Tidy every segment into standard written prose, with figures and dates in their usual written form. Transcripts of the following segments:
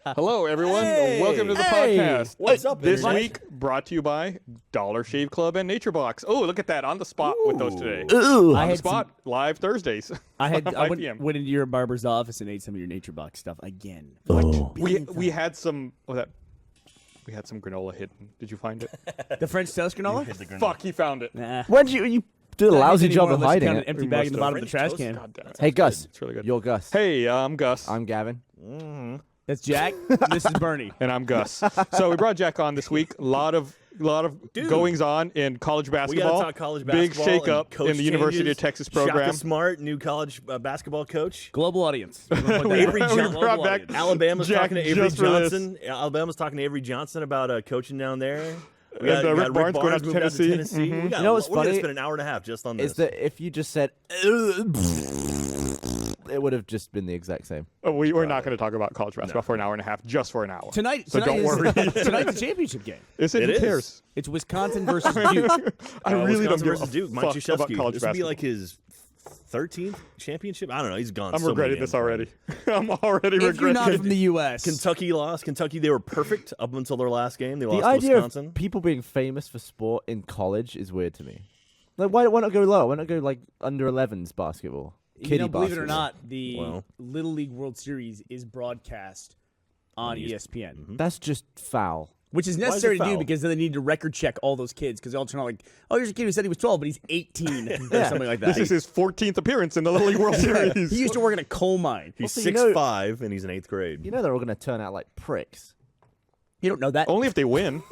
Hello, everyone. Hey. Welcome to the podcast. What's up, This everybody? week, brought to you by Dollar Shave Club and Nature Box. Oh, look at that. On the spot with those today. Ooh. On the spot, live Thursdays. I 5 went, p.m. went into your barber's office and ate some of your Nature Box stuff again. Oh. We had some. We had some granola hidden. Did you find it? The French toast granola? Fuck, he found it. Nah. When you do a lousy job of hiding An it? empty We bag must in the have. bottom of the trash French can. God damn it. Hey, Gus. It's really good. You're Gus. Hey, I'm Gus. I'm Gavin. That's Jack. This is Burnie. And I'm Gus. So we brought Jack on this week. A lot of Dude. goings on in college We basketball. got to talk college Big basketball. shake and up coach in the University changes. of Texas Shaka program. Smart, new college basketball coach. Global audience. We're gonna put that Avery out. We Johnson. brought back Alabama's Jack talking to Avery just for this. Johnson. Alabama's talking to Avery Johnson about coaching down there. We And, we Rick Barnes going out to moved Tennessee. Tennessee. Mhm. We got, You know what's we're gonna funny? spend an hour and a half just on this. Is that if you just said, it would have just been the exact same. We're not going to talk about college basketball for an hour and a half, just for an hour. Tonight, So don't worry. Tonight's the championship game. Is it? It Who is. cares? It's Wisconsin versus Duke. I really don't Wisconsin give a versus Duke. Mike fuck about Krzyzewski. college This would be basketball. like his 13th championship. I don't know. He's gone. I'm so many regretting damn this times. already. I'm already If you're not regretting from the U.S., Kentucky lost. Kentucky, they were perfect up until their last game. They The lost idea to Wisconsin. of people being famous for sport in college is weird to me. Like, why not go lower? Why not go like under 11s basketball? you know, Kiddie believe it or basketball. not, the Well. Little League World Series is broadcast on E ESPN. That's just foul. Which is it necessary to do foul? because then they need to record check all those kids because they all turn out like, oh, here's a kid who said he was 12, but he's 18 or something like that. This is his 14th appearance in the Little League World Series. He used to work in a coal mine. He's Also, you know- 6'5", and he's in 8th grade. You know they're all going to turn out like pricks. You don't know that. Only if they win.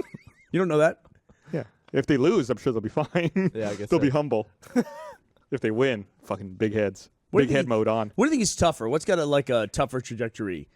You don't know that. Yeah. If they lose, I'm sure they'll be fine. Yeah, I guess they'll so. be humble. If they win, fucking big heads. What do Big you head think- mode on. What do you think is tougher? What's got a tougher trajectory?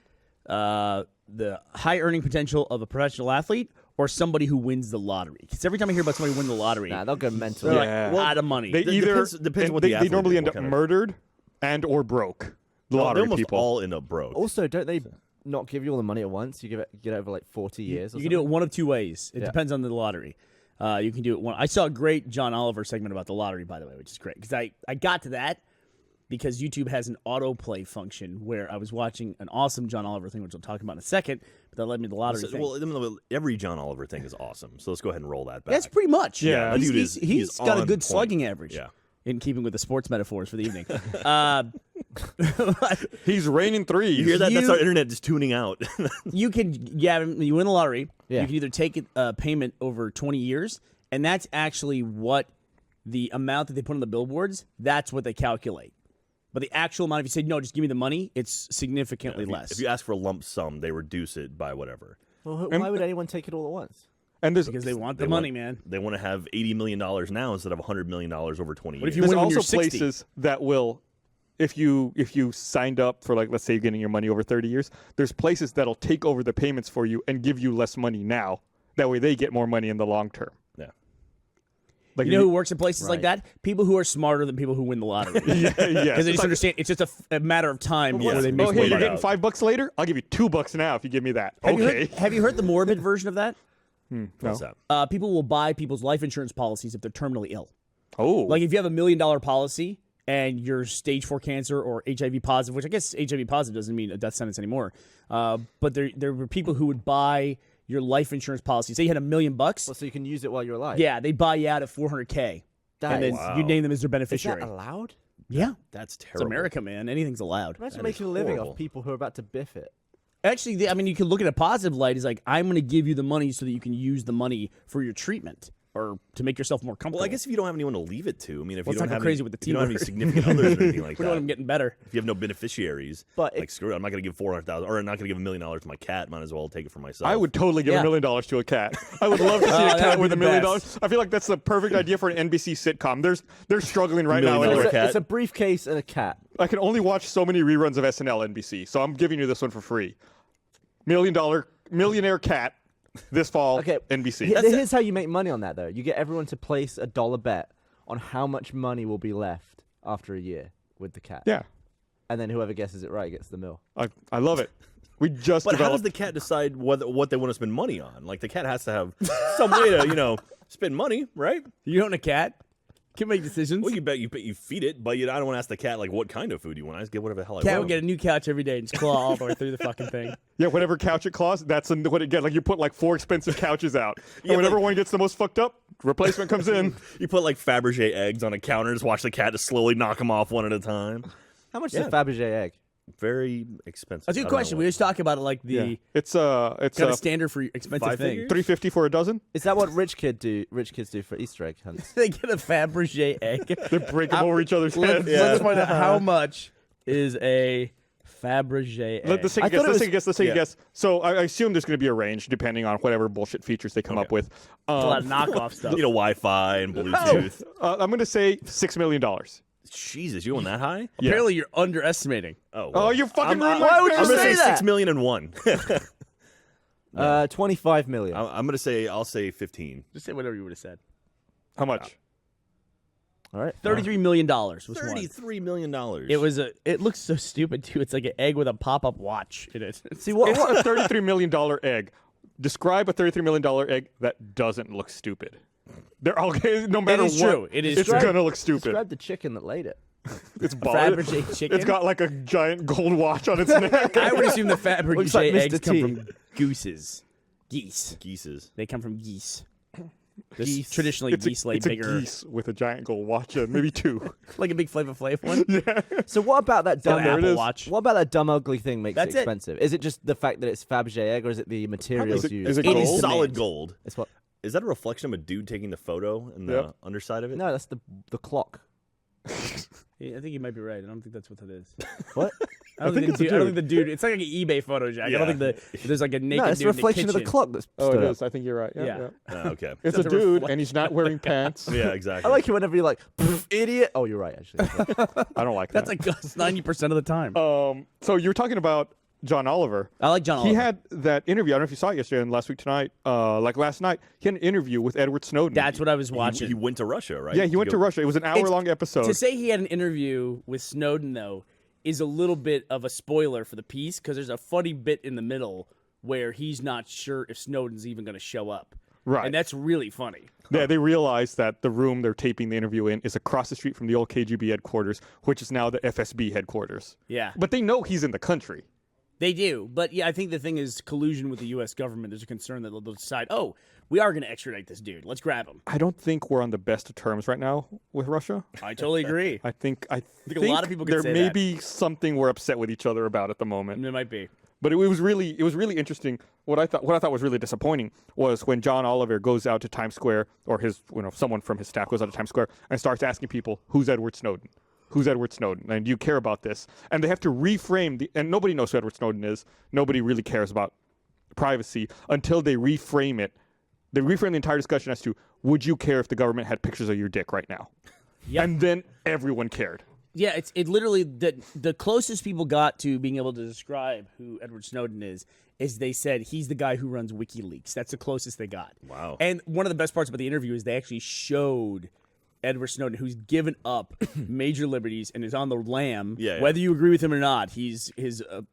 The high earning potential of a professional athlete or somebody who wins the lottery? Because every time I hear about somebody win the lottery, Nah, they'll go mental. they're Yeah. like, out of money. They either depends what they, the they athlete normally is, end what up kind of- murdered and or broke. The They lottery almost people. all end up broke. Also, don't they not give you all the money at once? You get it over like 40 years. Or You can do it something? one of two ways. It Yeah. depends on the lottery. You can do it one. I saw a great John Oliver segment about the lottery, by the way, which is great because I got to that because YouTube has an autoplay function where I was watching an awesome John Oliver thing, which I'll talk about in a second. But that led me to the lottery thing. Well, every John Oliver thing is awesome. So let's go ahead and roll that back. That's pretty much. Yeah, that he's, dude he's, is- he's he's got a on good point. slugging average. Yeah. In keeping with the sports metaphors for the evening. He's raining threes. You hear that? That's You- our internet just tuning out. You can, Gavin, you win the lottery. Yeah. You can either take a payment over 20 years, and that's actually what the amount that they put on the billboards, that's what they calculate. But the actual amount, if you say, no, just give me the money, it's significantly less. If you ask for a lump sum, they reduce it by whatever. Well, why would anyone take it all at once? And there's because they want the They money, want- man. They want to have $80 million now instead of $100 million over 20 What if years. you there's win when also you're 60? places that will, if you signed up for, like, let's say you're getting your money over 30 years, there's places that'll take over the payments for you and give you less money now. That way they get more money in the long term. Yeah. Like You know who works in places like that? People who are smarter than people who win the lottery. yeah, Because they just understand it's just a matter of time before they make Oh, money. hey, you're getting out. $5 later? I'll give you $2 now if you give me that. Have you Okay. have you heard the morbid version of that? What's that? People will buy people's life insurance policies if they're terminally ill. Oh. Like if you have $1 million policy and you're stage 4 cancer or HIV positive, which I guess HIV positive doesn't mean a death sentence anymore. But there were people who would buy your life insurance policy. Say you had $1 million. Well, so you can use it while you're alive. Yeah, they buy you out at $400K. That And then is- Wow. you name them as their Is that beneficiary. allowed? Yeah. That's It's terrible. America, man. Anything's allowed. Imagine That making a is living horrible. off people who are about to biff it. Actually, I mean, you can look at a positive light. Is like, I'm going to give you the money so that you can use the money for your treatment or to make yourself more comfortable. Well, I guess if you don't have anyone to leave it to, I mean, if Let's you don't not go have crazy any, with the if you don't have any T-word. significant others or anything like we're not that, getting better. if you have no beneficiaries, But like screw it, I'm not going to give $400,000 or I'm not going to give $1 million to my cat. Might as well take it for myself. I would totally give Yeah. $1 million to a cat. I would love to see a that cat would with be $1 the million. best. I feel like that's the perfect idea for an NBC sitcom. They're struggling right now. $1 million Anyway. cat. it's a briefcase and a cat. I can only watch so many reruns of SNL NBC, so I'm giving you this one for free. Millionaire cat this fall. Okay, NBC. Here's how you make money on that, though. You get everyone to place a $1 bet on how much money will be left after a year with the cat. Yeah, And then whoever guesses it right gets the mill. I love it. We just But how does developed. the cat decide what they want to spend money on? Like the cat has to have some way to spend money, right? You own a cat? Can make decisions. Well, you feed it, but I don't want to ask the cat like what kind of food you want. I just get whatever the hell I Cat want. would get a new couch every day and just claw all the way through the fucking thing. Yeah, whatever couch it claws, that's what it gets. Like you put like 4 expensive couches out, and Yeah, whenever like- one gets the most fucked up, replacement comes in. You put like Fabergé eggs on a counter, just watch the cat just slowly knock them off one at a time. How much is a Fabergé egg? Very expensive. That's a I good don't know question. what- We always talk about it like the It's kind of a standard for expensive 5 thing. figures? $3.50 for a dozen. Is that what rich kids do for Easter egg hunts? They get a Fabergé egg. They break them over each other's heads. Let's find out how much is a Fabergé egg. Let's take I a guess. thought it Let's take a was- guess. Let's take a yeah. guess. So I assume there's going to be a range depending on whatever bullshit features they come up with. a lot of knockoff stuff. You know, Wi-Fi and Bluetooth. I'm going to say $6 million. Jesus, you going that high? Yeah. Apparently, you're underestimating. Oh, Oh, you fucking ruined why my would you I'm experience. gonna say say that? 6 million and one. 25 million. I'm gonna say I'll say 15. Just say whatever you would have said. How much? All right. $33 million was one. $33 million. It was It looks so stupid too. It's like an egg with a pop-up watch in it. See what? It's a $33 million egg. Describe a $33 million egg that doesn't look stupid. They're all no matter is what. true. It is It's true. gonna look stupid. Describe the chicken that laid it. It's bald. Fabergé chicken. It's got like a giant gold watch on its neck. I would assume the Fabergé Looks like Mr. eggs come T. from gooses. Geese. Geeses. They come from geese. Geese. Traditionally, geese lay it's bigger. a geese with a giant gold watch and maybe 2. Like a big Flavor Flav one. So what about that Got dumb? an there it Apple is. Watch. What about that dumb ugly thing makes That's it it. expensive? Is it just the fact that it's Fabergé egg, or is it the materials Is it- used? is it It is gold? Solid demand. gold. It's what? Is that a reflection of a dude taking the photo and the Yep. underside of it? No, that's the clock. Yeah, I think you might be right. I don't think that's what that is. What? I don't think think it's a I don't dude. think the dude. It's like an eBay photo, Jack. I Yeah. don't think there's like a naked No, it's a dude in reflection of the kitchen. clock that's Oh, stood it up. is. I think you're right. Yeah. Yeah. yeah. Okay. It's a It's a dude, and he's not wearing pants. Yeah, exactly. I like it whenever you're like, idiot. Oh, you're right, actually. I don't like That's that. like 90% of the time. So you were talking about John Oliver. I like John He Oliver. had that interview. I don't know if you saw it yesterday and last week tonight. Like last night, he had an interview with Edward Snowden. That's what I was watching. He went to Russia, right? Yeah, he went to Russia. It was an hour-long episode. To say he had an interview with Snowden, though, is a little bit of a spoiler for the piece because there's a funny bit in the middle where he's not sure if Snowden's even going to show up. Right. And that's really funny. Yeah, they realized that the room they're taping the interview in is across the street from the old KGB headquarters, which is now the FSB headquarters. Yeah. But they know he's in the country. They do. But yeah, I think the thing is collusion with the U.S. government. There's a concern that they'll decide, oh, we are going to extradite this dude. Let's grab him. I don't think we're on the best of terms right now with Russia. I totally agree. I think a lot of people could there say may that. be something we're upset with each other about at the moment. It might be. But it was really interesting. What I thought was really disappointing was when John Oliver goes out to Times Square, or someone from his staff goes out to Times Square and starts asking people, "Who's Edward Snowden? Who's Edward Snowden? And do you care about this?" And they have to reframe and nobody knows who Edward Snowden is. Nobody really cares about privacy until they reframe it. They reframe the entire discussion as to, would you care if the government had pictures of your dick right now? Yep. And then everyone cared. Yeah, it literally the closest people got to being able to describe who Edward Snowden is they said he's the guy who runs WikiLeaks. That's the closest they got. Wow. And one of the best parts about the interview is they actually showed Edward Snowden, who's given up major liberties and is on the lam. Yeah, yeah. Whether you agree with him or not, his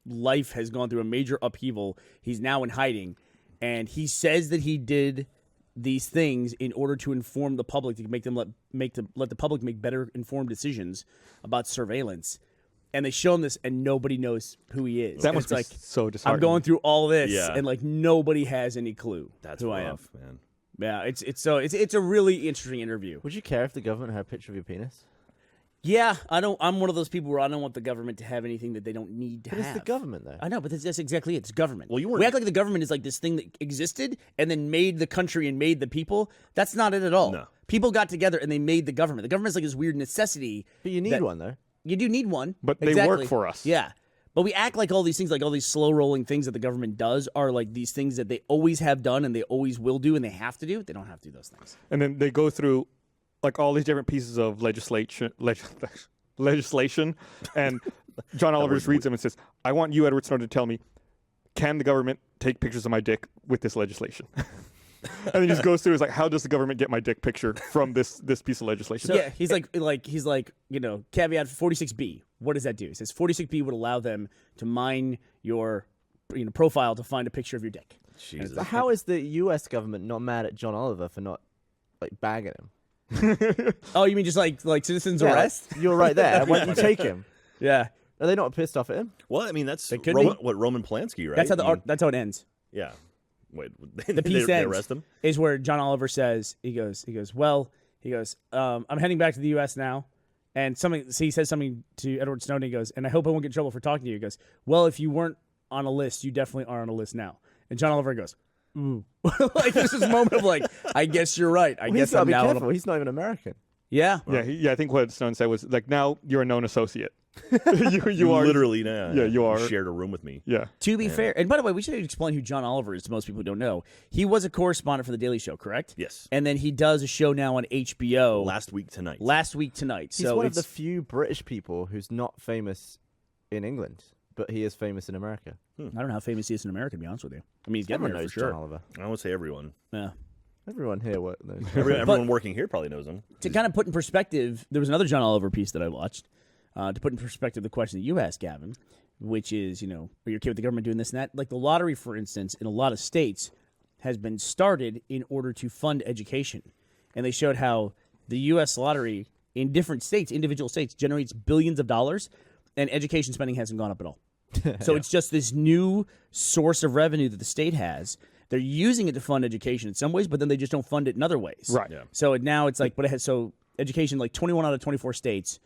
life has gone through a major upheaval. He's now in hiding, and he says that he did these things in order to inform the public, to make them let the public make better informed decisions about surveillance. And they show him this, and nobody knows who he is. That And must it's be like, so disheartening. I'm going through all this, Yeah. and like nobody has any clue That's who I am. rough, man. Yeah, it's a really interesting interview. Would you care if the government had a picture of your penis? Yeah, I'm one of those people where I don't want the government to have anything that they don't need to But have. it's the government, though. I know, but that's exactly it. It's government. Well, you we weren't- act like the government is like this thing that existed and then made the country and made the people. That's not it at all. No. People got together and they made the government. The government's like this weird necessity. But you need that- one, though. You do need one. But they Exactly. work for us. Yeah. But we act like all these things, like all these slow rolling things that the government does are like these things that they always have done and they always will do and they have to do. They don't have to do those things. And then they go through like all these different pieces of legislation, and John Oliver just reads them and says, "I want you, Edward Snowden, to tell me, can the government take pictures of my dick with this legislation?" And then he just goes through, he's like, "How does the government get my dick picture from this piece of legislation?" So, yeah, he's like, caveat 46B. What does that do? It says 46B would allow them to mine your profile to find a picture of your dick. Jesus. But how is the U.S. government not mad at John Oliver for not, like, bagging him? Oh, you mean just like citizens Yeah, arrest? You're right there. Why don't you take him? Yeah, Are they not pissed off at him? Well, I mean, that's They could Roman, be. what Roman Polanski, right? that's how I mean, that's how it ends. yeah. Wait, The piece they ends arrest him? is where John Oliver says he goes, I'm heading back to the U.S. now, and he says something to Edward Snowden. He goes, and I hope I won't get in trouble for talking to you. He goes, well, if you weren't on a list, you definitely are on a list now. And John Oliver goes, ooh, like there's this moment of like, I guess you're right. I Well, guess he's got I'm to be now. careful. He's not even American. Yeah, I think what Stone said was like, now you're a known associate. you are literally now. Yeah, you are. Shared a room with me. Yeah. To be fair, and by the way, we should explain who John Oliver is to most people who don't know. He was a correspondent for The Daily Show, correct? Yes. And then he does a show now on HBO. Last week tonight. He's So one of it's the few British people who's not famous in England, but he is famous in America. I don't know how famous he is in America, to be honest with you. I mean, he's getting Everyone there knows for sure. John Oliver. I won't say everyone. Yeah. Everyone here knows. Everyone working here probably knows him. To kind of put in perspective, there was another John Oliver piece that I watched. To put in perspective the question that you asked, Gavin, which is, are you okay with the government doing this and that? Like the lottery, for instance, in a lot of states has been started in order to fund education. And they showed how the U.S. lottery in different states, individual states, generates billions of dollars, and education spending hasn't gone up at all. So it's just this new source of revenue that the state has. They're using it to fund education in some ways, but then they just don't fund it in other ways. Right. Yeah. So now it's like, education, like 21 out of 24 states,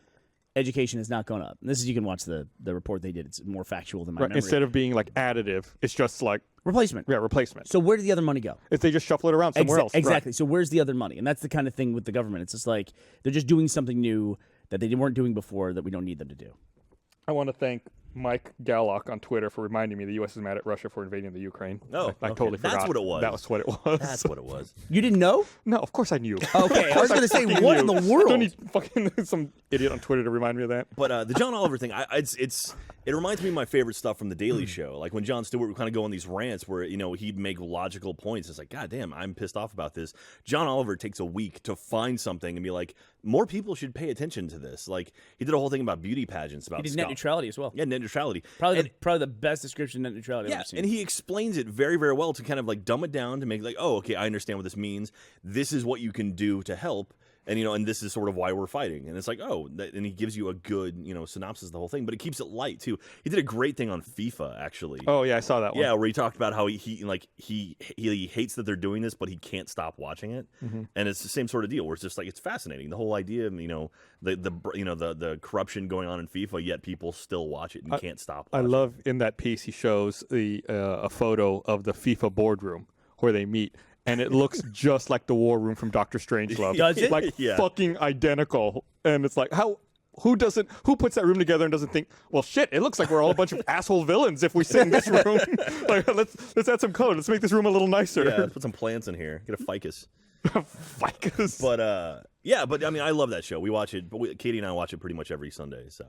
education has not gone up. And this is, you can watch the report they did. It's more factual than my memory. Instead of being like additive, it's just like Replacement. replacement. So where did the other money go? If they just shuffle it around somewhere else. Exactly. So where's the other money? And that's the kind of thing with the government. It's just like they're just doing something new that they weren't doing before that we don't need them to do. I want to thank Mike Gallock on Twitter for reminding me the U.S. is mad at Russia for invading the Ukraine. Oh, I okay. totally forgot. That's what it was. That was what it was. That's what it was. You didn't know? No, of course I knew. Okay. I was going to say, what in the Don't world? need fucking some idiot on Twitter to remind me of that. But the John Oliver thing, it reminds me of my favorite stuff from The Daily Show. Like when Jon Stewart would kind of go on these rants where, he'd make logical points. It's like, God damn, I'm pissed off about this. John Oliver takes a week to find something and be like, more people should pay attention to this. Like he did a whole thing about beauty pageants, about He did net neutrality as well. Yeah, net neutrality. Probably the best description of net neutrality I've ever seen. And he explains it very, very well to kind of like dumb it down to make like, oh, okay, I understand what this means. This is what you can do to help. And, and this is sort of why we're fighting. And it's like, oh, and he gives you a good, synopsis of the whole thing. But it keeps it light, too. He did a great thing on FIFA, actually. Oh, yeah, I saw that one. Yeah, where he talked about how he hates that they're doing this, but he can't stop watching it. Mm-hmm. And it's the same sort of deal where it's just like, it's fascinating. The whole idea of, the corruption going on in FIFA, yet people still watch it and can't stop I watching love in that piece he shows a photo of the FIFA boardroom where they meet. And it looks just like the war room from Doctor Strangelove. Does it? Like Yeah. fucking identical. And it's like, who puts that room together and doesn't think, well, shit, it looks like we're all a bunch of asshole villains if we sit in this room. Like, let's add some color. Let's make this room a little nicer. Yeah, let's put some plants in here. Get a ficus. Ficus. But I mean, I love that show. We watch it, but Katie and I watch it pretty much every Sunday. So,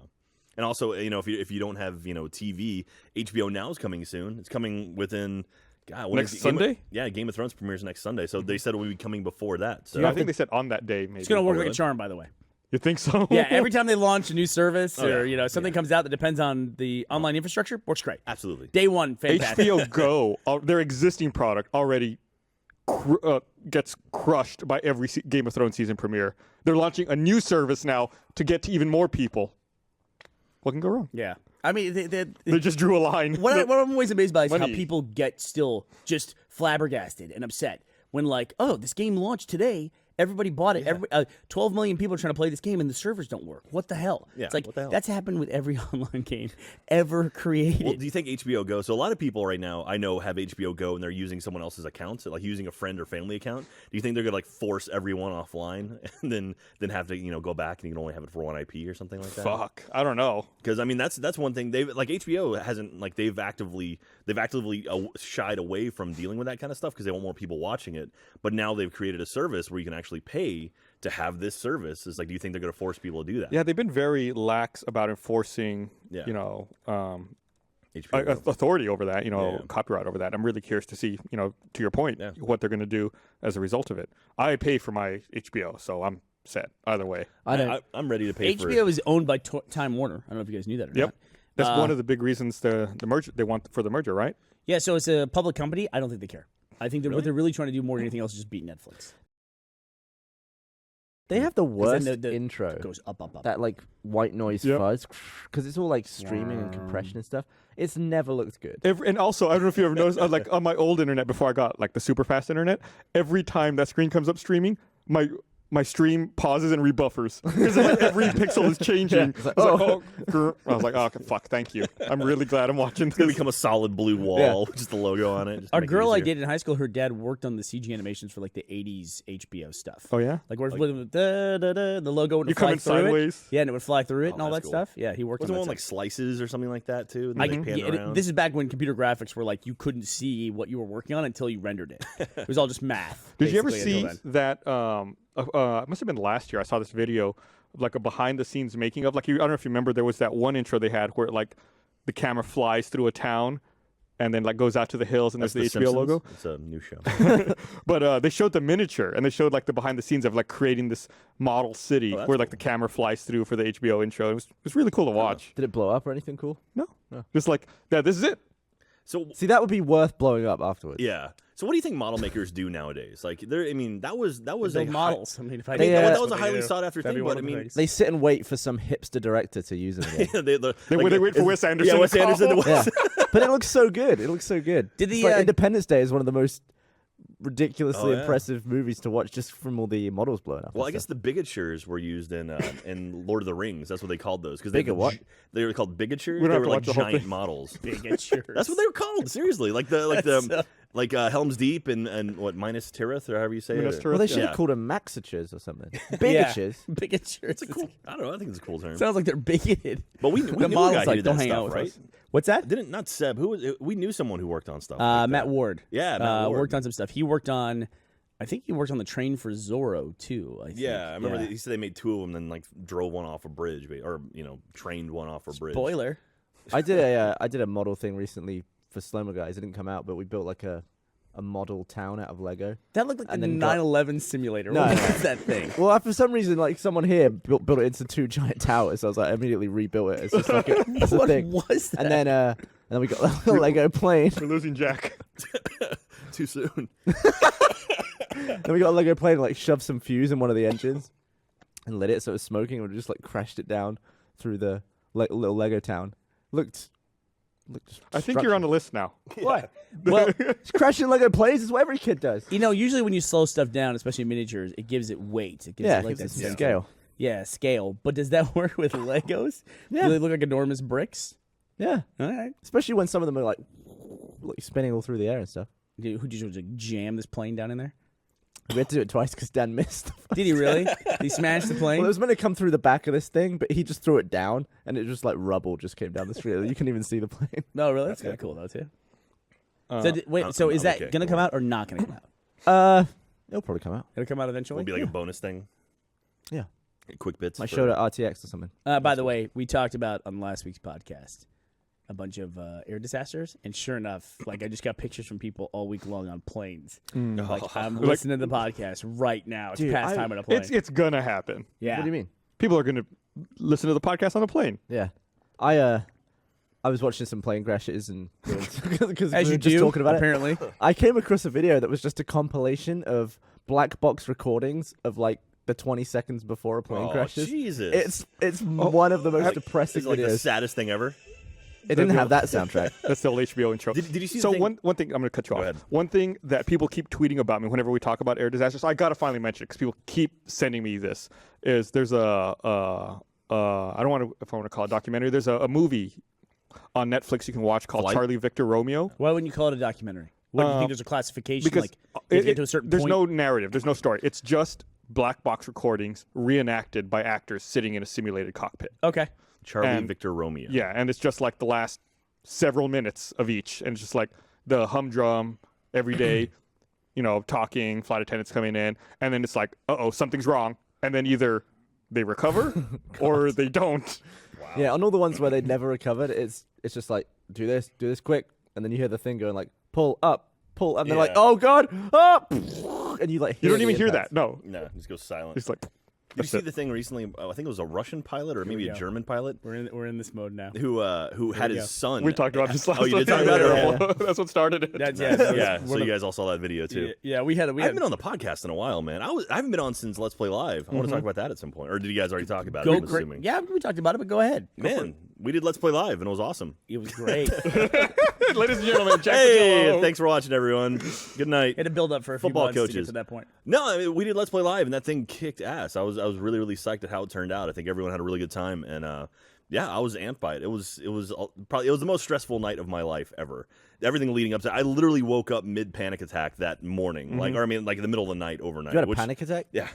and also, if you don't have TV, HBO Now is coming soon. It's coming within. God, Next Sunday? Game of Thrones premieres next Sunday. So they said it will be coming before that. So I think they said on that day, maybe. It's going to work like a Really? charm, by the way. You think so? Yeah, every time they launch a new service Oh, or yeah. something comes out that depends on the online infrastructure, works great. absolutely. Day one, fantastic. HBO Go, their existing product, already gets crushed by every Game of Thrones season premiere. They're launching a new service now to get to even more people. What can go wrong? Yeah. I mean, They just drew a line. what I'm always amazed by is how Money. people get still just flabbergasted and upset when, like, oh, this game launched today. Everybody bought it. 12 million people are trying to play this game, and the servers don't work. What the hell? Yeah, it's like what the hell? that's happened with every online game ever created. Well, do you think HBO Go? So a lot of people right now I know have HBO Go and they're using someone else's account, so like using a friend or family account. Do you think they're gonna like force everyone offline and then have to go back and you can only have it for one IP or something like that? Fuck. I don't know. Because I mean that's one thing they've like HBO hasn't like they've actively shied away from dealing with that kind of stuff because they want more people watching it. But now they've created a service where you can actually pay to have this service. Is like, do you think they're going to force people to do that? Yeah, they've been very lax about enforcing, Yeah. HBO Go. authority over that, Yeah. copyright over that. I'm really curious to see, to your point, Yeah. what they're going to do as a result of it. I pay for my HBO, so I'm set either way. I'm ready to pay for HBO is owned by Time Warner. I don't know if you guys knew that or Yep. not. That's one of the big reasons the merger they want for the merger, right? Yeah, so it's a public company. I don't think they care. I think that what Really? they're really trying to do more than anything else is just beat Netflix. They have the 'Cause worst then the intro. It goes up, up, up. That like white noise Yep. fuzz, because it's all like streaming and compression and stuff. It's never looked good. And also, I don't know if you ever noticed, like on my old internet before I got like the super fast internet, every time that screen comes up streaming, my stream pauses and rebuffers because like every pixel is changing. It's like, I was like, oh, okay, fuck, thank you. I'm really glad I'm watching It's gonna this. become a solid blue wall, with just the logo on it. just to Our make it girl I easier. dated in high school, her dad worked on the CG animations for like the 80s HBO stuff. Oh yeah, Like where the logo would you fly come in through sideways. it. Yeah, and it would fly through it and all that that's cool. stuff. Yeah, he worked Wasn't on one that like stuff. slices or something like that too? And I, they, like, pan yeah, around? this is back when computer graphics were like you couldn't see what you were working on until you rendered it. It was all just math. Did you ever basically, see until then. that? It must have been last year. I saw this video of like a behind the scenes making of like I don't know if you remember. There was that one intro they had where like the camera flies through a town and then like goes out to the hills and That's there's the The HBO Simpsons? logo. It's a new show. But they showed the miniature and they showed like the behind the scenes of like creating this model city Oh, that's where like the camera flies through for the HBO intro. It was really cool to watch. Did it blow up or anything cool? No, just like yeah, this is it. So See, that would be worth blowing up afterwards. yeah. So what do you think model makers do nowadays? Like, I mean, that was Build a models. I mean, if I They, didn't know uh, that was a that's what they highly do. sought after That'd be thing. one But I of the mean, things. They sit and wait for some hipster director to use it again. They wait for Wes Anderson. Yeah, to Wes call. Anderson. yeah, but it looks so good. It looks so good. Did the, It's like uh, Independence Day is one of the most ridiculously Oh, yeah. impressive movies to watch just from all the models blowing up. Well, I and guess stuff. the bigatures were used in Lord of the Rings. That's what they called those. Because What? They were called bigatures. We don't They have were to like watch the whole giant thing. models. Bigatures. That's what they were called. Seriously, like Helm's Deep and what Minas Tirith or however you say Minas it. Tirith. Well, they should have Yeah. called them maxatures or something. Yeah. Bigatures. Bigatures. It's a cool. I don't know. I think it's a cool term. Sounds like they're bigoted. But we the knew a model's guy who like, did don't that hang out stuff, with right? us. What's that? Didn't not Seb? Who was? We knew someone who worked on stuff. Like Matt that. Ward. Yeah, Matt Ward. Worked on some stuff. He worked on, I think he worked on the train for Zorro too. I think. Yeah, I remember. Yeah. He said they made two of them, then like drove one off a bridge, or trained one off a bridge. Spoiler. I did a model thing recently for Slow-Mo Guys. It didn't come out, but we built like a model town out of Lego. That looked like And the then got- 9/11 simulator. No, What no. was that thing? Well, for some reason, like someone here built it into two giant towers. So I was like, I immediately rebuilt it. It's just like it's a What thing. was that? And then we got a Lego plane. We're losing Jack. Too soon. Then we got a Lego plane and like shoved some fuse in one of the engines and lit it so it was smoking, and we just like crashed it down through the little Lego town. Looked I think you're on the list now. What? Well, Just crashing Lego planes is what every kid does. usually when you slow stuff down, especially miniatures, it gives it weight. It gives Yeah, it like it gives that it sense of- scale. Yeah, scale. But does that work with Legos? Yeah. Do they look like enormous bricks? Yeah, All right. especially when some of them are like spinning all through the air and stuff. Who did you like, jam this plane down in there? We had to do it twice because Dan missed. Did he really? Did he smash the plane? Well, it was meant to come through the back of this thing, but he just threw it down, and it just like rubble just came down the street. You couldn't even see the plane. No, really? That's kind of cool though too. Uh, Wait, so is I'm that okay. gonna come out or not gonna come out? It'll probably come out. It'll come out eventually. Will be like a bonus thing. Yeah, Quick bits. might for- show it at RTX or something. By the way, we talked about on last week's podcast a bunch of air disasters, and sure enough, like I just got pictures from people all week long on planes. Like I'm listening to the podcast right now. It's Dude, past time on a plane. It's gonna happen. Yeah. What do you mean? People are gonna listen to the podcast on a plane. Yeah, I was watching some plane crashes and because As we you were just do, talking about apparently. it. I came across a video that was just a compilation of black box recordings of like the 20 seconds before a plane Oh, crashes. Jesus. It's one of the most depressing It's like the videos. saddest thing ever. It didn't have that soundtrack. That's the old HBO intro. Did you see the So thing- one thing I'm going to cut you Go off. ahead. One thing that people keep tweeting about me whenever we talk about air disasters, I got to finally mention it because people keep sending me this. Is there's I don't want to if I want to call it a documentary. There's a movie on Netflix you can watch called Flight? Charlie Victor Romeo. Why wouldn't you call it a documentary? What do you think? There's a classification Because like you get to a certain there's point. no narrative, there's no story. It's just black box recordings reenacted by actors sitting in a simulated cockpit. Okay. Charlie And- Victor Romeo. Yeah, and it's just like the last several minutes of each, and it's just like the humdrum every day, talking, flight attendants coming in, and then it's like, something's wrong, and then either they recover or they don't. Yeah, on all the ones where they'd never recovered, it's just like do this quick, and then you hear the thing going like pull up, and they're like, Yeah. oh god, up, and you like You hear don't the even hear impact. that. No, No, just go silent. it's like Did you see the thing recently? I think it was a Russian pilot or maybe a German pilot We're in this mode now. who had we his go. son. We talked about this last Oh, you did time. talk about it? That's what started it. Yeah, so you guys all saw that video too. Yeah, we had. I haven't been on the podcast in a while, man. I haven't been on since Let's Play Live. I want to talk about that at some point. Or did you guys already talk about it? I'm assuming. Yeah, we talked about it, but go ahead. Man, we did Let's Play Live and it was awesome. It was great. Ladies and gentlemen, Jack Hey, Pattillo. thanks for watching, everyone. Good night. Had to build up for a few Football months to get coaches. to that point. No, I mean, we did Let's Play Live, and that thing kicked ass. I was really, really psyched at how it turned out. I think everyone had a really good time, and yeah, I was amped by it. It was the most stressful night of my life ever. Everything leading up to, I literally woke up mid panic attack that morning, like in the middle of the night, overnight. You had a panic attack? Yeah.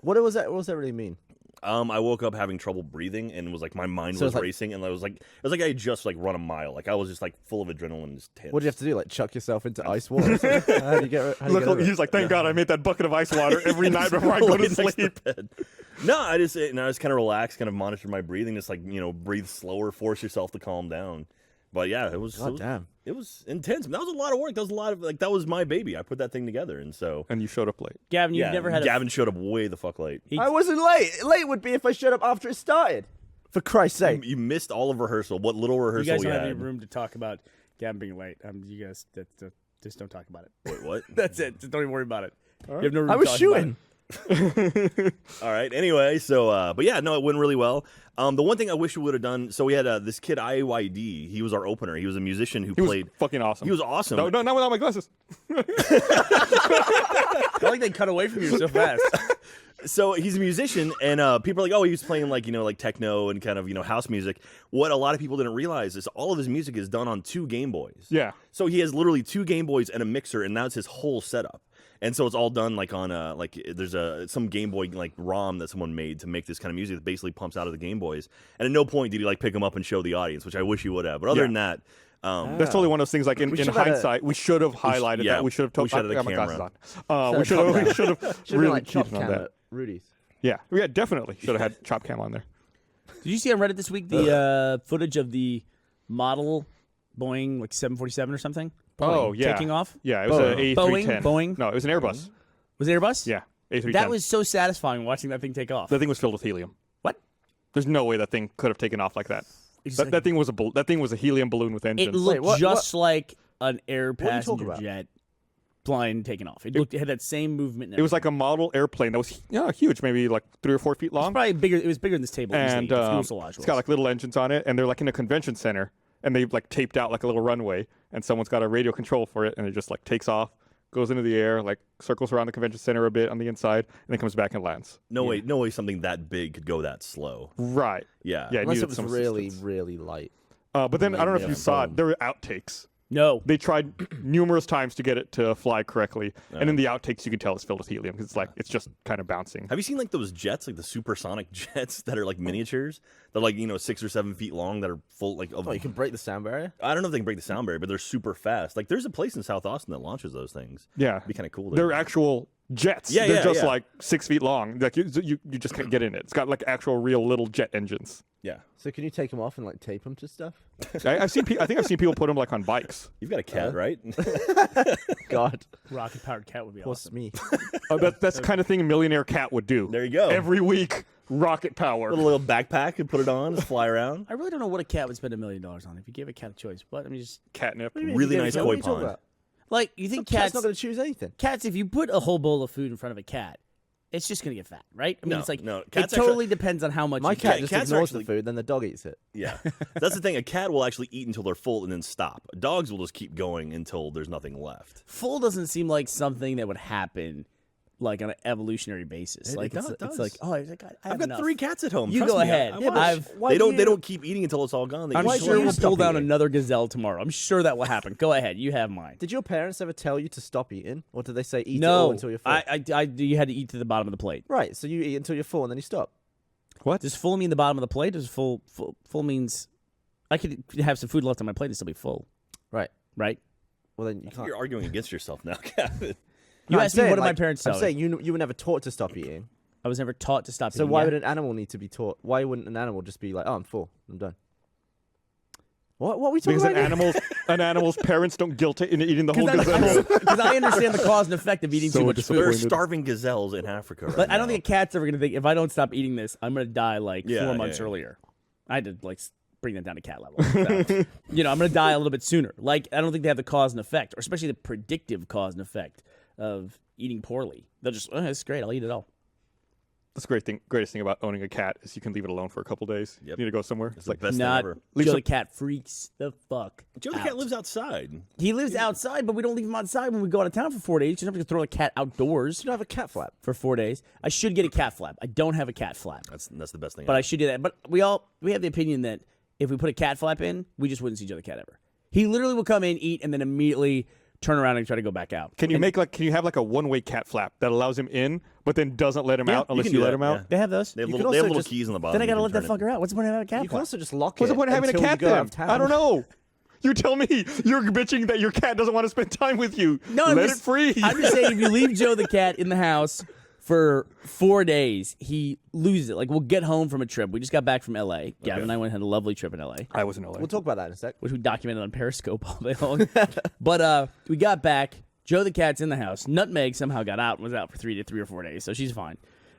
What was that? What does that really mean? I woke up having trouble breathing, and was like my mind So was it's like- racing, and it was like I had just like run a mile. Like I was just like full of adrenaline, and just tense. What did you have to do? Like chuck yourself into ice water? How do you get? How do you get over it? He's like, thank God I made that bucket of ice water every night before I go to Lay next sleep. bed. No, I just kind of relaxed, kind of monitored my breathing, just like breathe slower, force yourself to calm down. But yeah, it was Damn. it was intense. That was a lot of work. That was a lot of that was my baby. I put that thing together, and so And you showed up late. Gavin, you've never had Gavin showed up way the fuck late. I wasn't late. Late would be if I showed up after it started. For Christ's sake. You missed all of rehearsal. What little You rehearsal guys we don't have had. any room to talk about Gavin being late. You guys just don't talk about it. Wait, what? That's it. Just don't even worry about it. You have no room I to was talk shooting. about it. All right. Anyway, so but yeah, no, it went really well. The one thing I wish we would have done. So we had this kid IAYD. He was our opener. He was a musician who He was played. fucking awesome. He was awesome. No, not without my glasses. I like they cut away from you so fast. So he's a musician, and people are like, oh, he was playing like techno and kind of house music. What a lot of people didn't realize is all of his music is done on 2 Game Boys. Yeah. So he has literally 2 Game Boys and a mixer, and that's his whole setup. And so it's all done like on there's some Game Boy like ROM that someone made to make this kind of music that basically pumps out of the Game Boys. And at no point did he like pick them up and show the audience, which I wish he would have. But other than that. That's totally one of those things. Like in We should have had hindsight, we should have highlighted yeah, that. We should have. we should have I got the my glasses camera. on. We should have Should have really been like keyed chop in on cam that. at Rudy's. Yeah, definitely should have had chop cam on there. Did you see on Reddit this week the footage of the model Boeing like 747 or something? Oh yeah, taking off. Yeah, it was an A310. Boeing? No, it was an Airbus. Was it Airbus? Yeah, A310. That was so satisfying watching that thing take off. That thing was filled with helium. What? There's no way that thing could have taken off like that. It's That, like- that thing was that thing was a helium balloon with engines. It looked what- just like an air are you talking passenger about? jet flying taking off. It had that same movement. And It was like a model airplane that was huge, maybe like 3 or 4 feet It's long. probably bigger. It was bigger than this table. And easily, the fuselage it's got was. like little engines on it, and they're like in a convention center, and they've like taped out like a little runway, and someone's got a radio control for it, and it just like takes off, goes into the air, like circles around the convention center a bit on the inside, and then comes back and lands. No way something that big could go that slow. Right. Yeah. Yeah. Unless needed it was some really, assistance. really light. But then I don't know if Yeah, you saw it. boom. There were outtakes. No. They tried numerous times to get it to fly correctly, and in the outtakes you can tell it's filled with helium because it's just kind of bouncing. Have you seen like those jets, like the supersonic jets that are like miniatures? They're like 6 or 7 feet long that are full like of. Oh, you can break the sound barrier? I don't know if they can break the sound barrier, but they're super fast. Like there's a place in South Austin that launches those things. Yeah. It'd be kind of cool. They're actual jets. Yeah, They're yeah, just yeah. like 6 feet long. Like you just can't get in it. It's got like actual real little jet engines. Yeah. So can you take them off and like tape them to stuff? I've seen. I think I've seen people put them like on bikes. You've got a cat, right? God, Rocket powered cat would be what's awesome. me? That's the kind of thing a millionaire cat would do. There you go. Every week, rocket power. little backpack and put it on, just fly around. I really don't know what a cat would spend $1 million on if you gave a cat a choice. But I mean, just Catnip. Really nice What are koi you talking pond. about? like you think Cat's cats. not going to choose anything. Cats, if you put a whole bowl of food in front of a cat, it's just gonna get fat, right? I mean, No, it's like no, it cats totally depends on how much. My you cat give. just cats are ignores actually- the food, then the dog eats it. Yeah. That's the thing. A cat will actually eat until they're full and then stop. Dogs will just keep going until there's nothing left. Full doesn't seem like something that would happen like on an evolutionary basis. It Like does. it's like, oh, it's like, I have I've got enough. 3 cats at home. You Trust go me, ahead. I Yeah, watch. but why They do don't. They you- don't keep eating until it's all gone. They I'm Why just do sure you we'll stop pull down eating? another gazelle tomorrow. I'm sure that will happen. Go ahead. You have mine. Did your parents ever tell you to stop eating, or did they say eat it No, all until you're full? you had to eat to the bottom of the plate. Right, so you eat until you're full and then you stop. Does full mean the bottom of the plate? Does full means I could have some food left on my plate and still be full, Right. right? Well, then you I think can't. you're arguing against yourself now, Gavin. You I'm asked me saying, what did my like, parents tell I'm me. saying you were never taught to stop eating. I was never taught to stop So eating. why yeah. would an animal need to be taught? Why wouldn't an animal just be like, oh, I'm full, I'm done? What are we talking Because about? an animal's parents don't guilt it in eating the whole gazelle. Because I understand the cause and effect of eating So too much disappointed. There are food. starving gazelles in Africa. Right But I don't now. think a cat's ever going to think, if I don't stop eating this, I'm going to die like Yeah, 4 months yeah. earlier. I had to like bring that down to cat level. So, I'm going to die a little bit sooner. Like, I don't think they have the cause and effect, or especially the predictive cause and effect of eating poorly. They'll just, it's great, I'll eat it all. That's the greatest thing about owning a cat is you can leave it alone for a couple days. Yep. You need to go somewhere. It's the best thing Not ever. Joe the cat freaks the fuck Joe the out. cat lives outside. He lives outside, but we don't leave him outside when we go out of town for 4 days. You don't have to throw a cat outdoors You don't have a cat flap. for 4 days. I should get a cat flap. I don't have a cat flap, That's the best thing. but ever. I should do that. But we have the opinion that if we put a cat flap in, we just wouldn't see Joe the cat ever. He literally will come in, eat, and then immediately turn around and try to go back out. Can you have like a one-way cat flap that allows him in, but then doesn't let him Yeah, out you unless can you do let that, him out? yeah. They have those. They have You little, can they have also little just- keys on the bottom. Then I gotta you let can that turn it. fucker out. What's the point of having a cat You can flap? also just lock What's it. the point of having a until cat you go out then? of town. I don't know. You tell me. You're bitching that your cat doesn't want to spend time with you. No, I'm let just- it free. I'm just saying, if you leave Joe the cat in the house for 4 days, he loses it. Like, we'll get home from a trip. We just got back from L.A. Gavin and I went and had a lovely trip in L.A., I was in LA. We'll talk about that in a sec. which we documented on Periscope all day long. But we got back. Joe the cat's in the house. Nutmeg somehow got out and was out for 3 or 4 days, so she's fine.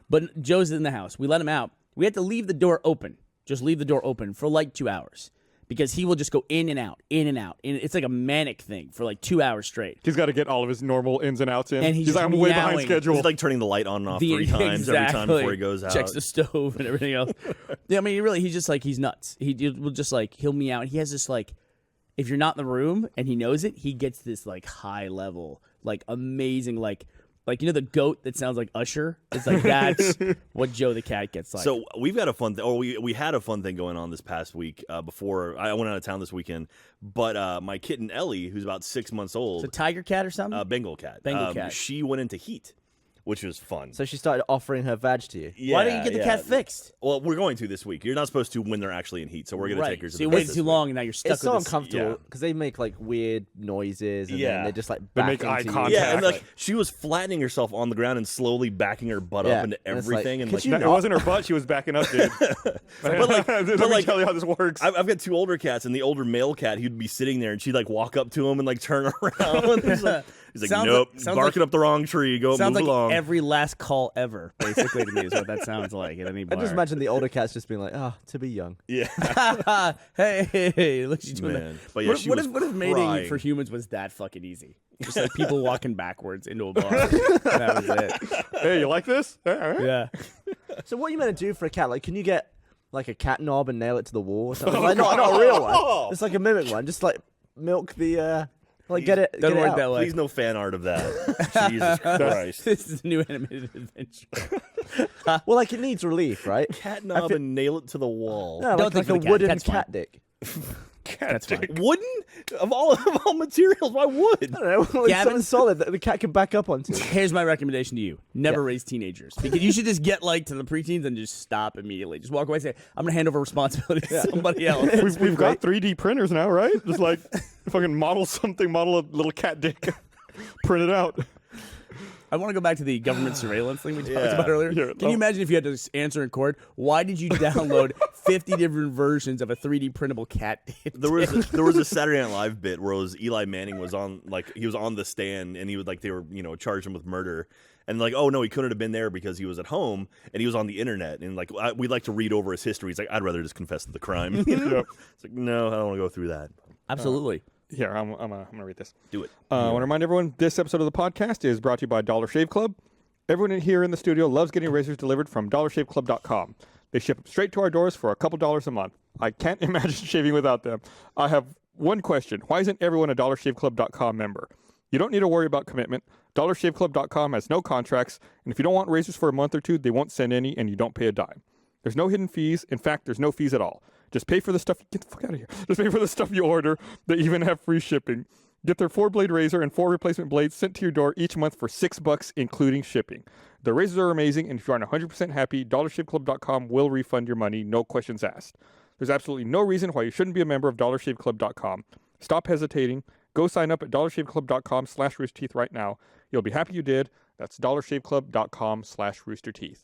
But Joe's in the house. We let him out. We had to leave the door open. Just leave the door open for like 2 hours. Because he will just go in and out, in and out. And it's like a manic thing for like 2 hours straight. He's got to get all of his normal ins and outs in. And he's like, just I'm way behind meowing. schedule. He's like turning the light on and off 3 times every time before he goes out. Checks the stove and everything else. Yeah, I mean, he's just like, he's nuts. He will just like, he'll meow. And he has this like, if you're not in the room and he knows it, he gets this like high level, like amazing, like the goat that sounds like Usher. It's like that's what Joe the cat gets like. So we've got a fun thing, or we had a fun thing going on this past week before I went out of town this weekend. But my kitten Ellie, who's about 6 months old, it's a tiger cat or something. Bengal cat, Bengal cat. she went into heat, which was fun. So she started offering her vag to you. Why don't you get the cat fixed? Well, we're going to this week. You're not supposed to when they're actually in heat, so we're going to take her to So the you vet waited this too week. long and now you're stuck It's so with this. uncomfortable yeah. because they make like weird noises and Yeah. then they just like They back make eye into you. contact. Yeah, and like she was flattening herself on the ground and slowly backing her butt Yeah, up into and it's like, everything, and could like you No, it wasn't her butt. She was backing up, dude. But like- let but me like- tell you how this works. I've got 2 older cats, and the older male cat, he'd be sitting there, and she'd like walk up to him and like turn around. He's like, Sounds nope, like- sounds barking like- up the wrong tree. Go Sounds move like along. every last call ever, basically, to me, is what that sounds like at any I bar. just imagine the older cats just being like, to be young. yeah, hey, look, she's doing man. that. But yeah, what, she what was if, what if mating crying. for humans was that fucking easy? Just like people walking backwards into a bar. That was it. Hey, you like this? All right. Yeah. So what are you meant to do for a cat? Like, can you get like a cat knob and nail it to the wall or something? Like, not a real one. It's like a mimic one. Just like milk the like get it. Doesn't get it work out. that way. Please no fan art of that. Jesus Christ. This is a new animated adventure. Well, like it needs relief, right? Cat knob and nail it to the wall. No, Don't like think a for the cat. wooden Cat's fine. cat dick. That's fine. Wooden of all materials. Why wood? I don't know. Like Gavin? something solid that the cat can back up onto. Here's my recommendation to you. Never raise teenagers. Because you should just get like to the preteens and just stop immediately. Just walk away and say, I'm going to hand over responsibility to somebody else. We've got 3D printers now, right? Just like fucking model a little cat dick, print it out. I want to go back to the government surveillance thing we talked Yeah. about earlier. Yeah, Can you imagine if you had to answer in court? Why did you download 50 different versions of a 3D printable cat? There was a Saturday Night Live bit where it was Eli Manning was on he was on the stand and he was like they were charged him with murder and like oh no he couldn't have been there because he was at home and he was on the internet and like we'd like to read over his history. He's like I'd rather just confess to the crime. Yep. It's like no I don't want to go through that. Absolutely. Here, I'm gonna read this. Do it. I want to remind everyone this episode of the podcast is brought to you by Dollar Shave Club. Everyone in here in the studio loves getting razors delivered from DollarShaveClub.com. They ship them straight to our doors for a couple dollars a month. I can't imagine shaving without them. I have one question. Why isn't everyone a DollarShaveClub.com member? You don't need to worry about commitment. DollarShaveClub.com has no contracts, and if you don't want razors for a month or two, they won't send any, and you don't pay a dime. There's no hidden fees. In fact, there's no fees at all. Just pay for the stuff. Get the fuck out of here. Just pay for the stuff you order. They even have free shipping. Get their 4-blade razor and 4 replacement blades sent to your door each month for $6, including shipping. The razors are amazing, and if you aren't 100% happy, DollarShaveClub.com will refund your money, no questions asked. There's absolutely no reason why you shouldn't be a member of DollarShaveClub.com. Stop hesitating. Go sign up at DollarShaveClub.com/roosterteeth right now. You'll be happy you did. That's DollarShaveClub.com/roosterteeth.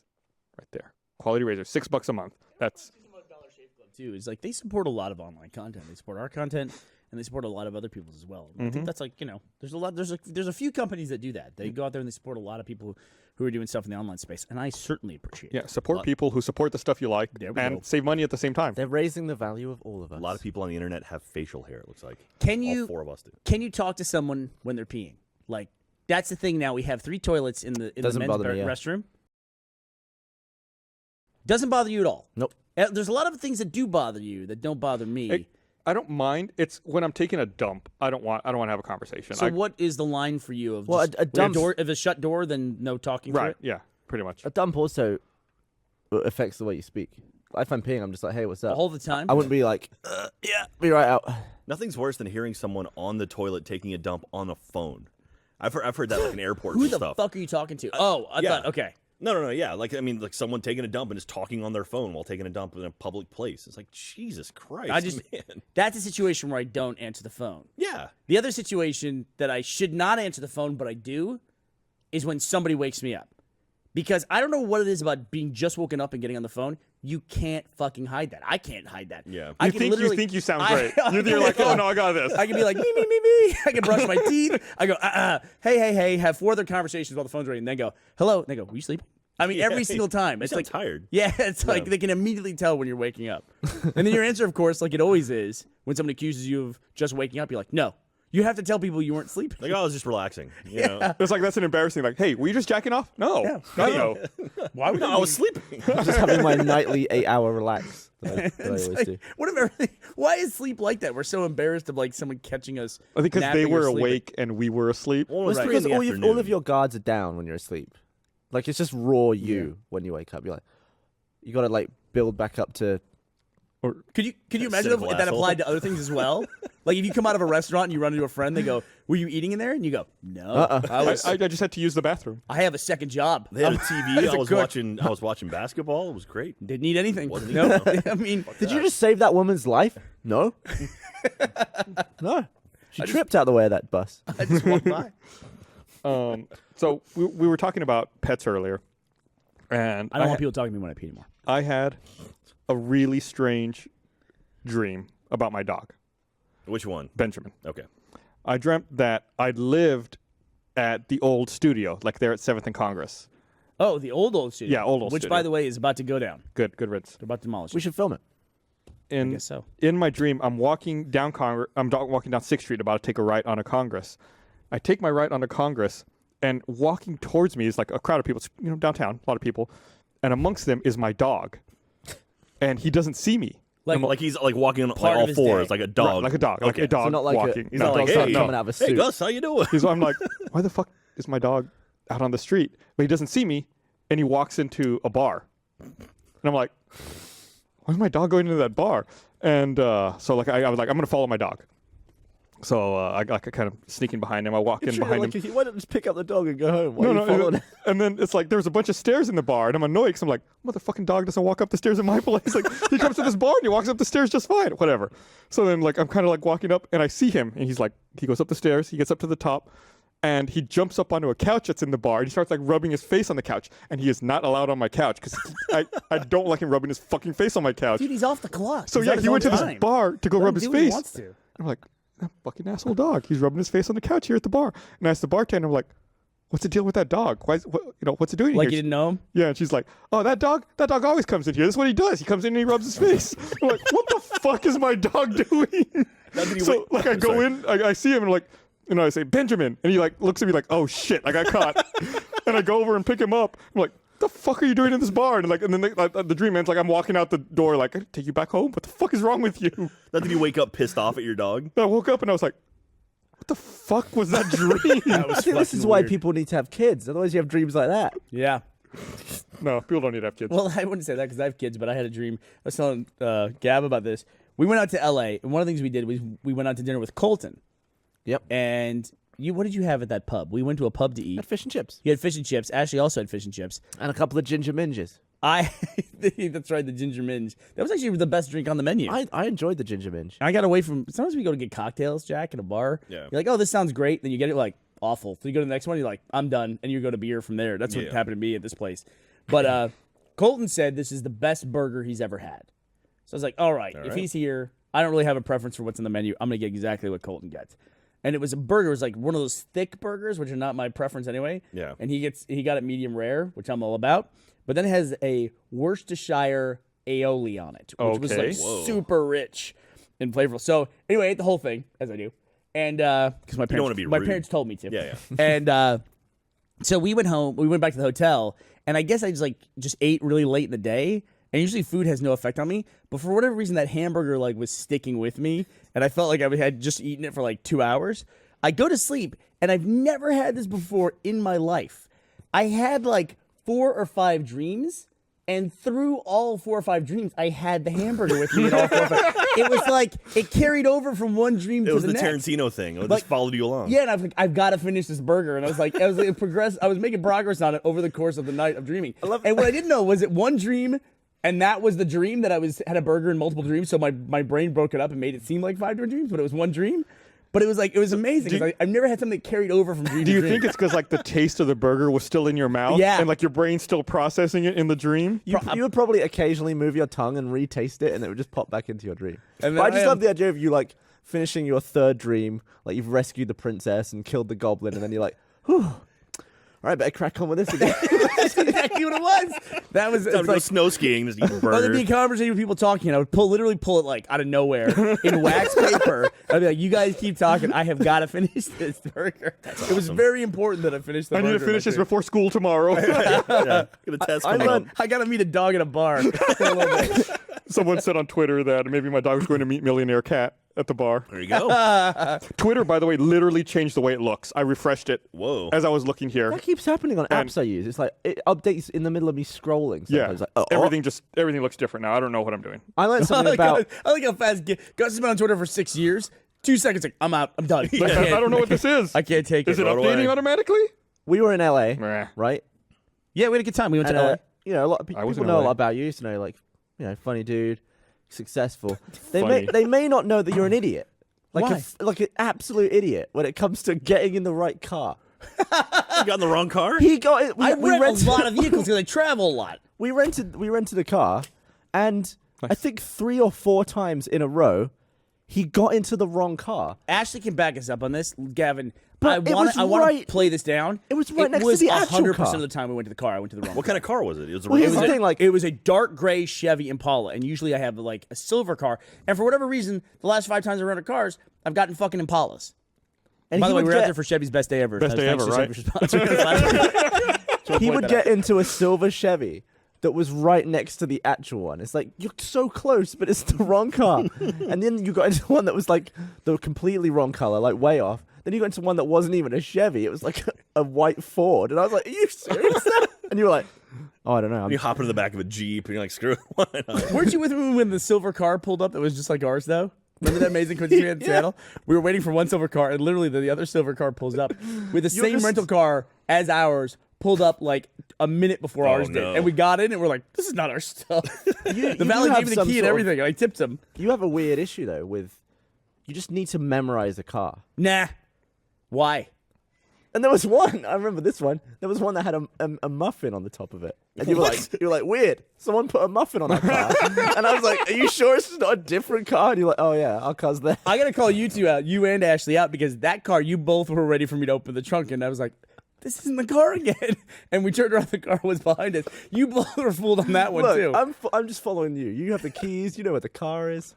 Right there. Quality razor, $6 a month. That's too is like they support a lot of online content. They support our content, and they support a lot of other people's as well. I think that's like there's a lot. There's a few companies that do that. They go out there and they support a lot of people who are doing stuff in the online space, and I certainly appreciate. Yeah, support people who support the stuff you like There we and go. save money at the same time. They're raising the value of all of us. A lot of people on the internet have facial hair. It looks like. Can All you 4 of us do. Can you talk to someone when they're peeing? Like that's the thing. Now we have 3 toilets in the Doesn't men's bother me, yeah. restroom. Doesn't bother you at all. Nope. There's a lot of things that do bother you that don't bother me. I don't mind. It's when I'm taking a dump. I don't want to have a conversation. So what is the line for you of Well, just, a dump- door, if a shut door, then no talking through right? it? Yeah, pretty much. A dump also affects the way you speak. If I'm peeing, I'm just like, hey, what's up? All the time? I wouldn't be like, yeah, be right out. Nothing's worse than hearing someone on the toilet taking a dump on a phone. I've heard that like in airports Who and the stuff. fuck are you talking to? Oh, I yeah. thought, okay. No, yeah. Like like someone taking a dump and just talking on their phone while taking a dump in a public place. It's like Jesus Christ, man. That's a situation where I don't answer the phone. Yeah. The other situation that I should not answer the phone, but I do, is when somebody wakes me up. Because I don't know what it is about being just woken up and getting on the phone. You can't fucking hide that. I can't hide that. Yeah. I You can think literally, you sound great. You're like, oh no, I got this. I can be like, me. I can brush my teeth. I go, hey, have 4 other conversations while the phone's ringing. Then go, hello. Then go, were you sleeping? I mean, every single time. It's sound like tired. Yeah, it's like they can immediately tell when you're waking up. And then your answer, of course, like it always is, when somebody accuses you of just waking up, you're like, no. You have to tell people you weren't sleeping. Like, I was just relaxing. You know? It's like that's an embarrassing. Like, hey, were you just jacking off? No, no. Why would No, I was sleeping. I'm just having my nightly 8-hour relax that I always Like, do. what if everything? Why is sleep like that? We're so embarrassed of like someone catching us. I think because napping they or were sleeping. awake and we were asleep. Well, it Well, was it's 3 in because the all afternoon. of your guards are down when you're asleep. Like, it's just raw you when you wake up. You're like, you got to like build back up to. Could you imagine if cynical that asshole. applied to other things as well? Like if you come out of a restaurant and you run into a friend, they go, "Were you eating in there?" And you go, "No, I just had to use the bathroom. I have a second job. They had a TV. As a cook. I was watching basketball. It was great. Didn't need anything. Wasn't No, eating, I mean, Did you just save that woman's life? No. No. She tripped out the way of that bus. I just walked by. So we were talking about pets earlier, and I don't want people talking to me when I pee anymore. I had a really strange dream about my dog, Which one? Benjamin. Okay. I dreamt that I lived at the old studio, like there at 7th and Congress. Oh, the old studio. Yeah, old Which, studio. by the way, is about to go down. Good riddance. They're about to demolish We it. should film it. In, guess so. In my dream, I'm walking down walking down 6th Street, about to take a right onto Congress. I take my right onto Congress, and walking towards me is like a crowd of people. It's, downtown, a lot of people, and amongst them is my dog, and he doesn't see me. Like he's like walking on Part of all his fours, day. like a dog. Right, like a dog, like Okay. a dog So not like walking. He's No, not like, dog's not hey, coming out of a hey, suit. Gus, how you doing? I'm like, why the fuck is my dog out on the street? But he doesn't see me, and he walks into a bar. And I'm like, why is my dog going into that bar? And so like I was like, I'm going to follow my dog. So I kind of sneaking behind him. I walk in behind him. Why don't you just pick up the dog and go home? Why are you following it? And then it's like there's a bunch of stairs in the bar, and I'm annoyed because I'm like, motherfucking dog doesn't walk up the stairs in my place. Like he comes to this bar and he walks up the stairs just fine, whatever. So then like I'm kind of like walking up, and I see him, and he's like, he goes up the stairs, he gets up to the top, and he jumps up onto a couch that's in the bar, and he starts like rubbing his face on the couch, and he is not allowed on my couch because I don't like him rubbing his fucking face on my couch. Dude, he's off the clock. So He's yeah, on his he went to own this time. bar to go Let rub him his do what he face. wants to. I'm like, that fucking asshole dog. He's rubbing his face on the couch here at the bar. And I asked the bartender, I'm like, what's the deal with that dog? What's it doing Like here? you didn't know him? Yeah, and she's like, oh, that dog always comes in here. This is what he does. He comes in and he rubs his face. I'm like, what the fuck is my dog doing? So like I go in, I see him, and like, I say, Benjamin, and he like looks at me like, oh shit, I got caught. And I go over and pick him up. I'm like, the fuck are you doing in this bar? And then the dream ends like I'm walking out the door like, I take you back home. What the fuck is wrong with you? Not that you wake up pissed off at your dog. I woke up and I was like, what the fuck was that dream? That was I think this fucking is why weird. people need to have kids. Otherwise, you have dreams like that. Yeah. No, people don't need to have kids. Well, I wouldn't say that because I have kids, but I had a dream. I was telling Gab about this. We went out to L.A., and one of the things we did was we went out to dinner with Colton. Yep. And what did you have at that pub? We went to a pub to eat. Had fish and chips. You had fish and chips. Ashley also had fish and chips. And a couple of ginger minges. That's right, the ginger minge. That was actually the best drink on the menu. I enjoyed the ginger minge. I got away from. Sometimes we go to get cocktails, Jack, at a bar. Yeah. You're like, oh, this sounds great. Then you get it like awful. So you go to the next one. You're like, I'm done, and you go to beer from there. That's what Yeah. happened to me at this place. But Colton said this is the best burger he's ever had. So I was like, all right, if he's here, I don't really have a preference for what's in the menu. I'm going to get exactly what Colton gets. And it was a burger. It was like one of those thick burgers, which are not my preference anyway. Yeah. And he got it medium rare, which I'm all about. But then it has a Worcestershire aioli on it, which was like super rich and flavorful. So anyway, I ate the whole thing, as I do. And because my parents told me to. Yeah. And so we went home. We went back to the hotel, and I guess I just ate really late in the day. And usually food has no effect on me, but for whatever reason, that hamburger was sticking with me, and I felt like I had just eaten it for like 2 hours. I go to sleep, and I've never had this before in my life. I had like 4 or 5 dreams. And through all 4 or 5 dreams, I had the hamburger with me in all 4 or 5. It was like it carried over from one dream to the next. It was the Tarantino thing. It just followed you along. Yeah, and I was like, I've got to finish this burger. And I was making progress on it over the course of the night of dreaming. And what I didn't know was it one dream, and that was the dream that had a burger in multiple dreams. So my brain broke it up and made it seem like 5 different dreams, but it was one dream. But it was amazing. I've never had something that carried over from dream to dream. Do you think it's because like the taste of the burger was still in your mouth? Yeah. And like your brain's still processing it in the dream? You would probably occasionally move your tongue and retaste it, and it would just pop back into your dream. And But I just love the idea of you like finishing your 3rd dream, like you've rescued the princess and killed the goblin, and then you're like, whew. All right, better crack on with this again. That's exactly what it was. That was It's like go snow skiing, just eating Or there'd be a burgers. conversation with people talking, and I would literally pull it like out of nowhere in wax paper. I'd be like, "You guys keep talking. I have got to finish this burger." It was very important that I finish the I burger. need to finish this before school tomorrow. Yeah, got a test coming up. I got to meet a dog in a bar. For a little bit. Someone said on Twitter that maybe my dog was going to meet Millionaire Cat at the bar. There you go. Twitter, by the way, literally changed the way it looks. I refreshed it Whoa. as I was looking here. That keeps happening on apps I use. It's like it updates in the middle of me scrolling. Yeah, Sometimes. Like, everything looks different now. I don't know what I'm doing. I learned something about. I like how fast Gus has been on Twitter for 6 years. 2 seconds, like I'm out. I'm done. Like, I don't know what this is. I can't take Is it Right updating away. automatically? We were in LA, Meh. right? Yeah, we had a good time. We went to LA. You know, a lot of I was people in know a LA. lot about you. Used to know, like, funny dude, successful. Funny. They may not know that you're an idiot. Why? Like an absolute idiot when it comes to getting in the right car. You got in the wrong car? He got it. I rent a lot of vehicles because I travel a lot. We rented a car, and I think 3 or 4 times in a row, he got into the wrong car. Ashley can back us up on this, Gavin. But I want to play this down. It was right next to the actual 100% car. of the time we went to the car. I went to the wrong. What kind of car was it? It was a Well, here's regular- the thing, like, It was a dark gray Chevy Impala, and usually I have like a silver car. And for whatever reason, the last 5 times I rented cars, I've gotten fucking Impalas. and By he the way, would we were out get- there for Chevy's best day ever. Best day Thanks ever, to right? Chevy for sponsoring us. he would get into a silver Chevy that was right next to the actual one. It's like, you're so close, but it's the wrong car. And then you got into one that was like the completely wrong color, like way off. Then you got into one that wasn't even a Chevy. It was like a white Ford. And I was like, are you serious? And you were like, oh, I don't know. You hop into the back of a Jeep and you're like, screw it. Why not? Weren't you with me when the silver car pulled up that was just like ours, though? Remember that amazing coincidence we had in Seattle? We were waiting for one silver car, and literally the other silver car pulls up with the same rental car as ours, pulled up like a minute before ours did. no. And we got in, and we're like, this is not our stuff. You The valet do gave have me the some key and sort of- everything, and I tipped him. You have a weird issue, though, with you just need to memorize a car. Nah. Why? And there was one, I remember this one. There was one that had a muffin on the top of it. And you were like, weird. Someone put a muffin on our car. And I was like, are you sure it's not a different car? And you're like, oh yeah, our car's there. I got to call you two out, you and Ashley out, because that car, you both were ready for me to open the trunk, and I was like, this isn't the car again. And we turned around, the car was behind us. You both were fooled on that one, Look, too. I'm just following you. You have the keys. You know where the car is.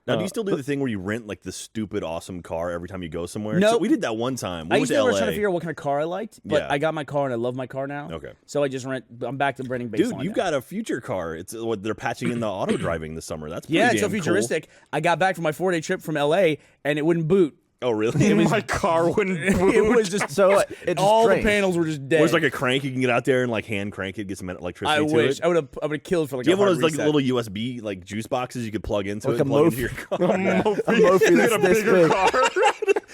Now, do you still do the thing where you rent like the stupid awesome car every time you go somewhere? Nope. So we did that one time. We I went used to to LA. trying to figure out what kind of car I liked, but Yeah. I got my car and I love my car now. Okay. So I just I'm back to renting baseline. Dude, you've now. got a future car. It's what they're patching in the auto driving this summer. That's pretty Yeah, it's so damn cool. futuristic. I got back from my 4-day trip from LA and it wouldn't boot. Oh, really? My car wouldn't It move. was just So it just all drains. the panels were just dead. There's like a crank you can get out there and like hand crank it, get some electricity I to wish it. I would have killed for like Do you a have one of hard those like reset. little USB like juice boxes you could plug into Like it and a plug Mophie. into your car? A Mophie Get that's a this bigger big.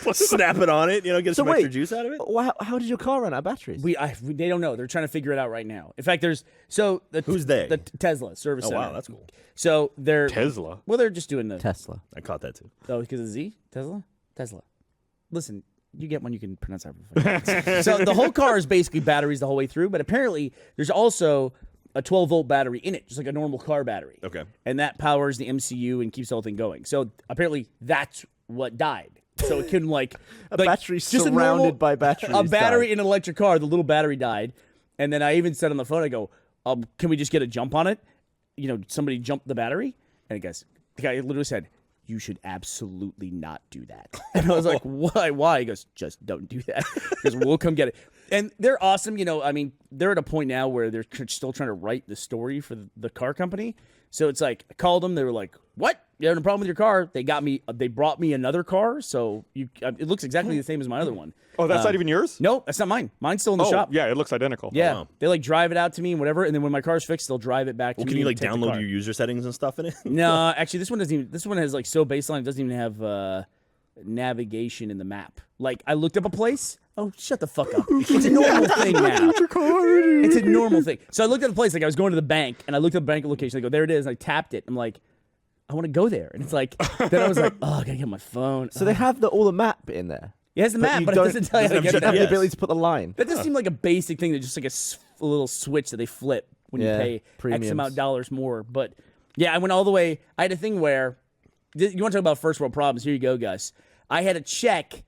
car. Snap it on it, get So some extra wait, juice out of it. how did your car run out of batteries? They don't know. They're trying to figure it out right now. In fact, Who's they? The Tesla service Oh, center. wow, that's cool. So they're Tesla. Well, they're just doing the Tesla. I caught that too. because of Z Tesla. Listen, you get one you can pronounce however. So the whole car is basically batteries the whole way through, but apparently there's also a 12-volt battery in it, just like a normal car battery. Okay. And that powers the MCU and keeps the whole thing going. So apparently that's what died. So it couldn't like A battery surrounded by batteries. A battery died. in an electric car, the little battery died. And then I even said on the phone, I go, can we just get a jump on it? Somebody jumped the battery. And the guy literally said, you should absolutely not do that. And I was like, why? He goes, just don't do that. Because we'll come get it. And they're awesome. They're at a point now where they're still trying to write the story for the car company. So it's like, I called them. They were like, what? You having a problem with your car? They brought me another car. So it looks exactly the same as my other one. Oh, that's not even yours? No, that's not mine. Mine's still in the shop. Yeah, it looks identical. Yeah. Oh, wow. They drive it out to me and whatever. And then when my car's fixed, they'll drive it back to me. Can you and take the download car. your user settings and stuff in it? No, actually, this one doesn't even. This one has so baseline. It doesn't even have navigation in the map. Like I looked up a place. Oh, shut the fuck up! It's a normal thing now. It's a normal thing. So I looked at a place. Like I was going to the bank, and I looked at the bank location. I go, there it is. And I tapped it. I'm like, I want to go there. And it's like, then I was like, oh, I gotta get my phone. So they have all the map in there. It has the map, you but it don't- doesn't tell you how to You get don't have it. the ability to put the line. That does seem like a basic thing. That's just like a little switch that they flip when Yeah, you pay X premiums. amount of dollars more. But yeah, I went all the way. I had a thing where you want to talk about first world problems. Here you go, Gus. I had a check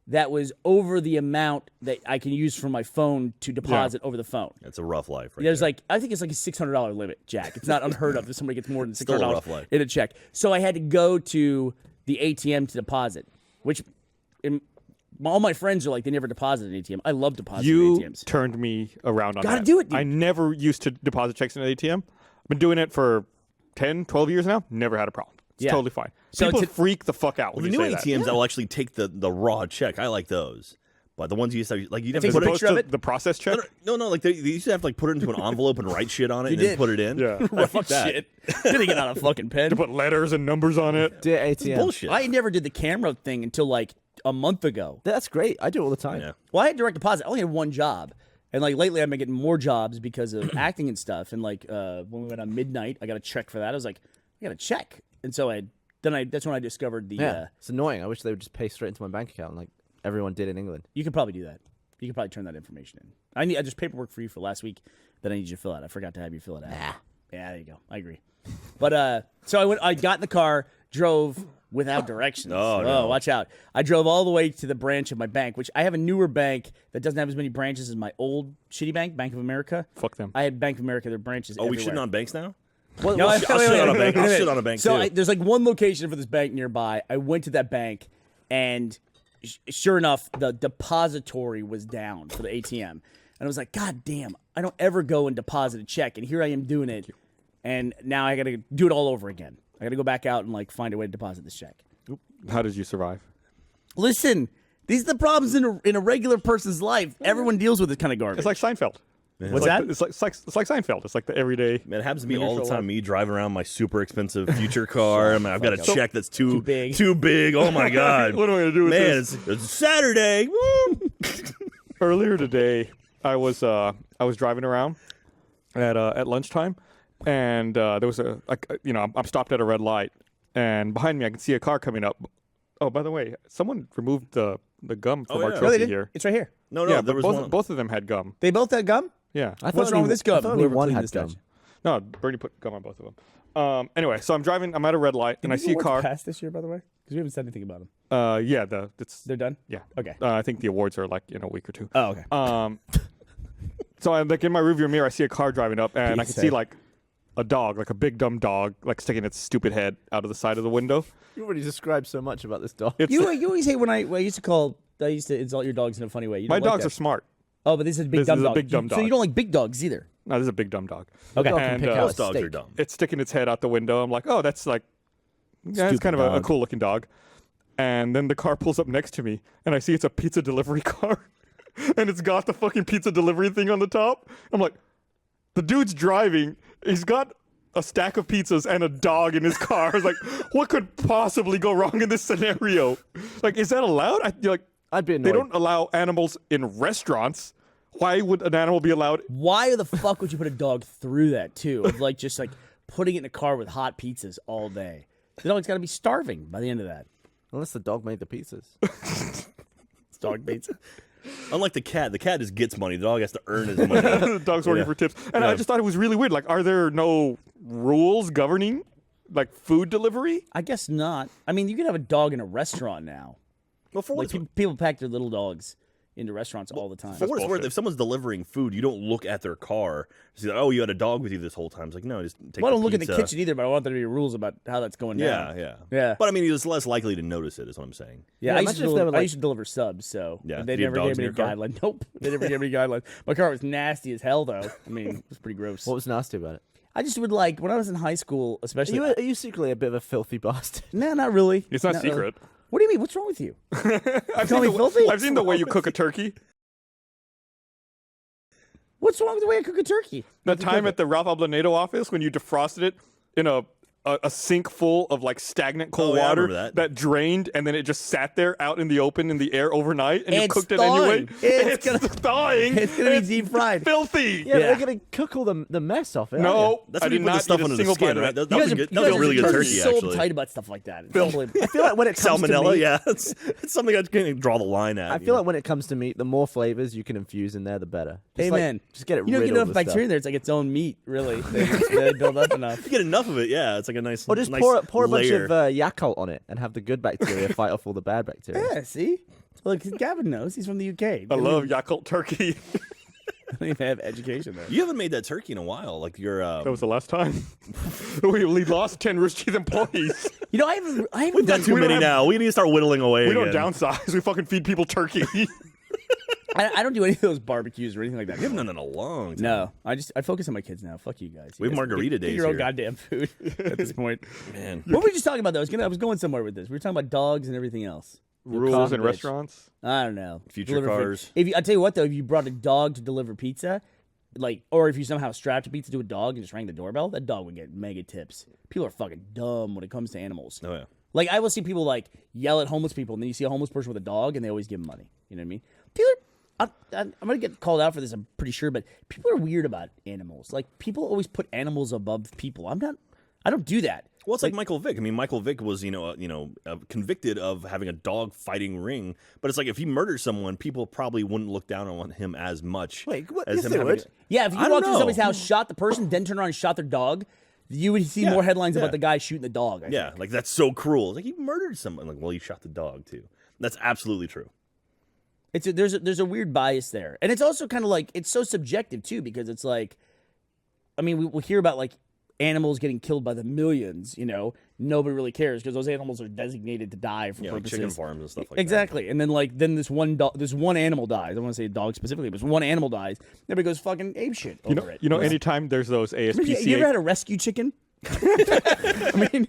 that was over the amount that I can use from my phone to deposit over the phone. That's a rough life, right? There's there. I think it's like a $600 limit, Jack. It's not unheard of that somebody gets more than Still a rough $600 life. in a check. So I had to go to the ATM to deposit, which all my friends are like, they never deposit an ATM. I love depositing You ATMs. turned me around on that. Gotta do it, dude. I never used to deposit checks in an ATM. I've been doing it for 10, 12 years now. Never had a problem. It's Yeah. totally fine. So People to- freak the fuck out Well, when the you new say ATMs that. that will actually take the raw check. I like those. But the ones you used to you'd have to takes put a it. Opposed picture of to it? the process check? No, like they used to have to put it into an envelope and write shit on it and did. then put it in. Yeah. I fuck that. Shit. Didn't get out a fucking pen. To put letters and numbers on it. Dear ATM. Bullshit. I never did the camera thing until like a month ago. That's great. I do it all the time. Yeah. Well, I had direct deposit. I only had one job. And like lately I've been getting more jobs because of acting and stuff. And like when we went on midnight, I got a check for that. I was like, I got a check. And so that's when I discovered the Yeah. It's annoying. I wish they would just pay straight into my bank account like everyone did in England. you could probably do that. You could probably turn that information in. I just paperwork for you for last week that I need you to fill out. I forgot to have you fill it out. Yeah, there you go. I agree. But so I got in the car, drove without directions. Oh, no. Watch out. I drove all the way to the branch of my bank, which I have a newer bank that doesn't have as many branches as my old shitty bank, Bank of America. Fuck them. I had Bank of America, their branches Oh, we everywhere. shitting on banks now? Well, I'll wait, shit wait, on a wait, bank. wait, I'll wait. shit on a bank, So too. there's like one location for this bank nearby. I went to that bank, and sure enough, the depository was down for the ATM. And I was like, God damn, I don't ever go and deposit a check. And here I am doing it. And now I got to do it all over again. I got to go back out and like find a way to deposit this check. How did you survive? Listen, these are the problems in a regular person's life. Everyone deals with this kind of garbage. It's like Seinfeld. What's that? It's like Seinfeld. It's like the everyday. Man, it happens to me all the Miniature time. life. Me driving around my super expensive future car. I mean, I've got a check that's too big. Too big. Oh my god. What am I gonna do with Man, this? it's Saturday. Woo! Earlier today, I was driving around at lunchtime, and there was I'm stopped at a red light, and behind me I can see a car coming up. Oh, by the way, someone removed the gum from our yeah. trophy No, they didn't. here. It's right here. No, Yeah, there but was one. both of them had gum. They both had gum? Yeah. I thought What's wrong only- with this I gum? thought only Whoever one cleaned had this gum. bitch. No, Bernie put gum on both of them. Anyway, so I'm at a red light, and I see a car. Passed this year, by the way, because we haven't said anything about them. They're done. Yeah. Okay. I think the awards are like in a week or two. Oh, okay. So I'm like in my rearview mirror, I see a car driving up, and I can see like a dog, like a big dumb dog, like sticking its stupid head out of the side of the window. You already described so much about this dog. It's You always hate when I used to insult your dogs in a funny way. You my don't like dogs that. are smart. Oh, but this is a big This dumb is a dog. big dumb So dog. you don't like big dogs either. No, this is a big dumb dog. Okay. Dog can And, pick out Most a dogs steak. are dumb. It's sticking its head out the window. I'm like, oh, that's like, yeah, it's Stupid kind of a dog. cool looking dog. And then the car pulls up next to me, and I see it's a pizza delivery car, and it's got the fucking pizza delivery thing on the top. I'm like, the dude's driving. He's got a stack of pizzas and a dog in his car. I was like, what could possibly go wrong in this scenario? Like, is that allowed? I'd be annoyed. They don't allow animals in restaurants. Why would an animal be allowed? Why the fuck would you put a dog through that too? Of like just like putting it in a car with hot pizzas all day. The dog's got to be starving by the end of that. Unless the dog made the pizzas. It's dog pizza. Unlike the cat just gets money. The dog has to earn his money. The dog's working for tips. And I just thought it was really weird. Like, are there no rules governing, like, food delivery? I guess not. I mean, you can have a dog in a restaurant now. Well, for Like, people pack their little dogs into restaurants all the time. For what it's worth, if someone's delivering food, you don't look at their car. See, like, oh, you had a dog with you this whole time. It's like, no, just take Well, I don't the look in the pizza. kitchen either, but I want there to be rules about how that's going down. Yeah. Yeah. But I mean, he was less likely to notice it, is what I'm saying. Yeah, Yeah, I, used to imagine if they deliver, were I like- used to deliver subs, so Yeah. they Do you have never dogs gave me in a your car? guideline. Nope, they never gave me a guideline. My car was nasty as hell, though. I mean, it was pretty gross. What was nasty about it? I just would like when I was in high school, especially. Are you secretly a bit of a filthy bastard? No, not really. It's not really. secret. What do you mean? What's wrong with you? I've call me filthy? I've seen the way you cook a turkey. What's wrong with the way I cook a turkey? That time at the Ralph Ablanedo office when you defrosted it in a sink full of like stagnant cold Oh, yeah, I water remember that. drained and then it just sat there out in the open in the air overnight and you It's cooked it anyway. thawing. It's gonna- thawing. It's gonna be deep fried. Filthy. Yeah, but Yeah. they're gonna cook all the mess off it. No, That's I when you did put the not stuff eat a under the single skin, bite of right? it. That You was guys a are- good, you that was guys a really are good just turkey, so actually. tight about stuff like that. It's unbelievable. I feel like when it comes to Salmonella, meat, yeah. It's something I can draw the line at. I feel like when it comes to meat, the more flavors you can infuse in there, the better. Just Amen. Just get it You don't rid get of enough bacteria in there. It's like its own meat, really. They build up enough. if you get enough of it, yeah, it's like a nice. Or just nice pour a bunch layer. of Yakult on it and have the good bacteria fight off all the bad bacteria. Yeah, see? Look, Gavin knows. He's from the UK. I love Yakult turkey. I don't even have education there. You haven't made that turkey in a while. Like your. That was the last time. we lost 10 Rooster Teeth employees. You know, I haven't We've done got too many now. We need to start whittling away. We don't again. downsize. We fucking feed people turkey. I don't do any of those barbecues or anything like that. We haven't done that in a long time. No, I focus on my kids now. Fuck you guys. You We have guys margarita get days your own here. goddamn food at this point. Man. What were we just talking about though? I was going somewhere with this. We were talking about dogs and everything else. Rules in bitch. restaurants. I don't know. Future Deliver food. cars. If you, I tell you what though, if you brought a dog to deliver pizza, like, or if you somehow strapped a pizza to a dog and just rang the doorbell, that dog would get mega tips. People are fucking dumb when it comes to animals. Oh yeah. Like I will see people like yell at homeless people, and then you see a homeless person with a dog, and they always give them money. You know what I mean? People are, I'm gonna get called out for this. I'm pretty sure, but people are weird about animals. Like people always put animals above people. I'm not. I don't do that. Well, it's like Michael Vick. I mean, Michael Vick was, convicted of having a dog fighting ring. But it's like if he murdered someone, people probably wouldn't look down on him as much. Wait, what? as Yes, him they having would. Yeah, if you I don't walked through know. somebody's house, shot the person, then turned around and shot their dog, you would see more headlines about the guy shooting the dog. I Yeah, think. like that's so cruel. It's like he murdered someone. Like, well, he shot the dog too. That's absolutely true. There's a weird bias there, and it's also kind of like it's so subjective too because it's like, I mean, we'll hear about like animals getting killed by the millions. You know, nobody really cares because those animals are designated to die for Yeah, like purposes. chicken farms and stuff like Exactly, and then this one animal dies. I don't want to say a dog specifically, but this one animal dies. Everybody goes fucking apeshit over it. Anytime there's those ASPCA. You ever had a rescue chicken? I mean,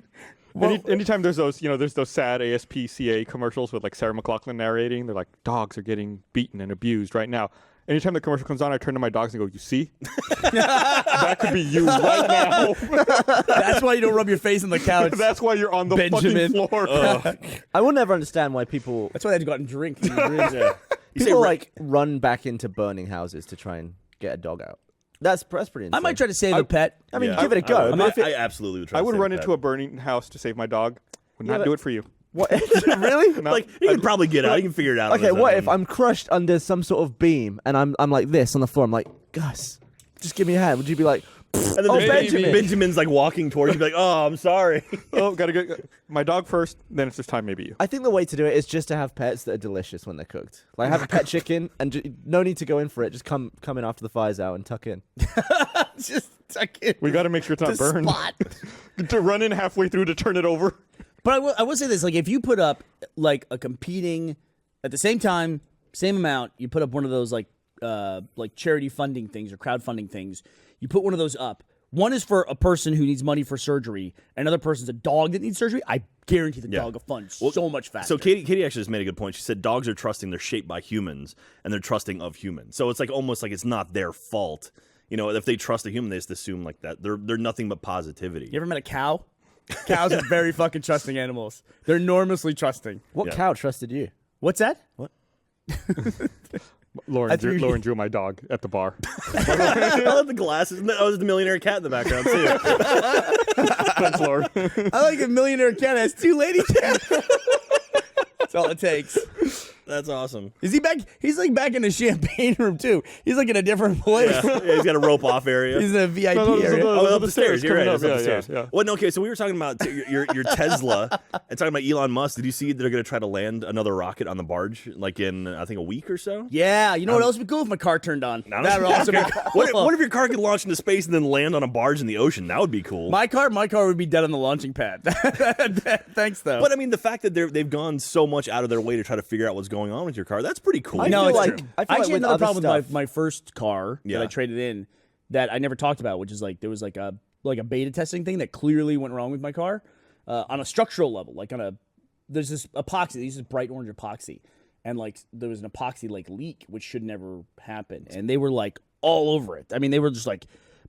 Anytime there's those, there's those sad ASPCA commercials with like Sarah McLachlan narrating. They're like, dogs are getting beaten and abused right now. Anytime the commercial comes on, I turn to my dogs and go, "You see, that could be you right now." that's why you don't rub your face on the couch. That's why you're on the Benjamin. fucking floor. I will never understand why people That's why they had to go out and drink. people like run back into burning houses to try and get a dog out. That's pretty insane. I might try to save a pet. I mean, Yeah, give it a go. but if it- I absolutely would try I to would save run that. into a burning house to save my dog. Would Yeah, not but- do it for you. what? Really? No. Like he can probably get out. He can figure it out. on Okay, his what own. if I'm crushed under some sort of beam and I'm like this on the floor? I'm like, Gus, just give me a hand. Would you be like, And then oh, there's Benjamin. Benjamin's like walking towards you, be like, "Oh, I'm sorry." Oh, gotta get my dog first. Then it's just time, maybe you. I think the way to do it is just to have pets that are delicious when they're cooked. Like have a pet chicken and no need to go in for it. Just come in after the fire's out and tuck in. Just tuck it. We gotta make sure it's not The burned. spot. To run in halfway through to turn it over. But I will say this: like, if you put up like a competing at the same time, same amount, you put up one of those like charity funding things or crowdfunding things. You put one of those up. One is for a person who needs money for surgery. Another person's a dog that needs surgery. I guarantee the dog will fund so much faster. So Katie actually just made a good point. She said dogs are trusting. They're shaped by humans, and they're trusting of humans. So it's like almost like it's not their fault. If they trust a human, they just assume like that. They're nothing but positivity. You ever met a cow? Cows are very fucking trusting animals. They're enormously trusting. What Yeah. cow trusted you? What's that? Lauren drew my dog at the bar. I love the glasses. And was the millionaire cat in the background too. Thanks, Lauren. I like a millionaire cat has two lady cats. That's all it takes. That's awesome. Is he back? He's like back in the champagne room too. He's like in a different place. Yeah, he's got a rope off area. He's in a VIP no, area. no, Up the stairs. You're right. coming It's up. up the Yeah, stairs. yeah. Well, no, okay. So we were talking about your Tesla and talking about Elon Musk. Did you see they're going to try to land another rocket on the barge like in I think a week or so? Yeah, you know what else would be cool if my car turned on? That would also be cool. What if your car could launch into space and then land on a barge in the ocean? That would be cool. My car would be dead on the launching pad. Thanks though. But I mean, the fact that they've gone so much out of their way to try to figure out what's going on with your car, that's pretty cool. I No, feel it's like- true. I I feel like actually with had another other problem with stuff- my first car Yeah. that I traded in that I never talked about, which is like there was like a beta testing thing that clearly went wrong with my car on a structural level. Like there's this epoxy, they use this bright orange epoxy, and like there was an epoxy like leak, which should never happen, and they were like all over it. I mean, they were just like.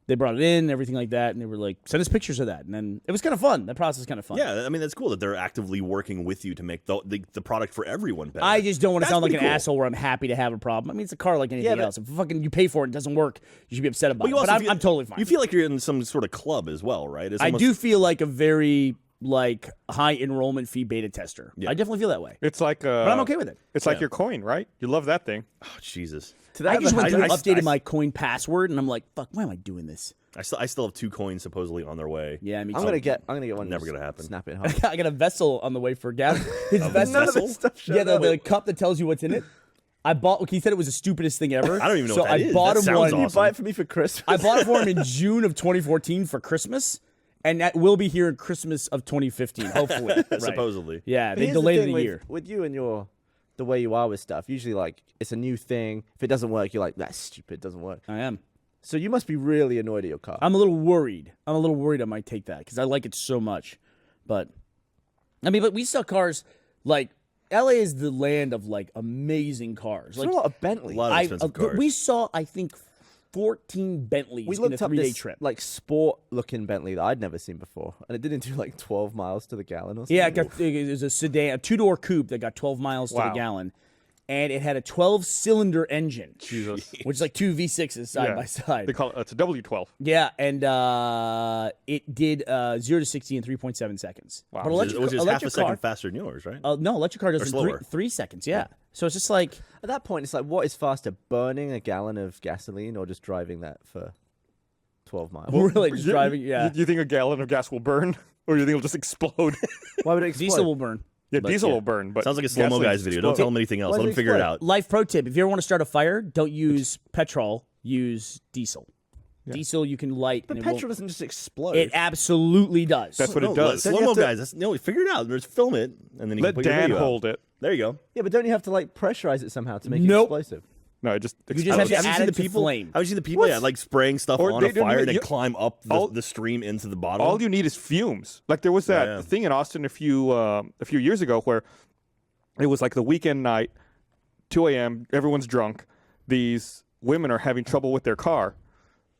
They brought it in, everything like that, and they were like, send us pictures of that. And then it was kind of fun. That process was kind of fun. Yeah, I mean, that's cool that they're actively working with you to make the product for everyone better. I just don't want to That's sound like an pretty cool. asshole where I'm happy to have a problem. I mean, it's a car like anything but- else. If fucking you pay for it and it doesn't work, you should be upset about But it. you But also I'm totally fine. You feel like you're in some sort of club as well, right? It's I almost- do feel like a very like high enrollment fee beta tester. Yeah. I definitely feel that way. It's like, But I'm okay with it. It's like your coin, right? You love that thing. Oh, Jesus. I just went through and I- updated my coin password, and I'm like, fuck, why am I doing this? I still have 2 coins supposedly on their way. Yeah, me too. I'm gonna get one. Never just gonna happen. Snap it home. I got a vessel on the way for Gavin. His vessel. None of this stuff showed Yeah, up. the cup that tells you what's in it. I bought. He said it was the stupidest thing ever. I don't even know so what that I is. bought That him sounds one. Can you awesome. buy it for me for Christmas? I bought it for him in June of 2014 for Christmas, and that will be here in Christmas of 2015, hopefully. Right. Supposedly. Yeah, But they here's the delayed it thing a with, year. With you and the way you are with stuff, usually like it's a new thing. If it doesn't work, you're like, that's stupid. It doesn't work. I am. So you must be really annoyed at your car. I'm a little worried. I might take that because I like it so much. But I mean, but we sell cars like LA is the land of like amazing cars. There's Like a lot of Bentley. A lot of expensive cars. we saw, I think, 14 Bentleys We in a looked up 3-day this trip. like sport-looking Bentley that I'd never seen before, and it didn't do like 12 miles to the gallon or something. Yeah, it was a sedan, a 2-door coupe that got 12 miles to the Wow. gallon. And it had a 12-cylinder engine, Jesus. which is like 2 V6s side Yeah. by side. They call it, it's a W12. Yeah, and it did 0 to 60 in 3.7 seconds. Wow. But Which is half a electric second car, faster than yours, right? no, electric car does it in slower. 3 seconds. Yeah. So it's just like At that point, it's like, what is faster, burning a gallon of gasoline or just driving that for 12 miles? really just driving. Yeah, You think a gallon of gas will burn? Or you think it'll just explode? Why would it explode? diesel will burn. Yeah, But, diesel yeah. will burn. But Sounds like a slow-mo gasoline guys video. Don't tell them anything else. Why Let does them it figure it explode? out. Life pro tip: if you ever want to start a fire, don't use petrol. Use diesel. Diesel you can light. But and petrol doesn't just explode. It absolutely does. That's what it No, does. Don't you Slow-mo have to- guys. Figure it out. Just film it, and then you Let can put your Dan video out. hold it. There you go. Yeah, but don't you have to like pressurize it somehow to make Nope. it explosive? No, it just You just explodes. have to Haven't add it to people? flame. Haven't you seen the people like spraying stuff Or on they a don't fire even- and you- climb up the stream into the bottom? All you need is fumes. Like there was that Yeah. thing in Austin a few years ago where it was like the weekend night, 2 a.m. Everyone's drunk. These women are having trouble with their car.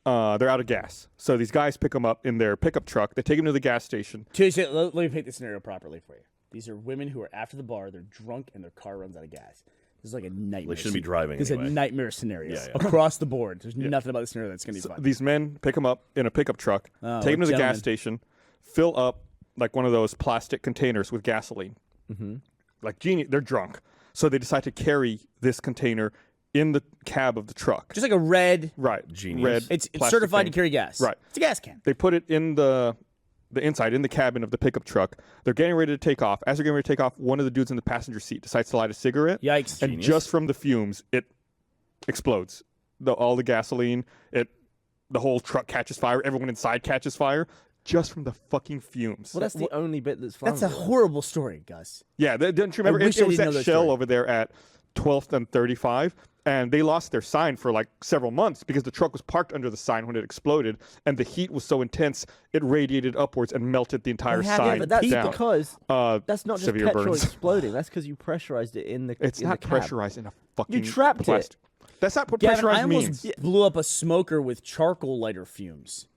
They're out of gas, so these guys pick them up in their pickup truck. They take them to the gas station. Let me paint the scenario properly for you. These are women who are after the bar. They're drunk and their car runs out of gas. This is like a nightmare. They shouldn't be driving This anyway. is a nightmare scenario Yeah, yeah. across the board. There's nothing about the scenario that's going to be fun. These men pick them up in a pickup truck, Oh, take them to the gentlemen. gas station, fill up like one of those plastic containers with gasoline. Mm-hmm. Like genius, they're drunk, so they decide to carry this container in the cab of the truck. Just like a red. Right, Genius. red. It's plastic certified thing. to carry gas. Right. It's a gas can. They put it in the inside, in the cabin of the pickup truck. They're getting ready to take off. As they're getting ready to take off, one of the dudes in the passenger seat decides to light a cigarette. Yikes. And just from the fumes, it explodes. All the gasoline, the whole truck catches fire. Everyone inside catches fire just from the fucking fumes. Well, that's the only bit that's flammable. That's a horrible story, Gus. Yeah, don't you remember? I wish It I was didn't know that that shell story. over there at 12th and 35. And they lost their sign for like several months because the truck was parked under the sign when it exploded, and the heat was so intense it radiated upwards and melted the entire Yeah, sign but that's down. because that's not just severe petrol burns. exploding. That's because you pressurized it in the. It's in not the cab. pressurized in a fucking. trapped it. plastic. That's not what Gavin, I pressurized almost means. blew up a smoker with charcoal lighter fumes.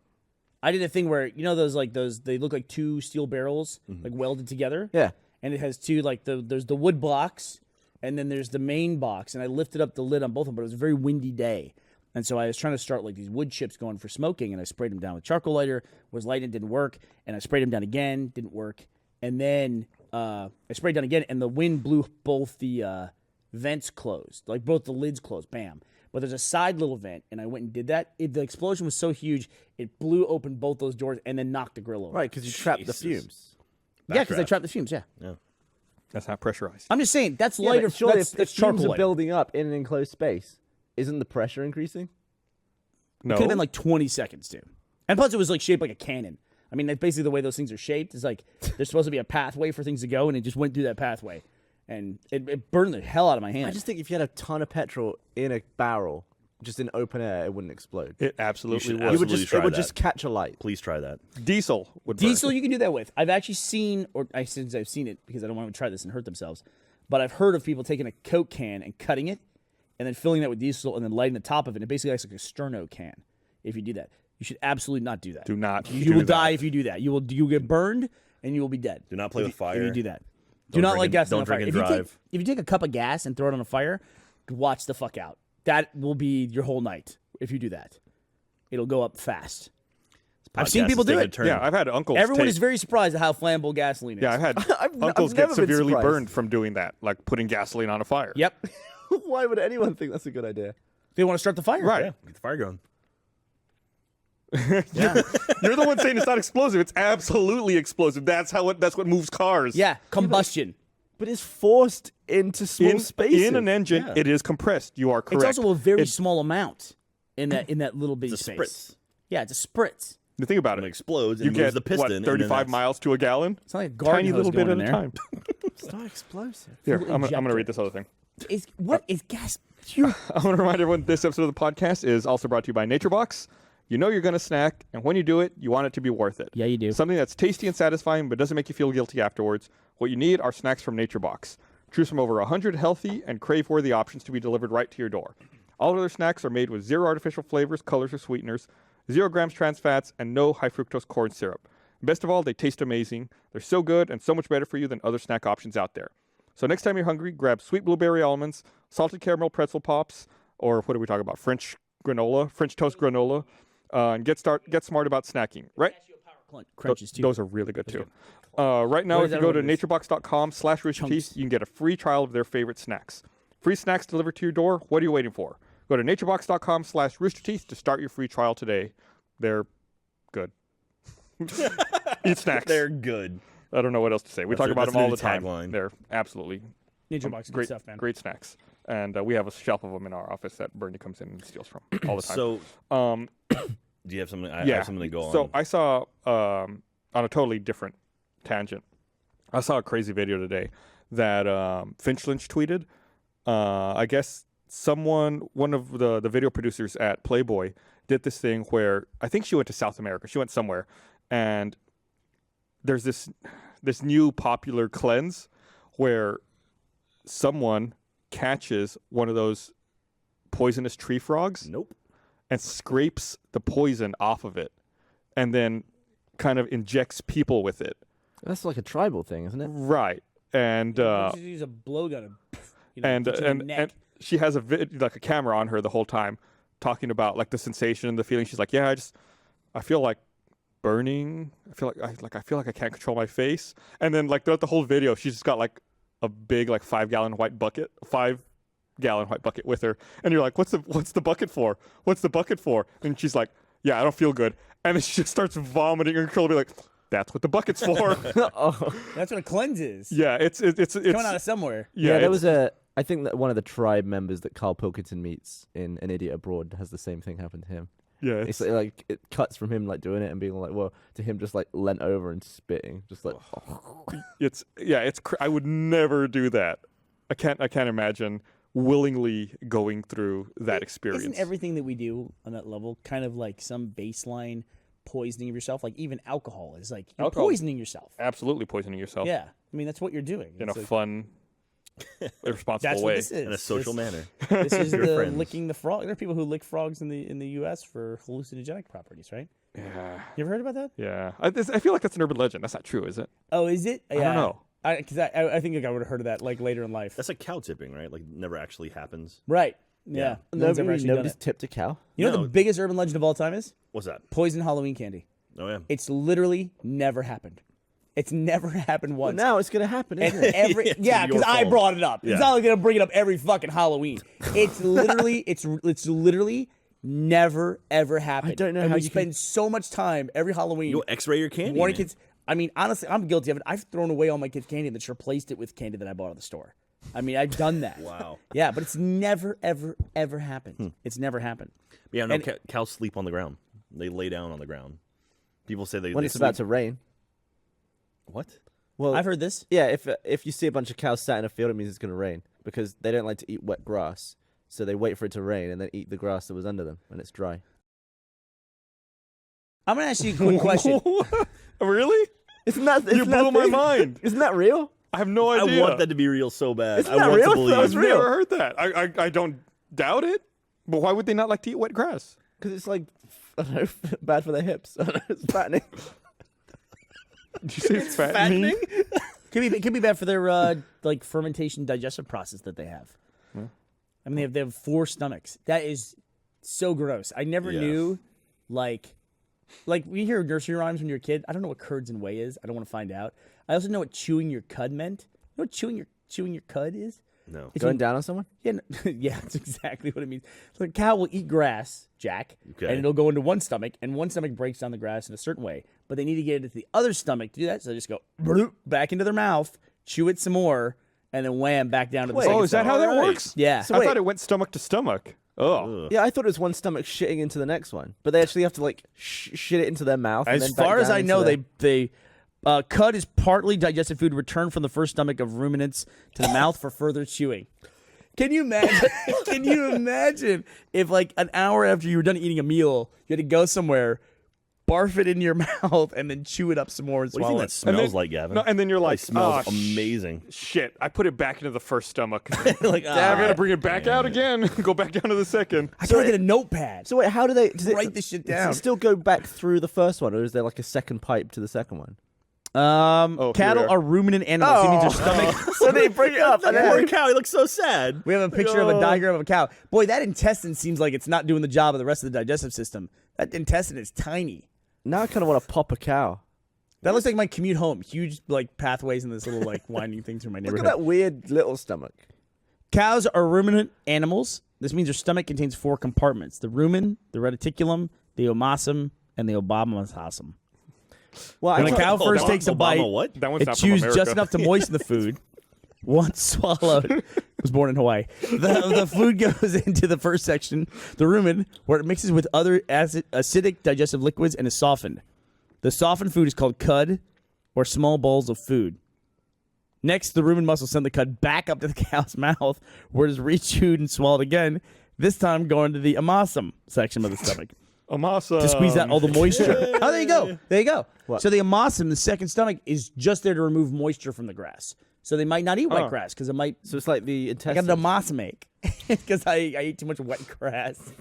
I did a thing where those they look like 2 steel barrels like welded together. Yeah. And it has 2 there's the wood blocks and then there's the main box, and I lifted up the lid on both of them, but it was a very windy day. And so I was trying to start like these wood chips going for smoking, and I sprayed them down with charcoal lighter, was lighting, didn't work, and I sprayed them down again, didn't work. And then I sprayed down again, and the wind blew both the vents closed, like both the lids closed, bam. But there's a side little vent, and I went and did that. The explosion was so huge, it blew open both those doors and then knocked the grill over. Right, because you trapped the Jesus. fumes. Yeah, because they trapped the fumes, yeah. That's not pressurized. I'm just saying, that's Yeah, lighter. but surely That's if charcoal fumes are lighter. building up in an enclosed space, isn't the pressure increasing? No. Could have been like 20 seconds, too. And plus, it was like shaped like a cannon. I mean, that's basically the way those things are shaped. Is like there's supposed to be a pathway for things to go, and it just went through that pathway. And it burned the hell out of my hand. I just think if you had a ton of petrol in a barrel, just in open air, it wouldn't explode. It absolutely should would. It would absolutely just try it would that. just catch a light. Please try that. Diesel would burn. Diesel, you can do that with. I've actually seen, or I since I've seen it because I don't want to try this and hurt themselves, but I've heard of people taking a Coke can and cutting it, and then filling that with diesel and then lighting the top of it. And it basically acts like a sterno can. If you do that, you should absolutely not do that. Do not. You do will that. die if you do that. You will get burned and you will be dead. Do not play If with you- fire. If you do that. Do Don't not drink light and- gas on don't fire. drink If and you, take, drive. if you take a cup of gas and throw it on a fire, watch the fuck out. That will be your whole night if you do that. It'll go up fast. I've seen Podcast people is do taking a it. turn. Yeah, I've had uncles. Everyone take, is very surprised at how flammable gasoline is. Yeah, I've had I've uncles never get been severely surprised. burned from doing that, like putting gasoline on a fire. Yep. Why would anyone think that's a good idea? They want to start the fire. Right. Yeah, get the fire going. You're the one saying it's not explosive. It's absolutely explosive. That's what moves cars. Yeah. Combustion. But it's forced into small spaces. In an engine, Yeah. it is compressed. You are correct. It's also a very It's- small amount in that little bitty It's a space. spritz. Yeah, it's a spritz. The thing about When it it, explodes, you and get moves the piston. what, and then 35 that's- miles to a gallon. It's not like a garden Tiny hose little bit going at in a there. time. It's not explosive. Here, Fuel I'm gonna injector. read this other thing. What is gas? I want to remind everyone this episode of the podcast is also brought to you by NatureBox. You know you're going to snack, and when you do it, you want it to be worth it. Yeah, you do. Something that's tasty and satisfying, but doesn't make you feel guilty afterwards. What you need are snacks from NatureBox. Choose from over 100 healthy and crave-worthy options to be delivered right to your door. All of their snacks are made with zero artificial flavors, colors, or sweeteners, 0 grams trans fats, and no high-fructose corn syrup. And best of all, they taste amazing. They're so good and so much better for you than other snack options out there. So next time you're hungry, grab sweet blueberry almonds, salted caramel pretzel pops, or what are we talking about? French toast granola, and get smart about snacking. Right? Crunches too. Those are really good too. Right now, What if is you that go to one is? naturebox.com/roosterteeth, Chunks. you can get a free trial of their favorite snacks. Free snacks delivered to your door. What are you waiting for? Go to naturebox.com/roosterteeth to start your free trial today. They're good. Eat snacks. They're good. I don't know what else to say. We talk about that's them all the the new time. tagline. They're absolutely Nature Box, good great stuff, man. Great snacks. And we have a shelf of them in our office that Burnie comes in and steals from all the time. So, um, do you have something? I yeah. have something to go on. So I saw on a totally different tangent. I saw a crazy video today that Finch Lynch tweeted. I guess one of the video producers at Playboy did this thing where I think she went to South America. She went somewhere, and there's this new popular cleanse where someone catches one of those poisonous tree frogs nope. and scrapes the poison off of it and then kind of injects people with it. That's like a tribal thing, isn't it? Right. And Just use a blowgun and get you in the neck. and she has like a camera on her the whole time talking about like the sensation and the feeling. She's like, yeah, I feel like burning. I feel like I can't control my face. And then like throughout the whole video, she's just got like a big like 5-gallon white bucket with her. And you're like, what's the bucket for? What's the bucket for? And she's like, yeah, I don't feel good. And then she just starts vomiting uncontrollably. Like, that's what the bucket's for. That's what a cleanse is. Yeah, it's Coming out of somewhere. Yeah, there it's- was I think that one of the tribe members that Carl Pilkington meets in An Idiot Abroad has the same thing happen to him. yeah, It's like it cuts from him like doing it and being like, well, to him just like leant over and spitting, just like. I would never do that. I can't imagine willingly going through that experience. Isn't everything that we do on that level kind of like some baseline poisoning of yourself? Like even alcohol is like you're Alcohol- poisoning yourself. Absolutely poisoning yourself Yeah, I mean that's what you're doing. in a It's like, fun, irresponsible that's way. what this is. In a social This- manner. This is Your the friends. licking the frog. There are people who lick frogs in the U.S. for hallucinogenic properties, right? Yeah, You ever heard about that? yeah. I feel like that's an urban legend. That's not true, is it? Oh, is it? I don't know. Because I think like I would have heard of that like later in life. That's like cow tipping, right? Like never actually happens. Right. Yeah. No one's ever actually done Nobody's it. tipped a cow. You know what No. the biggest urban legend of all time is? What's that? Poison Halloween candy. Oh yeah. It's literally never happened. It's never happened Well, once. now it's gonna happen, isn't And it? yeah, because I fault. brought it up. Yeah. It's not like I'm gonna bring it up every fucking Halloween. It's literally, it's literally never ever happened. I don't know and how we you spend so much time every Halloween. You'll X-ray your candy. warning man. kids. I mean, honestly, I'm guilty of it. I've thrown away all my kids' candy and then replaced it with candy that I bought at the store. I mean, I've done that. Wow. Yeah, but it's never ever ever happened. It's never happened. Yeah, no, And- cows sleep on the ground. They lay down on the ground. People say When they it's sleep. about to rain. What? Well, I've heard this. yeah. If you see a bunch of cows sat in a field, it means it's gonna rain because they don't like to eat wet grass. So they wait for it to rain and then eat the grass that was under them when it's dry. I'm gonna ask you a quick question. Really? Isn't that You blew my mind. Isn't that real? I have no I idea. want that to be real so bad. Isn't I that want real? to believe. That was I've real. never heard that. I don't doubt it. But why would they not like to eat wet grass? Because it's like, I don't know, bad for their hips. I don't know, it's fattening. Did you say fattening? It could be bad for their like fermentation digestive process that they have. I mean, they have 4 stomachs. That is so gross. I never Yeah. knew, like we hear nursery rhymes when you're a kid. I don't know what curds and whey is. I don't want to find out. I also know what chewing your cud meant. You know what chewing your cud is? No. It's Going when- down on someone? Yeah, yeah, that's exactly what it means. So a cow will eat grass, Jack, Okay. and it'll go into one stomach, and one stomach breaks down the grass in a certain way. But they need to get it into the other stomach to do that, so they just go bloop, back into their mouth, chew it some more, and then wham, back down to the Wait, second Oh, is that how stomach. that Alright. works? Yeah. So I wait. thought it went stomach to stomach. Oh. Ugh. Yeah, I thought it was one stomach shitting into the next one. But they actually have to, like, shit it into their mouth. and As then back far as down I into know, their- cud is partly digested food returned from the first stomach of ruminants to the mouth for further chewing. Can you imagine? Can you imagine if, like, an hour after you were done eating a meal, you had to go somewhere, barf it in your mouth, and then chew it up some more and What do you swallow think that it? smells then- like, Gavin? No, and then you're like, it smells "Oh, amazing. Shit, I put it back into the first stomach. Like, I gotta bring it back out again. Go back down to the second. I gotta get a notepad. So wait, how do they... Does it, Write this shit Does down. it still go back through the first one, or is there, like, a second pipe to the second one? here Cattle we are ruminant animals. It means their stomach. So they bring it up, and That then... poor cow, he looks so sad. We have a picture of a diagram of a cow. Boy, that intestine seems like it's not doing the job of the rest of the digestive system. That intestine is tiny. Now I kind of want to pop a cow. That looks like my commute home. Huge like pathways and this little like winding thing through my Look neighborhood. at that weird little stomach. Cows are ruminant animals. This means their stomach contains 4 compartments: the rumen, the reticulum, the omasum, and the obomasum. Well, When a I cow oh, first Obama- takes a bite, what? That one's it not from chews America. just enough to moisten the food. Once swallowed, was born in Hawaii. The food goes into the first section, the rumen, where it mixes with other acidic digestive liquids and is softened. The softened food is called cud, or small bowls of food. Next, the rumen muscles send the cud back up to the cow's mouth, where it is rechewed and swallowed again, this time going to the amasum section of the stomach. Amasa. To squeeze out all the moisture. Oh, there you go. There you go. What? So the amasum, the second stomach, is just there to remove moisture from the grass. So they might not eat wet Oh. grass because it might. So it's like the I got intestine. an amasum ache because I ate too much wet grass.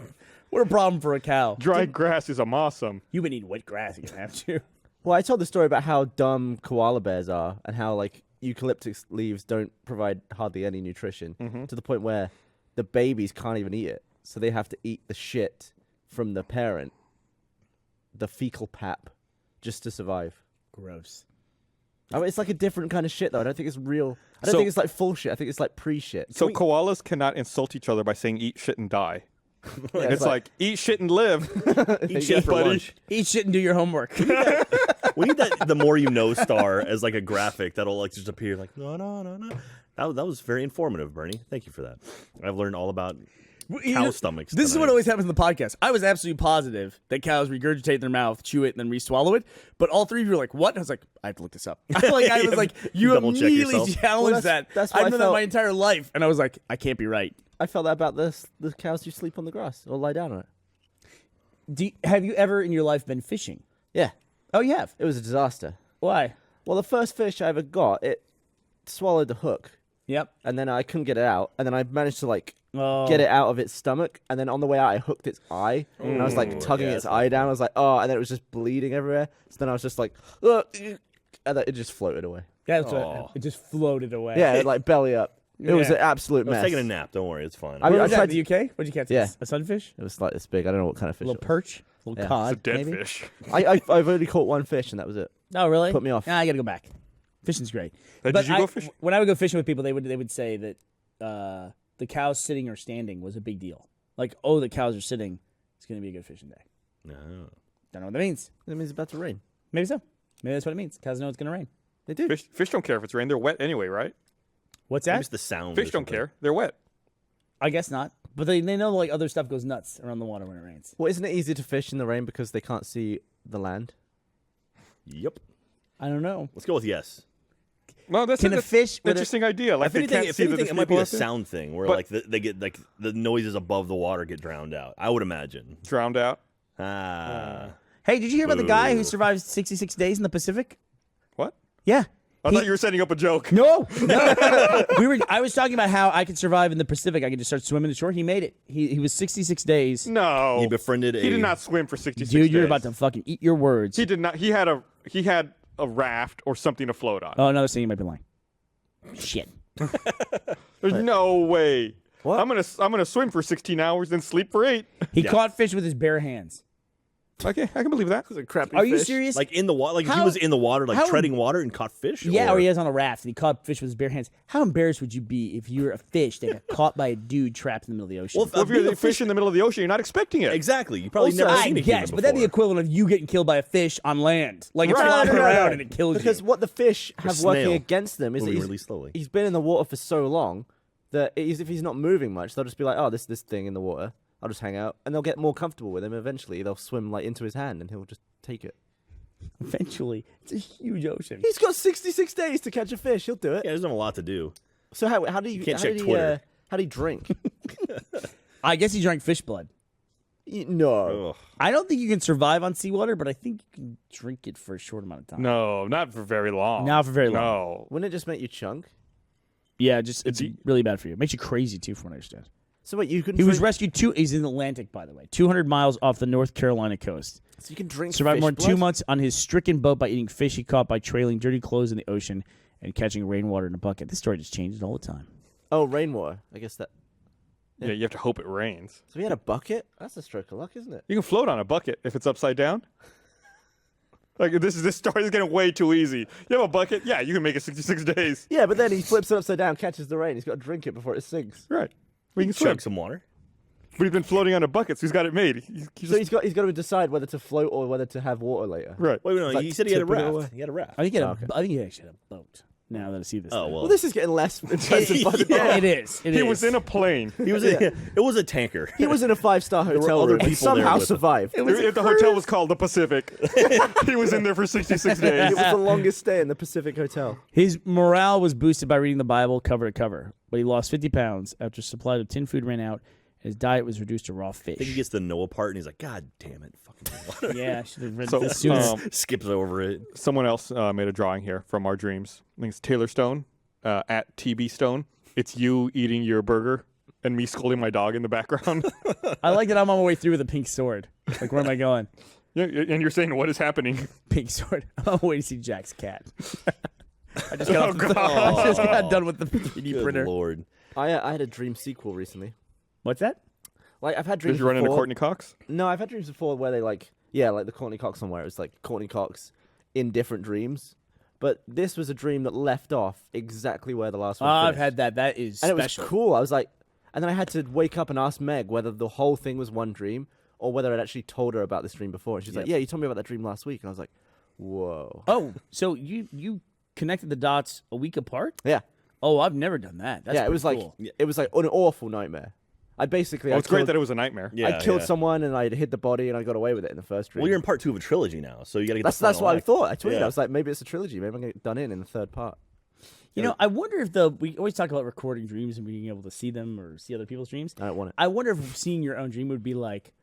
What a problem for a cow. Dry grass is awesome. You've been eating wet grass. You have to. Well, I told the story about how dumb koala bears are and how, like, eucalyptus leaves don't provide hardly any nutrition to the point where the babies can't even eat it. So they have to eat the shit from the parent, the fecal pap, just to survive. Gross. I mean, it's like a different kind of shit, though. I don't think it's real. I don't So- think it's like full shit. I think it's like pre-shit. So koalas cannot insult each other by saying "eat shit and die." Yeah, It's like "eat shit and live." Eat shit for buddy. lunch. Eat shit and do your homework. We need that the more you know star as like a graphic that'll like just appear like no. That was very informative, Burnie. Thank you for that. I've learned all about cow stomachs. This is tonight. what always happens in the podcast. I was absolutely positive that cows regurgitate in their mouth, chew it, and then re-swallow it. But all 3 of you were like, "What?" I was like, "I have to look this up." I was like, "You Double-check immediately yourself. challenged Well, that." that's what I've I known that felt. my entire life, and I was like, "I can't be right." I felt that about this. The cows who sleep on the grass or lie down on it. Have you ever in your life been fishing? Yeah, Oh, you have. it was a disaster. Why? Well, the first fish I ever got, it swallowed the hook, Yep. and then I couldn't get it out, and then I managed to like Oh. get it out of its stomach, and then on the way out I hooked its eye, and I was like tugging its eye down. I was like, oh, and then it was just bleeding everywhere. So then I was just like, ugh, and then it just floated away. Yeah, that's Aw. what, it just floated away. Yeah, like belly up. It was an absolute I was mess. taking a nap. Don't worry, it's fine. I What was that, tried the UK? What'd you catch? Yeah. A sunfish? It was like this big. I don't know what kind of A fish. little it was. perch? A little Yeah. cod? It's a dead maybe? fish. I've only caught one fish, and that was it. Oh, really? Put me off. Nah, I gotta go back. Fishing's great. Did But you go fishing? When I would go fishing with people, they would say that the cows sitting or standing was a big deal. Like, oh, the cows are sitting. It's gonna be a good fishing day. No. Don't know what that means. It means it's about to rain. Maybe so. Maybe that's what it means. Cows know it's gonna rain. They do. Fish don't care if it's rain. They're wet anyway, right? What's Maybe that? it's the sound. Fish or don't something. care. They're wet. I guess not. But they know like other stuff goes nuts around the water when it rains. Well, isn't it easier to fish in the rain because they can't see the land? Yep. I don't know. Let's go with yes. Well, that's Can an a fish with a- interesting idea. Like If they anything, can't see that there's it might be people a out there. sound thing where But- like they get like the noises above the water get drowned out. I would imagine. Drowned out. Hey, did you hear about the guy who Boo. survived 66 days in the Pacific? What? Yeah. I thought you were setting up a joke. No. I was talking about how I could survive in the Pacific. I could just start swimming ashore. He made it. He was 66 days. No. He befriended He a. did not swim for 66 Dude, you're days. about to fucking eat your words. He did not. He had a raft or something to float on. Oh, another thing you might be lying. Shit. There's no way. What? I'm gonna swim for 16 hours then sleep for 8. He caught fish with his bare hands. Okay, I can believe that. It's a crappy Are you fish. serious? Like in the water, like if he How- was in the water, like how- treading water and caught fish. Yeah, or he was on a raft and he caught fish with his bare hands. How embarrassed would you be if you were a fish that got caught by a dude trapped in the middle of the ocean? Well, Well, if being you're a a fish in the middle of the ocean, you're not expecting it. Exactly. You probably Also, never I seen a guess, human but that'd be the before. equivalent of you getting killed by a fish on land. Like it's Right. flopping No, no, no, around no. and it kills Because you. what the fish have working snail against them is that moving he's, really slowly. he's been in the water for so long that if he's not moving much, they'll just be like, oh, this thing in the water. I'll just hang out. And they'll get more comfortable with him. Eventually, they'll swim like into his hand and he'll just take it. Eventually, it's a huge ocean. He's got 66 days to catch a fish. He'll do it. Yeah, there's not a lot to do. So how do you can't how check did he, Twitter. how do you drink? I guess he drank fish blood. No. Ugh. I don't think you can survive on seawater, but I think you can drink it for a short amount of time. No, not for very long. Not for very long. No. Wouldn't it just make you chunk? Yeah, just it's It's- really bad for you. It makes you crazy too, from what I understand. So wait, you can He was drink, rescued he's in the Atlantic, by the way, 200 miles off the North Carolina coast. so you can drink Survived fish more than blood? 2 months on his stricken boat by eating fish he caught by trailing dirty clothes in the ocean and catching rainwater in a bucket. This story just changes all the time. Oh, rainwater. I guess that. Yeah, you have to hope it rains. So he had a bucket? That's a stroke of luck, isn't it? You can float on a bucket if it's upside down. Like this story is getting way too easy. You have a bucket, yeah, you can make it 66 days. Yeah, but then he flips it upside down, catches the rain. He's got to drink it before it sinks. Right. We can swim. Chug some water. But he's been floating on a bucket, so he's got it made. So he's got to decide whether to float or whether to have water later. right. Wait, no, Like he said he had a tipping it raft. away. He had a raft. I think he had, Okay. I think he actually had a boat. Now that I see this. Oh thing. well, Well, this is getting less intensive by the Yeah, day. It is. It He is. was in a plane. he was. It was a tanker. He was in a 5-star were hotel other room and people there somehow with him. survived. It was, If the hotel was called the Pacific, he was in there for 66 days. the longest stay in the Pacific Hotel. His morale was boosted by reading the Bible cover to cover, but he lost 50 pounds after supply of tin food ran out. And his diet was reduced to raw I think fish. he gets the Noah part, and he's like, "God damn it, fucking Yeah, I should have read So, this sooner. skips over it." Someone else made a drawing here from our dreams. I think it's Taylor Stone at TB Stone. It's you eating your burger and me scolding my dog in the background. I like that I'm on my way through with a pink sword. Like, where am I going? Yeah, and you're saying, what is happening? Pink sword. I'm on my way to see Jack's cat. I just got, Oh, off the, God. I just got done with the 3D Good printer. Lord. I had a dream sequel recently. What's that? Like I've had dreams Did you run into before. Courtney Cox? No, I've had dreams before where they like the Courtney Cox one where it was like Courtney Cox in different dreams. But this was a dream that left off exactly where the last one I've finished. had that. That is And it was special. cool. I was like, and then I had to wake up and ask Meg whether the whole thing was one dream or whether I'd actually told her about this dream before. And she's like, yeah, you told me about that dream last week. And I was like, whoa. Oh, so you connected the dots a week apart? Yeah. Oh, I've never done that. That's yeah, it was pretty like cool. it was like an awful nightmare. I basically Oh, I it's great killed, that it was a nightmare. Yeah, I killed yeah. someone and I hid the body and I got away with it in the first dream. Well, you're in part 2 of a trilogy now, so you got to get. that's the final what I act. thought. I tweeted. Yeah. I was like, maybe it's a trilogy. Maybe I'm gonna get done in the third part. You know, I wonder if we always talk about recording dreams and being able to see them or see other people's dreams. I don't want it. I wonder if seeing your own dream would be like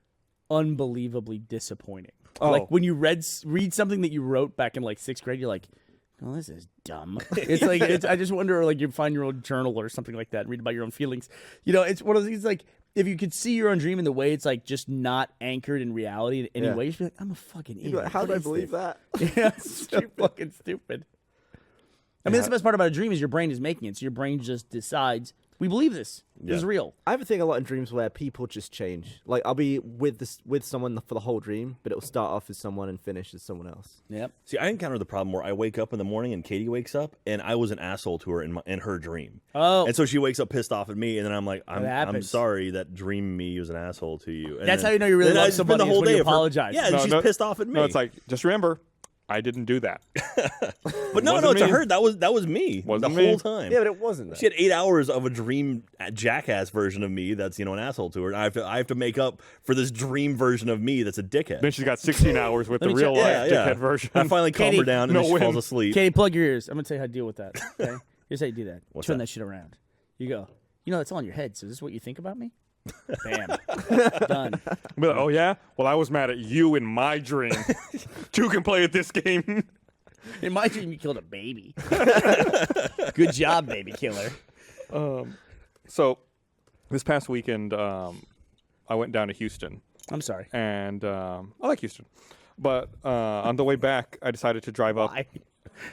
unbelievably disappointing. Oh. Like when you read something that you wrote back in like 6th grade, you're like, "Oh, this is dumb." It's like I just wonder, like, you find your own journal or something like that, and read about your own feelings. You know, it's one of those things like if you could see your own dream in the way it's like just not anchored in reality in any Yeah. way, you'd be like, "I'm a fucking You'd be idiot." like, how What did I is believe this?" that? Yeah, it's so fucking stupid. I mean, that's the best part about a dream is your brain is making it. So your brain just decides, we believe this. This is real. I have a thing a lot in dreams where people just change. Like I'll be with someone for the whole dream, but it'll start off as someone and finish as someone else. Yep. See, I encountered the problem where I wake up in the morning and Katie wakes up, and I was an asshole to her in her dream. Oh. And so she wakes up pissed off at me, and then I'm like, I'm happens. sorry that dream me was an asshole to you. And That's then- how you know you really then I love just spend somebody the whole is when you day of her- apologize. Yeah, No, she's no- pissed off at me. No, it's like, just remember, I didn't do that. but no, wasn't to me. her that was me Wasn't the me. whole time. Yeah, but it wasn't. She had 8 hours of a dream jackass version of me that's an asshole to her. And I have to make up for this dream version of me that's a dickhead. Then she's got 16 hours with the me real check- life yeah. dickhead version. I finally calm her Katie, down and no then she win. falls asleep. Katie, plug your ears. I'm going to tell you how to deal with that. Okay? Here's how you do that. What's Turn that? that shit around. You go, it's all in your head. So is this what you think about me? Bam. Done. Be like, oh, yeah? Well, I was mad at you in my dream. Two can play at this game. In my dream, you killed a baby. Good job, baby killer. So this past weekend, I went down to Houston. I'm sorry. And I like Houston. But on the way back, I decided to drive up. Why?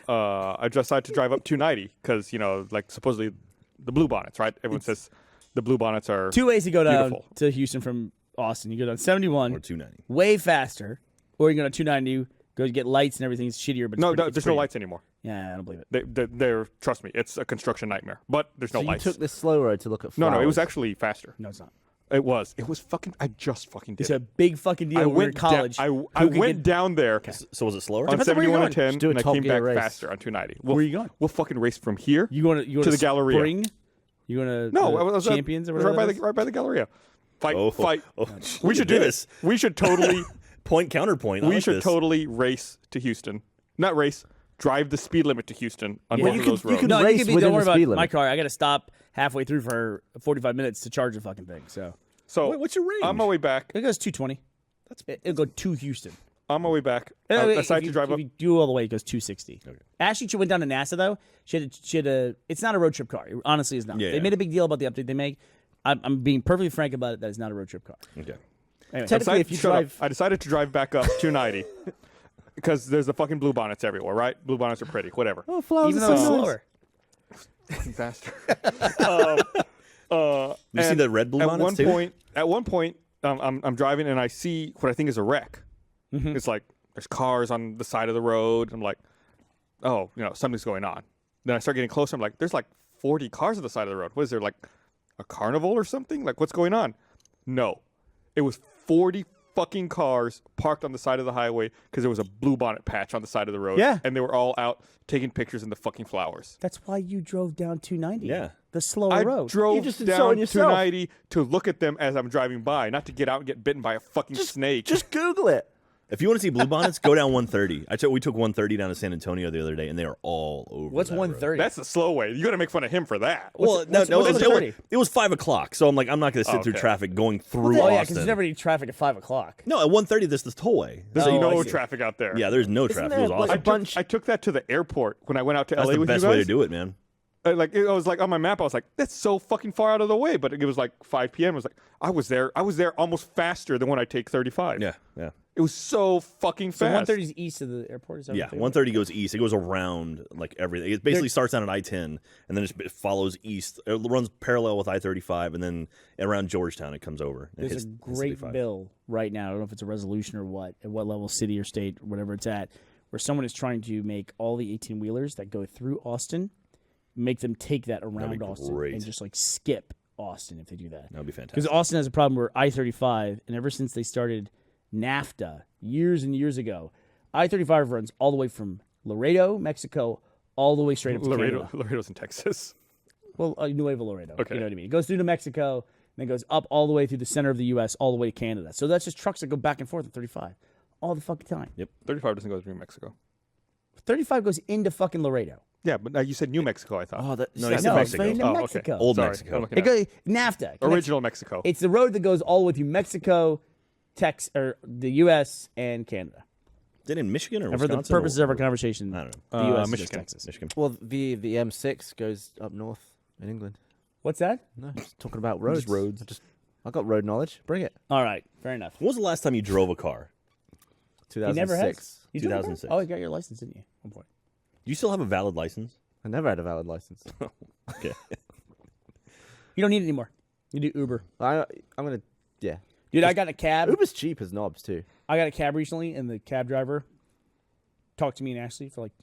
I decided to drive up 290 because, like supposedly the blue bonnets, right? Everyone says the blue bonnets are 2 ways to go down beautiful. to Houston from Austin. You go down 71, Or 290. way faster, or you go down 290, go get lights and everything's shittier. But No, it's there's no pretty. lights anymore. Yeah, I don't believe it. They're trust me, it's a construction nightmare. But there's no So you lights. took this slow road to look at No, flowers. it was actually faster. No, it's not. It was fucking. I just fucking did. It's a big fucking deal I when we were in went college. I Who went could get- down there So was it slower? on Depends on where you're 71 and going. 10, do a and I Top came Gear back race. faster on 290. We'll, Where are you going? We'll fucking race from here. You going to to the Galleria. Spring? You going to No, I was at- Champions it or was whatever? right by the Galleria. Fight. Oh, We should do this. We should totally. Point counterpoint. I we like should this. totally race to Houston. Not race. Drive the speed limit to Houston on Well, both you of can- those you roads. can No, race you can be. within Don't worry the about speed my limit. car. I got to stop halfway through for 45 minutes to charge the fucking thing. So So Wait, what's your range? on my way back. it goes 220. It'll go to Houston. On my way back. Wait, I wait, decided if you, to drive if up. you do all the way, it goes 260. Okay. Ashley, she went down to NASA though. She had a. It's not a road trip car. It honestly is not. Yeah, They yeah. made a big deal about the update they make. I'm being perfectly frank about it. That is not a road trip car. Okay. Anyway, Technically, if you Shut up. drive, I decided to drive back up 290 because there's the fucking blue bonnets everywhere, right? Blue bonnets are pretty. Whatever. oh, flowers even are though it's so nice. slower. Fucking faster. You see And the red blue at bonnets one too? point, I'm driving and I see what I think is a wreck. Mm-hmm. It's like there's cars on the side of the road. I'm like, oh, something's going on. Then I start getting closer. I'm like, there's like 40 cars on the side of the road. What is there, like a carnival or something? Like, what's going on? No, it was 40 fucking cars parked on the side of the highway because there was a blue bonnet patch on the side of the road. Yeah. and they were all out taking pictures in the fucking flowers. That's why you drove down 290. Yeah. The slower I road. drove You just down insulting yourself. 290 to look at them as I'm driving by, not to get out and get bitten by a fucking snake. Just Google it. If you want to see blue bonnets, go down 130. We took 130 down to San Antonio the other day, and they are all over. What's that road. 130? That's the slow way. You got to make fun of him for that. Well, no, what's it, 130? it was 5 o'clock, so I'm like, I'm not going to sit through Okay. traffic going through Oh yeah, Austin. because there's never any traffic at 5 o'clock. No, at 1:30, this is the tollway. There's Oh, I no see. traffic out there. Yeah, there's no traffic. It was there, like, awesome. a I took that to the airport when I went out to That's LA the with best you guys. way to do it, man. I was like on my map. I was like, that's so fucking far out of the way. But it was like 5 p.m. I was like, I was there almost faster than when I take 35. Yeah, yeah. It was so fucking So fast. 130 is east of the airport. Is that Yeah, what you're 130 goes east. It goes around like everything. It basically starts down at I-10, and then it follows east. It runs parallel with I-35, and then around Georgetown it comes over. And There's hits- a hits great 35. bill right now. I don't know if it's a resolution or what, at what level, city or state, or whatever it's at, where someone is trying to make all the 18-wheelers that go through Austin, make them take that around be Austin great. and just like skip Austin if they do that. That would be Because fantastic. Austin has a problem where I-35, and ever since they started NAFTA years and years ago, I-35 runs all the way from Laredo, Mexico, all the way straight up to Canada. Laredo's in Texas. Well, Nuevo Laredo. Okay. You know what I mean? It goes through New Mexico, and then goes up all the way through the center of the U.S., all the way to Canada. So that's just trucks that go back and forth at 35 all the fucking time. 35 doesn't go through New Mexico. 35 goes into fucking Laredo. Yeah, but you said New Mexico. I thought. No, No, he said it's Mexico. into Oh, okay. Mexico. Old Sorry, Mexico. I'm looking It at goes NAFTA. Connects- original Mexico. It's the road that goes all the way through Mexico, or the U.S. and Canada. Then in Michigan or And for the Wisconsin? purposes or- of our conversation, I don't the U.S. is just Michigan. Texas. Michigan. Well, the M6 goes up north in England. What's that? No, just talking about roads. Just roads. I got road knowledge. Bring it. All right, fair enough. When was the last time you drove a car? 2006. He never has. You drove a car? 2006. Oh, you got your license, didn't you? At one point. Do you still have a valid license? I never had a valid license. Okay. You don't need it anymore. You do Uber. I'm gonna, yeah. Dude, I got a cab. Uber's cheap as knobs too. I got a cab recently, and the cab driver talked to me and Ashley for like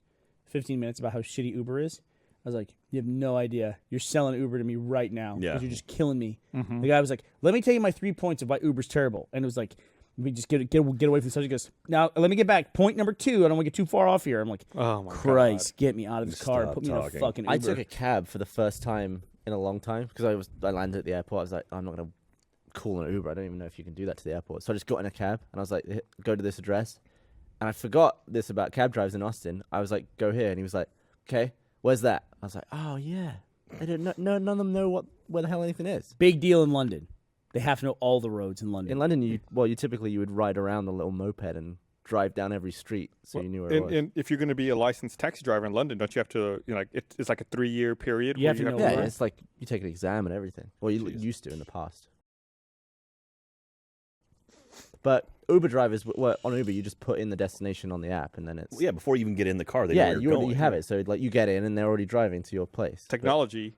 15 minutes about how shitty Uber is. I was like, you have no idea. You're selling Uber to me right now. Yeah. Because you're just killing me. The guy was like, let me tell you my 3 points of why Uber's terrible. And it was like, we just get away from the subject. He goes, now, let me get back. Point number 2. I don't want to get too far off here. I'm like, Oh my Christ, get me out of this car and Stop put me in a talking. fucking Uber. I took a cab for the first time in a long time because I landed at the airport. I was like, I'm not gonna call an Uber. I don't even know if you can do that to the airport. So I just got in a cab and I was like, go to this address. And I forgot this about cab drives in Austin. I was like, go here, and he was like, okay, where's that? I was like, oh yeah. They don't know, none of them know where the hell anything is. Big deal in London. They have to know all the roads in London. In London, you typically would ride around the little moped and drive down every street so you knew where it was. And if you're going to be a licensed taxi driver in London, don't you have to, like, it's like a 3-year period? You where have to know Yeah, where. it's like you take an exam and everything. Well, you used to in the past. But Uber drivers, on Uber, you just put in the destination on the app, and then it's Yeah, before you even get in the car, they know yeah, where you you're already going. have it. So like you get in, and they're already driving to your place. Technology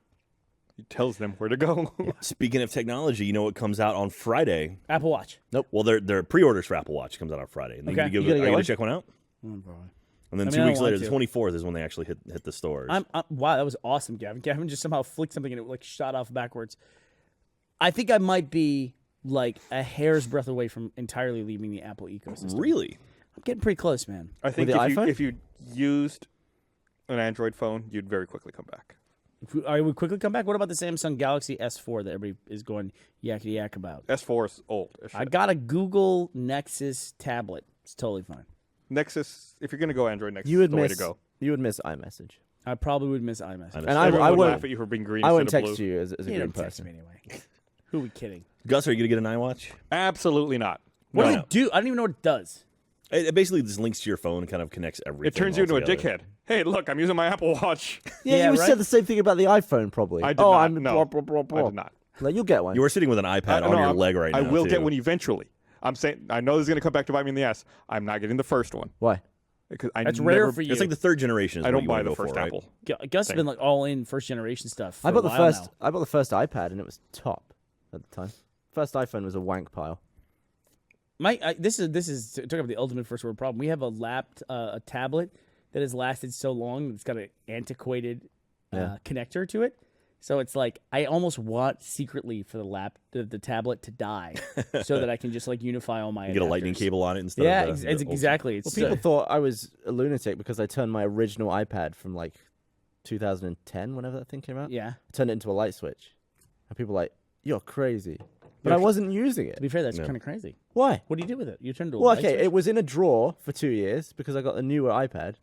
tells them where to go. Speaking of technology, you know what comes out on Friday? Apple Watch. Well, they're pre-orders for Apple Watch comes out on Friday. And Okay. you You gotta are get you one? gonna check one out? And then I 2 mean, I weeks want later, the to. 24th is when they actually hit the stores. Wow, that was awesome, Gavin. Gavin just somehow flicked something and it like shot off backwards. I think I might be like a hair's breadth away from entirely leaving the Apple ecosystem. Really? I'm getting pretty close, man. I think the iPhone? if you used an Android phone, you'd very quickly come back. I would quickly come back. What about the Samsung Galaxy S4 that everybody is going yakety yak about? S4 is old. as I shit. got a Google Nexus tablet. It's totally fine. Nexus, if you're going to go Android, Nexus You is would the way to miss go. iMessage, I probably would miss iMessage. I know. and I Everyone would won't. laugh at you for being green I won't instead of text blue. you as a You green don't text person. me anyway. Who are we kidding? Gus, are you gonna get an iWatch? Absolutely not. What No, does no. it do? I don't even know what it does. It basically just links to your phone and kind of connects everything. It turns you into a altogether. dickhead. Hey, look, I'm using my Apple Watch. Yeah, Yeah, you right? said the same thing about the iPhone, probably. I did oh, not. I'm No, blah, blah, blah, blah. I did not. Like, you'll get one. You were sitting with an iPad on No, your I'm- leg right now. I will too. get one eventually. I'm saying, I know this is going to come back to bite me in the ass. I'm not getting the first one. Why? Because I That's never, rare for you. It's like the third generation. Is I what don't you buy wanna the go first for, right? Apple. Gus has been like all in first generation stuff. For I bought a the while first. now. I bought the first iPad, and it was top at the time. First iPhone was a wank pile. This is talking about the ultimate first world problem. We have a tablet that has lasted so long. It's got an antiquated connector to it. So it's like I almost want secretly for the tablet to die, so that I can just like unify all my. You get a lightning adapters. cable on it instead Yeah, of the old exactly. Well, It's people thought I was a lunatic because I turned my original iPad from like 2010, whenever that thing came out. yeah. I turned it into a light switch, and people were like, "You're crazy," but I wasn't using To it. be fair, that's Yeah. kind of crazy. Why? What do you do with it? You turned it to a Well, light okay, switch? it was in a drawer for 2 years because I got a newer iPad,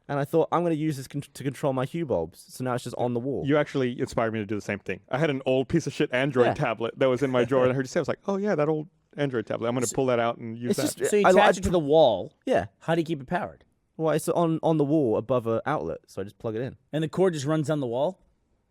and I thought I'm going to use this to control my hue bulbs. So now it's just on the wall. You actually inspired me to do the same thing. I had an old piece of shit Android Yeah. tablet that was in my drawer, and I heard you say, I was like, oh, yeah, that old Android tablet. I'm going to pull that out and use It's that. just So you I attach it to the wall. yeah. How do you keep it powered? Well, it's on the wall above an outlet, so I just plug it in. And the cord just runs down the wall.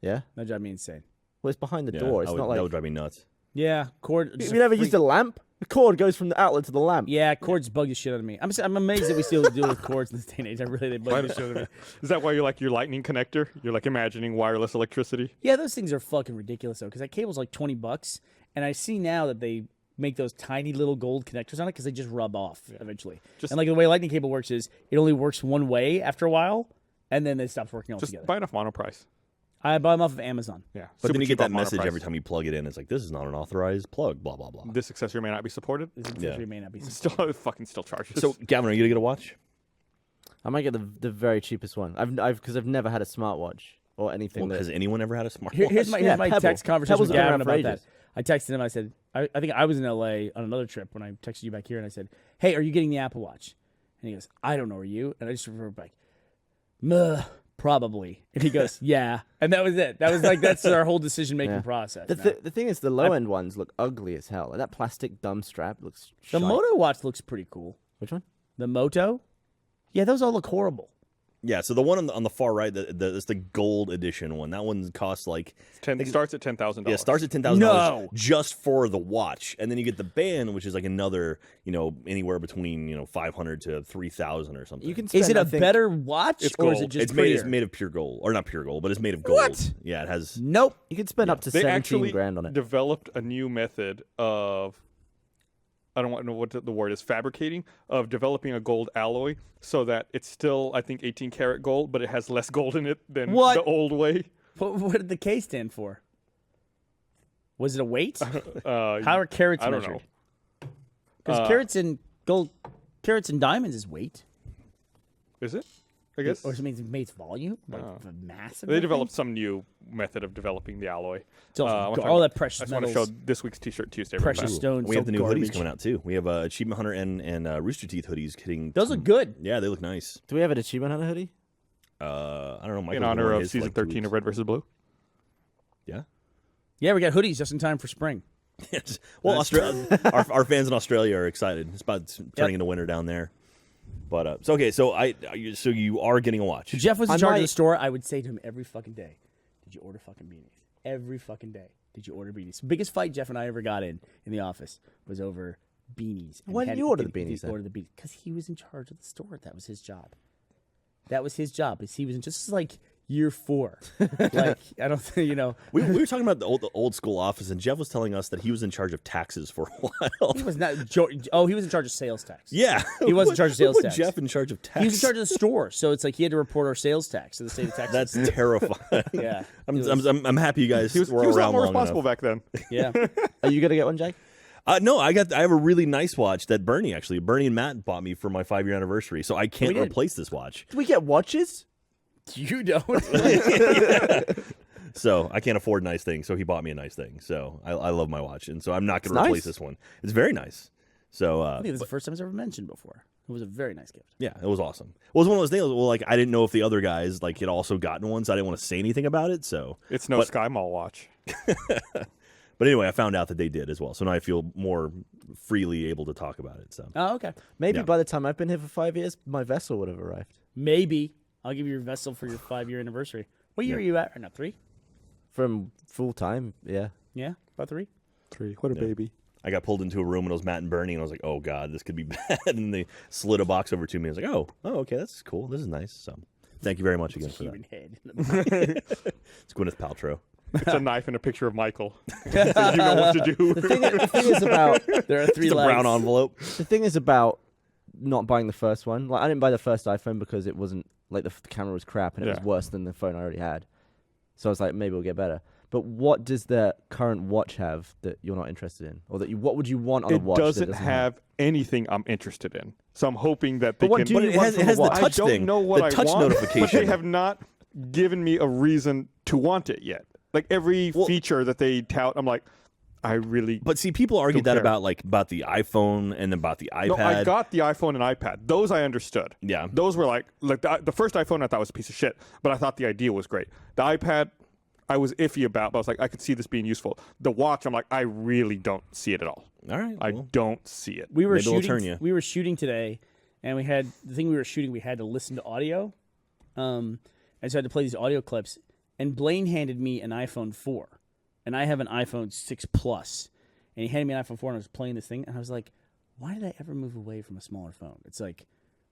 Yeah. That drives me insane. Well, it's behind the Yeah, door. It's not that like would drive me nuts. Yeah, cord. you never used a lamp. The cord goes from the outlet to the lamp. Yeah, cords bug the shit out of me. I'm amazed that we still deal with cords in this day and age. They bug the shit out of me. Is that why you like your lightning connector? You're like imagining wireless electricity? Yeah, those things are fucking ridiculous though, because that cable's like $20, and I see now that they make those tiny little gold connectors on it because they just rub off eventually. Just- and like the way lightning cable works is it only works one way after a while, and then it stops working Just altogether. buy it off monoprice. I buy them off of Amazon. Yeah. But super then you cheap get off that message monoprice. every time you plug it in. It's like, this is not an authorized plug, blah, blah, blah. This accessory may not be supported. This accessory may not be. Still, it fucking still charges. So, Gavin, are you going to get a watch? I might get the very cheapest one. Because I've never had a smartwatch or anything. Well, has anyone ever had a smartwatch? Here's my Pebble. text conversation Pebble's with been Gavin around for about that. ages. I texted him. I said, I think I was in LA on another trip when I texted you back here, and I said, "Hey, are you getting the Apple Watch?" And he goes, "I don't know. Are you?" And I just referred back, probably. And he goes, "Yeah." And that was it. That was like that's our whole decision making Yeah. process. The, now. the thing is, the low end ones look ugly as hell. Like that plastic dumb strap looks. The shite. Moto Watch looks pretty cool. Which one? The Moto, yeah, those all look horrible. Yeah, so the one on the far right, that's the gold edition one. That one costs like starts at $10,000. yeah, starts at $10,000 No. just for the watch, and then you get the band, which is like another, anywhere between $500 to $3,000 or something. You can spend, Is it I a think- better watch It's or is it gold. just it's prettier? made of pure gold, or not pure gold, but it's made of gold. What? Yeah, it has. Nope. You can spend up to They 17 actually grand on it. developed a new method of, I don't know what the word is, fabricating, of developing a gold alloy so that it's still, I think, 18 karat gold, but it has less gold in it than What? the old way. What did the K stand for? Was it a weight? Uh, How are carats I don't measured? know. Because carats and diamonds is weight. Is it? I guess. Or it means it makes volume? Like massive? They developed some new method of developing the alloy. all that precious I just want to metals. show this week's T-shirt Tuesday. Precious right now. stones. We have the new garbage. hoodies coming out too. We have Achievement Hunter and Rooster Teeth hoodies hitting. Those look good. Yeah, they look nice. Do we have an achievement hunter hoodie? I don't know. Michael's In been honor wearing of his for season like 2 13 weeks. of Red vs. Blue. Yeah. Yeah, we got hoodies just in time for spring. Yes. Well, our fans in Australia are excited. It's about turning into winter down there. But so you are getting a watch. If Jeff was in I charge of might- the store, I would say to him every fucking day, "Did you order fucking beanies?" Every fucking day, did you order beanies? Biggest fight Jeff and I ever got in the office was over beanies. And Why had- didn't you order the he beanies then? Order the beanies because he was in charge of the store. That was his job. That was his job. He was in just like year 4. Like I don't think We were talking about the old school office, and Jeff was telling us that he was in charge of taxes for a while. he was not. He was in charge of sales tax. Yeah, He was in charge of sales Who put tax. Jeff in charge of tax. He was in charge of the store, so it's like he had to report our sales tax to the state of Texas. That's terrifying. yeah. I'm happy you guys He was a were lot around more long responsible enough. back then. Yeah. Are you gonna get one, Jake? No, I have a really nice watch that Burnie and Matt bought me for my 5-year anniversary, so I can't did. replace this watch. Do we get watches? You don't. So I can't afford nice things, so he bought me a nice thing. So I love my watch, and so I'm not going to It's replace nice. this one. It's very nice. So I think it was the first time it's ever mentioned before. It was a very nice gift. yeah, it was awesome. Well, it was one of those things. Well, like I didn't know if the other guys had also gotten one, so I didn't want to say anything about it. So, It's no Sky Mall watch. but anyway, I found out that they did as well. So now I feel more freely able to talk about it. So Oh, okay. Maybe Yeah. by the time I've been here for 5 years, my vessel would have arrived. Maybe I'll give you your vessel for your 5-year anniversary. What year are you at right now? 3? From full time, yeah. Yeah, about 3. 3. What a baby. I got pulled into a room and it was Matt and Burnie, and I was like, "Oh God, this could be bad." And they slid a box over to me. I was like, "Oh, okay, that's cool. This is nice." So, thank you very much again for that. Human head. It's Gwyneth Paltrow. It's a knife and a picture of Michael. So you know what to do. The thing is about There are 3 It's a legs. brown envelope. the thing is about not buying the first one. Like I didn't buy the first iPhone because it wasn't like the camera was crap and it was Yeah. worse than the phone I already had. So I was like, maybe it'll get better. But what does the current watch have that you're not interested in, or what would you want on a It watch? that doesn't have anything I'm interested in. So I'm hoping that they But what can. do But you it want has, from it has a the watch? touch I don't thing. know what the I touch want, notification. but they have not given me a reason to want it yet. Like every Well- feature that they tout, I'm like, I really. But see, people argue Don't that care. about the iPhone and about the iPad. No, I got the iPhone and iPad. Those I understood. Yeah. Those were like the first iPhone I thought was a piece of shit, but I thought the idea was great. The iPad, I was iffy about, but I was like, I could see this being useful. The watch, I'm like, I really don't see it at all. All right. I well, don't see it. We were Maybe it'll shooting. turn you. We were shooting today, and we had the thing we were shooting. We had to listen to audio, and so I had to play these audio clips. And Blaine handed me an iPhone 4, and I have an iPhone 6 Plus, and he handed me an iPhone 4, and I was playing this thing, and I was like, why did I ever move away from a smaller phone? It's like,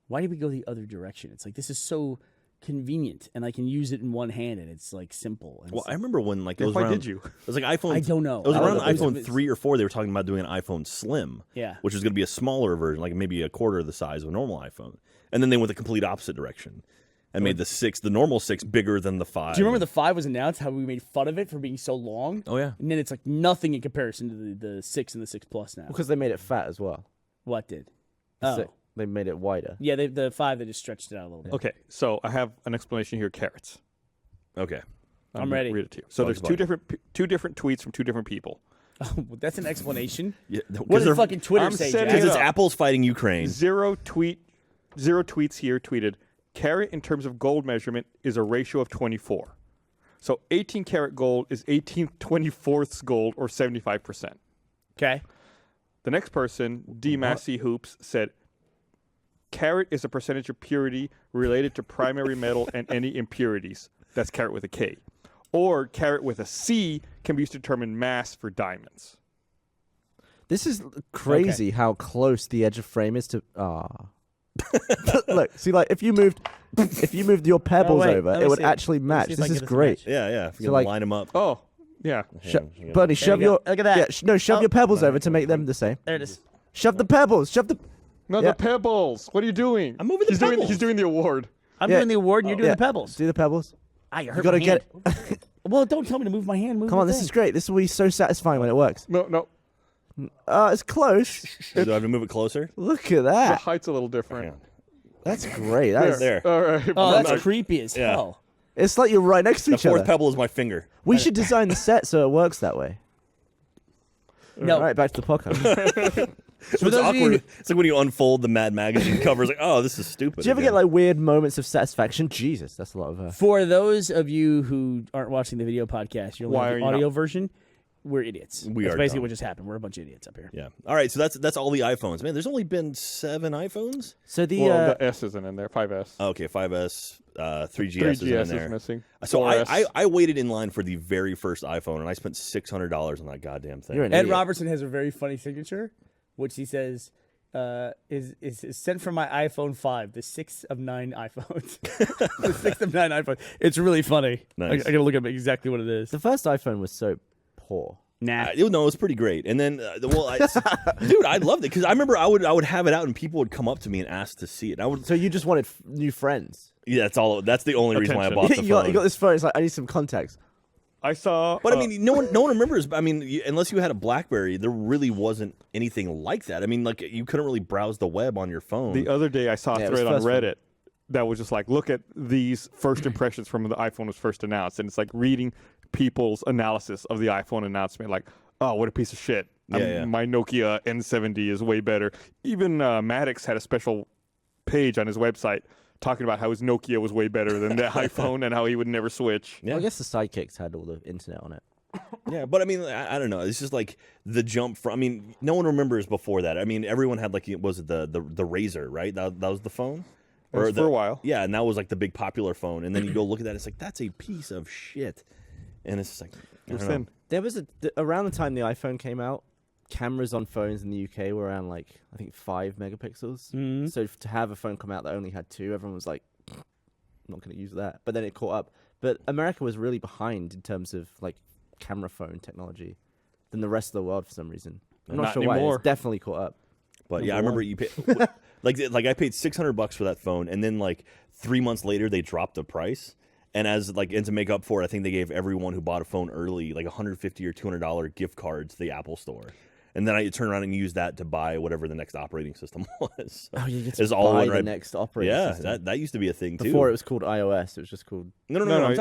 why did we go the other direction? It's like this is so convenient, and I can use it in one hand, and it's like simple. And well, it's I remember when it was Why around. did you? It was like iPhone. I don't know. It was I don't around know. It was- iPhone 3 or 4. They were talking about doing an iPhone Slim. Yeah. Which was going to be a smaller version, like maybe a quarter of the size of a normal iPhone. And then they went the complete opposite direction and made the normal 6 bigger than the 5. Do you remember the 5 was announced? How we made fun of it for being so long? Oh yeah. And then it's like nothing in comparison to the 6 and the 6 Plus now. because they made it fat as well. What did? So Oh, they made it wider. yeah, the 5 they just stretched it out a little bit. Okay, so I have an explanation here. Carrots. Okay. I'm gonna ready. Read it to you. So Bugs there's Bunny. two different tweets from 2 different people. Oh, that's an explanation. Yeah. What does fucking Twitter I'm say, setting Jack? Because it's up. Apple's fighting Ukraine. Zero tweets here tweeted. Carat in terms of gold measurement is a ratio of 24. So 18 karat gold is 18/24 gold or 75%. Okay. The next person, D Massey Hoops, said Carat is a percentage of purity related to primary metal and any impurities. That's carat with a K. Or carat with a C can be used to determine mass for diamonds. This is crazy how close the edge of frame is to. Look, see, like if you moved your pebbles wait, over, let me it would see. actually Let me match. see if I This can is get this to great. match. Yeah. If you So, can like- line them up. Oh, yeah. Bernie, shove you go. your. Look at that. Yeah, shove Oh. your pebbles over to make them the same. There it is. Shove the pebbles. Shove the. No, Yeah. the pebbles. What are you doing? I'm moving the He's pebbles. doing the award. I'm Yeah. doing the award, and you're doing Yeah. the pebbles. Do the pebbles. Ah, you You hurt gotta my get hand. it. Well, don't tell me to move my hand. Move Come the on, this thing. is great. This will be so satisfying when it works. No. It's close. Do I have to move it closer? Look at The that. height's a little different. Yeah. That's great. That is, There. All right. Oh, that's No. creepy as Yeah. hell. it's like you're right next to The each fourth other. pebble is my finger. We should design the set so it works that way. No. All right, back to the podcast. It's those of you awkward. who- It's like when you unfold the Mad Magazine cover. It's like, oh, this is stupid. Do you ever get like weird moments of satisfaction? Jesus, that's a lot of. For those of you who aren't watching the video podcast, you're Why only are the you audio not? version. We're idiots. We That's are basically dumb. what just happened. We're a bunch of idiots up here. Yeah. All right. So that's all the iPhones. Man, there's only been 7 iPhones. So the Well, the S isn't in there. 5S. Okay, 5S, 3GS, 3GS is in is there. missing. So 4S. I waited in line for the very first iPhone, and I spent $600 on that goddamn thing. You're an Ed idiot. Robertson has a very funny signature, which he says is sent from my iPhone 5, the 6th of 9 iPhones. The 6th of 9 iPhones. It's really funny. Nice. I gotta look at exactly what it is. The first iPhone was so poor. Nah. It was pretty great. And then, dude, I loved it because I remember I would have it out, and people would come up to me and ask to see it. And I would, So you just wanted new friends. yeah, that's the only reason why I Attention. bought the phone. you got this phone. It's like I need some context. I saw. But I mean, no one remembers. I mean, unless you had a BlackBerry, there really wasn't anything like that. I mean, like you couldn't really browse the web on your phone. the other day I saw Yeah, a it was thread on first one. Reddit that was just like, look at these first impressions from when the iPhone was first announced, and it's like reading people's analysis of the iPhone announcement, like, oh, what a piece of shit. Yeah. My Nokia N70 is way better. Even Maddox had a special page on his website talking about how his Nokia was way better than the iPhone and how he would never switch. Yeah. Well, I guess the Sidekicks had all the internet on it. Yeah, but I mean, I don't know. It's just like the jump from. I mean, no one remembers before that. I mean, everyone had like, was it the Razor, right? That was the phone. It was for a while. Yeah, and that was like the big popular phone. And then you go look at that, it's like that's a piece of shit. And it's just like, I It was don't know. thin. There was around the time the iPhone came out, cameras on phones in the UK were around like I think 5 megapixels. Mhm. So to have a phone come out that only had 2, everyone was like, I'm not going to use that. But then it caught up. But America was really behind in terms of like camera phone technology than the rest of the world for some reason. I'm not Not sure why. anymore. It's definitely caught up. But yeah, I Number remember you paid like I paid $600 for that phone, and then like 3 months later they dropped the price. And as like and to make up for it, I think they gave everyone who bought a phone early like $150 or $200 gift cards to the Apple Store. And then I turned around and used that to buy whatever the next operating system was. Oh, you get It's to all buy in the right- next operating Yeah, system. that used to be a thing too. Before it was called iOS, it was just called. No, No, I'm no,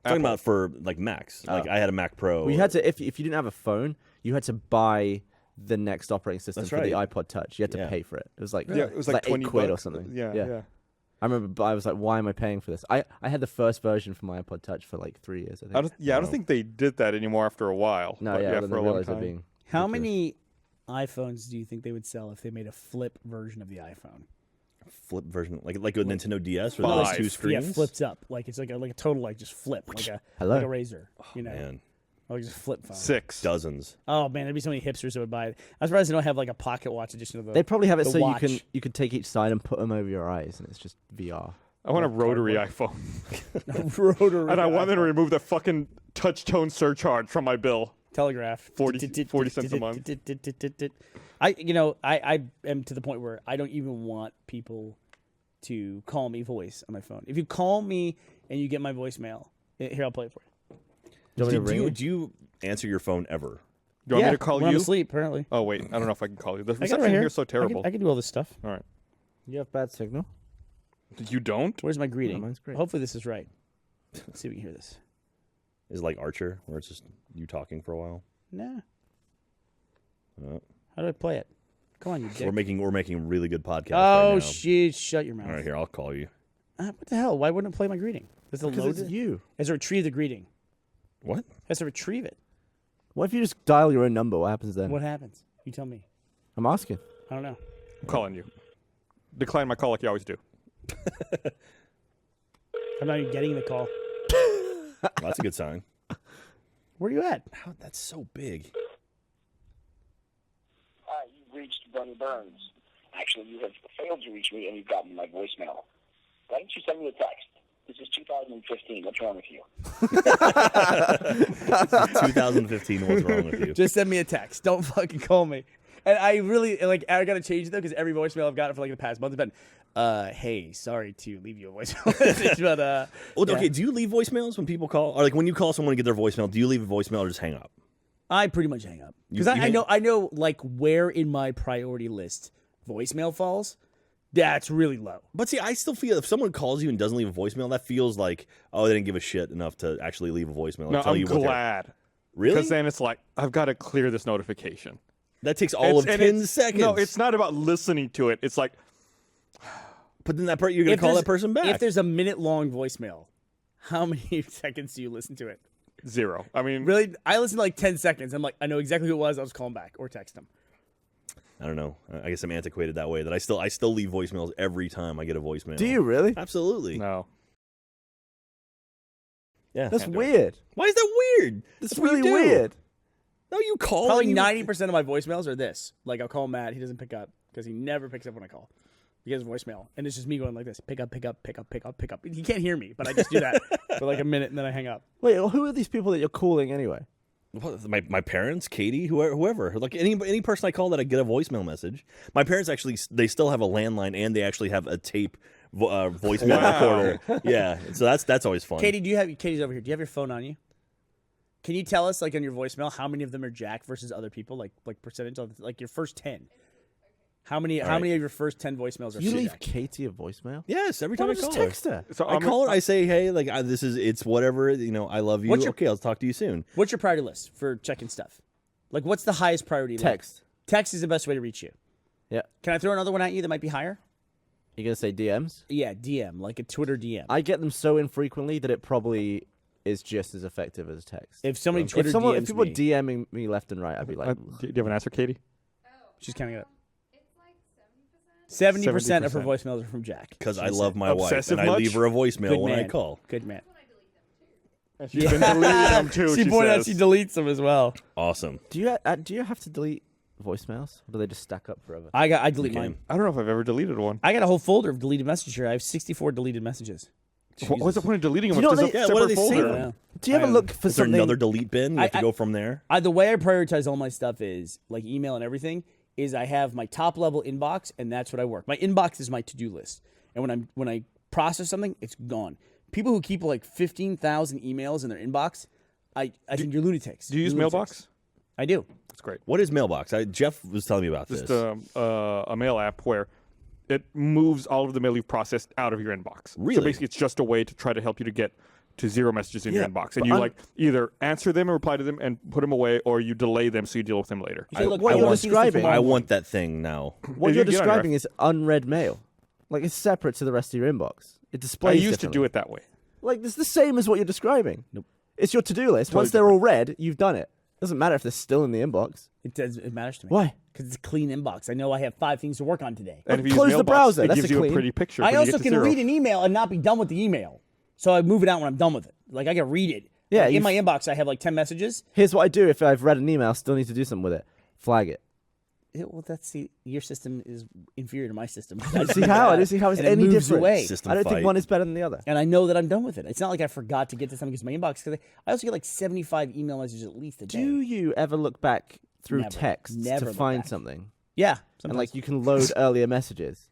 talking about for like Macs. Like I had a Mac Pro. Well, you had to if you didn't have a phone, you had to buy the next operating system That's for the right. iPod Touch. You had to Yeah. pay for it. It was like Yeah, it was like 8 $20 quid or something. Yeah. I remember, but I was like, why am I paying for this? I had the first version for my iPod Touch for like 3 years. I think. I don't think they did that anymore after a while. No, but yeah, for then a I long realized it time. being. How ridiculous. many iPhones do you think they would sell if they made a flip version of the iPhone? flip version, like a Nintendo DS where Five. there's two screens. Yeah, flips up. Like it's like a total like just flip, Hello. like a razor. You know, Man, like just flip phone. 6. dozens. Oh man, there'd be so many hipsters that would buy it. I'm surprised they don't have like a pocket watch edition of the. They probably have it the so watch. you can take each side and put them over your eyes, and it's just VR. I want a Like rotary cardboard. iPhone. Rotary. And I want them to remove the fucking touch tone surcharge from my bill. Telegraph 40 cents a month. I am to the point where I don't even want people to call me voice on my phone. If you call me and you get my voicemail, here I'll play it for you. Do you want me to ring it? Do you answer your phone ever? Do you want me to call when I'm you? asleep, apparently. Oh, wait. I don't know if I can call you. The I got it reception right here here. is so terrible. I can do all this stuff. All right. You have bad signal. You don't? Where's my greeting? mine's great. Hopefully this is right. Let's see if we can hear this. Is it like Archer, where it's just you talking for a while? Nah. Uh, How do I play it? Come on, you dick. we're making really good podcast. Oh, right now. shit. Shut your mouth. All right, here I'll call you. What the hell? Why wouldn't it play my greeting? Does it Because load it's it? you. Has to retrieve the greeting. What? Has to retrieve it. What if you just dial your own number? What happens then? What happens? You tell me. I'm asking. I don't know. I'm calling you. decline my call like you always do. I'm not even getting the call. Well, that's a good sign. Where are you at? How, that's so big. Hi, you've reached Burnie Burns. Actually, you have failed to reach me, and you've gotten my voicemail. Why don't you send me a text? This is 2015. What's wrong with you? 2015. What's wrong with you? Just send me a text. Don't fucking call me. And I really I gotta change it though because every voicemail I've gotten for like the past month has been, hey, sorry to leave you a voicemail message, but Well, yeah. okay. Do you leave voicemails when people call, or like when you call someone to get their voicemail? Do you leave a voicemail or just hang up? I pretty much hang up because You I know like where in my priority list voicemail falls. That's really low. But see, I still feel if someone calls you and doesn't leave a voicemail, that feels like, oh, they didn't give a shit enough to actually leave a voicemail. No, tell I'm you what they're- glad. Really? Because then it's like, I've got to clear this notification. That takes all of 10 seconds. No, it's not about listening to it. It's like, But then you're going to call that person back. If there's a minute-long voicemail, how many seconds do you listen to it? 0. I mean, Really? I listen to like 10 seconds. I'm like, I know exactly who it was. I'll just call him back or text him. I don't know. I guess I'm antiquated that way. That I still leave voicemails every time I get a voicemail. Do you really? Absolutely. no. Yeah. That's Can't do it. weird. Why is that weird? That's what you really do. weird. No, you call. Probably and you- 90% of my voicemails are this. Like, I'll call Matt. He doesn't pick up because he never picks up when I call. He gets a voicemail. And it's just me going like this. Pick up, pick up, pick up, pick up, pick up. He can't hear me, but I just do that for like a minute and then I hang up. Wait, well, who are these people that you're calling anyway? What, my parents, Katie, whoever. Like any person I call that I get a voicemail message. My parents actually, they still have a landline and they actually have a tape voicemail recorder. Yeah, so that's always fun. Katie, Katie's over here. Do you have your phone on you? Can you tell us, like, on your voicemail, how many of them are Jack versus other people? Like percentage of, like, your first 10. How many of your first 10 voicemails are You for leave Jack? Katie a voicemail? Yes, every time Why I don't call just her. text her? So I call her. I say, hey, like it's whatever. I love you. What's your- Okay, I'll talk to you soon. What's your priority list for checking stuff? Like, what's the highest priority? Text. Text is the best way to reach you. Yeah. Can I throw another one at you that might be higher? You gonna say DMs? Yeah, DM, like a Twitter DM. I get them so infrequently that it probably is just as effective as text. If somebody Twitter if DMs people me, DMing me left and right, I'd be like, Do you have an answer, Katie? she's counting it up. It's like 70%. 70% of her 70%. voicemails are from Jack. Because She I said. love my wife Obsessive and I much? leave her a voicemail Good when man. I call. Good man. And she's been deleting them too. She pointed out says. she deletes them as well. Awesome. do you have to delete voicemails, or do they just stack up forever? I delete Okay. mine. I don't know if I've ever deleted one. I got a whole folder of deleted messages here. I have 64 deleted messages. What's the point of deleting them? Do you if know there's a what they- yeah, what do separate they say folder? then? Yeah. Do you ever I- look for Is there something? another delete bin? You have to I- go from there. The way I prioritize all my stuff is, like email and everything, is I have my top level inbox, and that's what I work. My inbox is my to-do list. And when I process something, it's gone. People who keep like 15,000 emails in their inbox, I think you're lunatics. Do you use You're lunatics. Mailbox? I do. That's great. What is Mailbox? Jeff was telling me about this. Just a mail app where it moves all of the mail you've processed out of your inbox. Really? So basically, it's just a way to try to help you to get to 0 messages in your Yeah, inbox, but and you I'm- like either answer them and reply to them and put them away, or you delay them so you deal with them later. You say, look, what I you're want to see this describing- tomorrow I morning. want that thing now. What If you're you get on your describing is unread mail. Like, it's separate to the rest of your inbox. It I displays used to do differently. it that way. Like, it's the same as what you're describing. Nope. It's your to-do list. Totally Once they're all read, you've done it. Doesn't matter if they're still in the inbox. It matters to me. Why? Because it's a clean inbox. I know I have 5 things to work on today. And if you close use the Mailbox, browser. it That's gives a you clean. a pretty picture. I when you also get to can 0. read an email and not be done with the email. So I move it out when I'm done with it. Like, I can read it. Yeah, Like, in you've- my inbox, I have like 10 messages. Here's what I do if I've read an email, still need to do something with it. Flag it. Yeah, well, your system is inferior to my system. I don't see how. I don't see how it's And it any moves different. away. System I don't fight. think one is better than the other. And I know that I'm done with it. It's not like I forgot to get to something because my inbox. Because I also get like 75 email messages at least a day. Do you ever look back through Never. texts Never to look find back. something? Yeah. And like you can load earlier messages.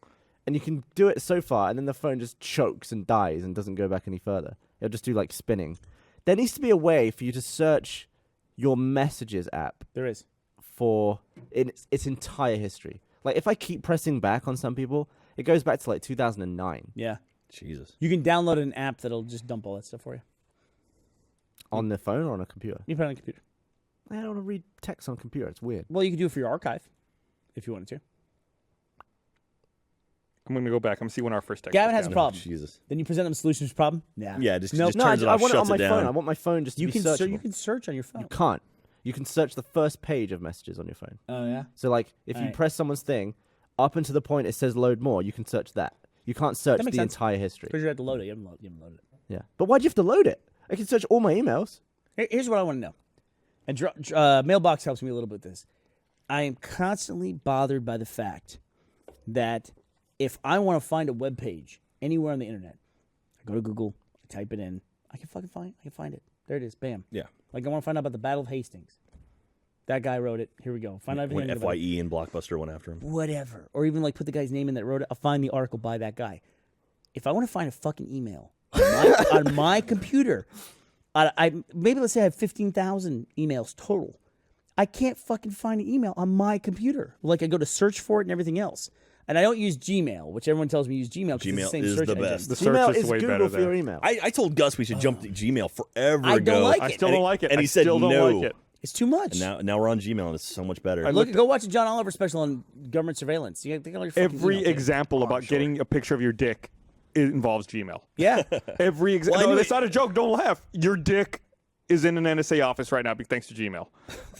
And you can do it so far, and then the phone just chokes and dies and doesn't go back any further. It'll just do like spinning. There needs to be a way for you to search your messages app there is. for its entire history. Like if I keep pressing back on some people, it goes back to like 2009 Yeah. Jesus. You can download an app that'll just dump all that stuff for you. on the phone or on a computer. You put it on the computer. I don't want to read text on a computer. It's weird. Well, you can do it for your archive if you wanted to. I'm going to go back. I'm going to see when our first text. Gavin was has a down. problem. Jesus. Then you present them solutions to the problem. Yeah. Yeah, just Nope. No, turns it I off, want it on shuts my it down. phone. I want my phone just to You be can searchable. you can search on your phone. You can't. You can search the first page of messages on your phone. Oh yeah. So like if you Alright. press someone's thing, up until the point it says load more, you can search that. You can't search That the makes sense. entire history. Because you have to load it. You haven't loaded it. Yeah. But why'd you have to load it? I can search all my emails. Here's what I want to know. And Mailbox helps me a little bit with this. I am constantly bothered by the fact that if I want to find a web page anywhere on the internet, I go to Google, I type it in, I can find it. There it is. Bam. Yeah. Like I want to find out about the Battle of Hastings. That guy wrote it. Here we go. Find out everything. When about it. FYE and Blockbuster went after him. Whatever. Or even like put the guy's name in that wrote it. I'll find the article by that guy. If I want to find a fucking email on my computer, I maybe let's say I have 15,000 emails total. I can't fucking find an email on my computer. Like I go to search for it and everything else. And I don't use Gmail, which everyone tells me use Gmail because it's the Gmail same is search the engine. best. The search Gmail is is way Google better for your there. email. I told Gus we should jump to Gmail forever I ago. don't like I it. still don't like it. And I he said still don't no. like it. It's too much. And now we're on Gmail, and it's so much better. Go watch a John Oliver special on government surveillance. You think all your fucking Every emails. example about getting a picture of your dick involves Gmail. Yeah. Every example. Well, I No, knew it's not a joke. Don't laugh. Your dick is in an NSA office right now thanks to Gmail.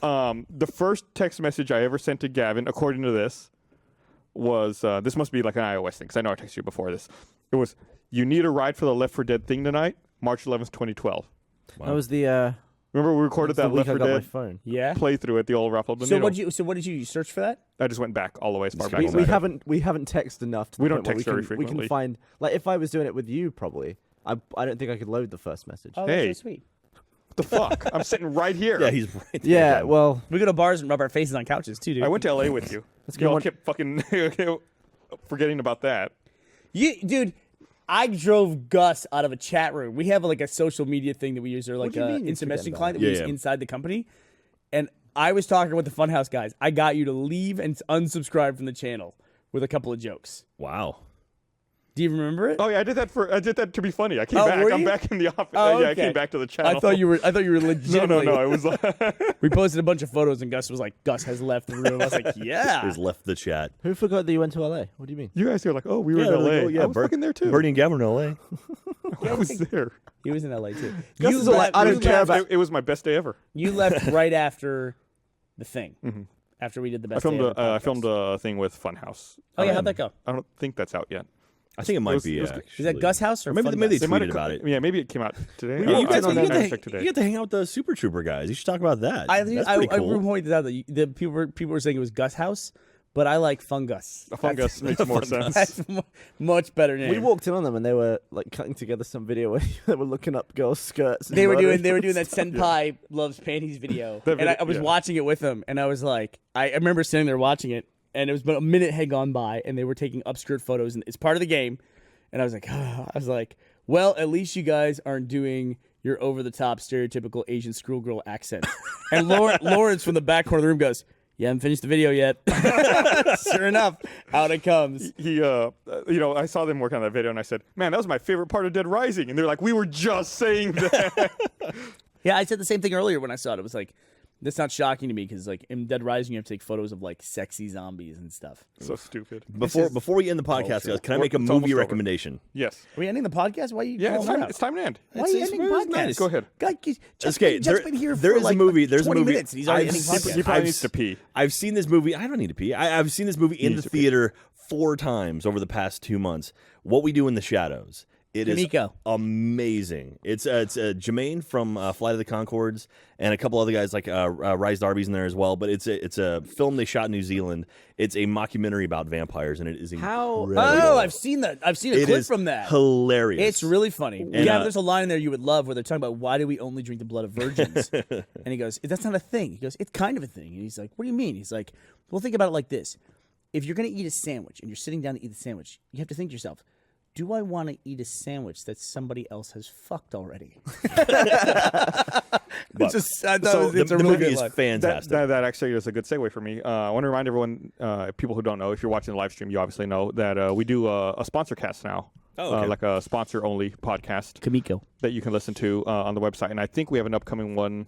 The first text message I ever sent to Gavin, according to this, was this must be like an iOS thing because I know I texted you before this. It was, you need a ride for the Left 4 Dead thing tonight, March 11th, 2012. That was the Remember we recorded the that week Left I 4 got my Dead phone. Yeah. playthrough at the old Raffle. So what did you search for that? I just went back all the way as far back We, as we I could. haven't texted enough. To the We don't point where text very we frequently. can find, like, if I was doing it with you, probably I don't think I could load the first message. Oh, Hey. that's so sweet. What the fuck? I'm sitting right here. yeah, he's right there. Yeah, Gavin. well, We go to bars and rub our faces on couches too, dude. I went to LA with you. go Y'all on- kept fucking forgetting about that. Dude, I drove Gus out of a chat room. We have like a social media thing that we use, or like do you an mean you're instant messaging forgetting client that about we it? use Yeah. inside the company. And I was talking with the Funhouse guys. I got you to leave and unsubscribe from the channel with a couple of jokes. Wow. Do you remember it? Oh yeah, I did that to be funny. I came Oh, back. were I'm you? back in the office. Oh, Yeah, I okay. came back to the channel. I thought you were legitimately. No. It was like We posted a bunch of photos and Gus was like, Gus has left the room. I was like, yeah. He's left the chat. who forgot that you went to LA? What do you mean? you guys were like, oh, we were Yeah, in LA. like, oh, yeah, I was fucking there too. Bernie and Gavin in LA. I was there. He was in LA too. Gus is all like, I don't care about. It was my best day ever. You left right after the thing. After we did the best. I Day Ever I podcast. filmed a thing with Funhouse. Oh yeah, how'd that go? I don't think that's out yet. I think it might be. it was- Is that Gus House or maybe Fun maybe Gus? they might tweeted have about it. Yeah, maybe it came out today. Yeah, you guys I get check today. to hang out with the Super Trooper guys. You should talk about that. That's pretty I cool. pointed out that the people were saying it was Gus House, but I like Fungus. A Fungus makes more sense. That's much better name. We walked in on them and they were like cutting together some video where they were looking up girls' skirts. And They were doing murdering that them. Senpai loves panties video, That and video- I was yeah. watching it with them, and I was like, I remember sitting there watching it, and it was about a minute had gone by, and they were taking upskirt photos, and it's part of the game, and I was like, well, at least you guys aren't doing your over the top stereotypical Asian schoolgirl accent. And Lawrence from the back corner of the room goes, "You haven't finished the video yet." Sure enough, out it comes. He, I saw them working on that video, and I said, "Man, that was my favorite part of Dead Rising." And they're like, "We were just saying that." Yeah, I said the same thing earlier when I saw it. It was like, that's not shocking to me because like in Dead Rising, you have to take photos of like sexy zombies and stuff. So stupid. Before we end the podcast, guys, can I make a It's almost movie over. recommendation? Yes. Are we ending the podcast? Why are you? Yeah, calling it's her time. out? It's time to end. Why are you It's- ending it's podcast? nice. Go ahead. God, Just Okay, been here there for is like a movie. There's 20 a movie. minutes, and he's already I've ending seen- podcast. You probably I've needs to pee. I've seen this movie. I don't need to pee. I've seen this movie in the theater 4 times over the past 2 months. What We Do in the Shadows. It is Kimiko. amazing. It's Jermaine from Flight of the Conchords and a couple other guys like Rise Darby's in there as well. But it's a film they shot in New Zealand. It's a mockumentary about vampires, and it is How- incredible. Oh, I've seen that. I've seen a It clip is from that. hilarious. It's really funny. And, Yeah, there's a line in there you would love where they're talking about why do we only drink the blood of virgins? And he goes, that's not a thing. He goes, it's kind of a thing. And he's like, what do you mean? He's like, well, think about it like this. If you're going to eat a sandwich and you're sitting down to eat the sandwich, you have to think to yourself, do I want to eat a sandwich that somebody else has fucked already? But- It's a the really movie good is line. fantastic. That actually is a good segue for me. I want to remind everyone, people who don't know, if you're watching the live stream, you obviously know that we do a sponsor cast now. Oh, okay. Like a sponsor-only podcast Kimiko. that you can listen to on the website. And I think we have an upcoming one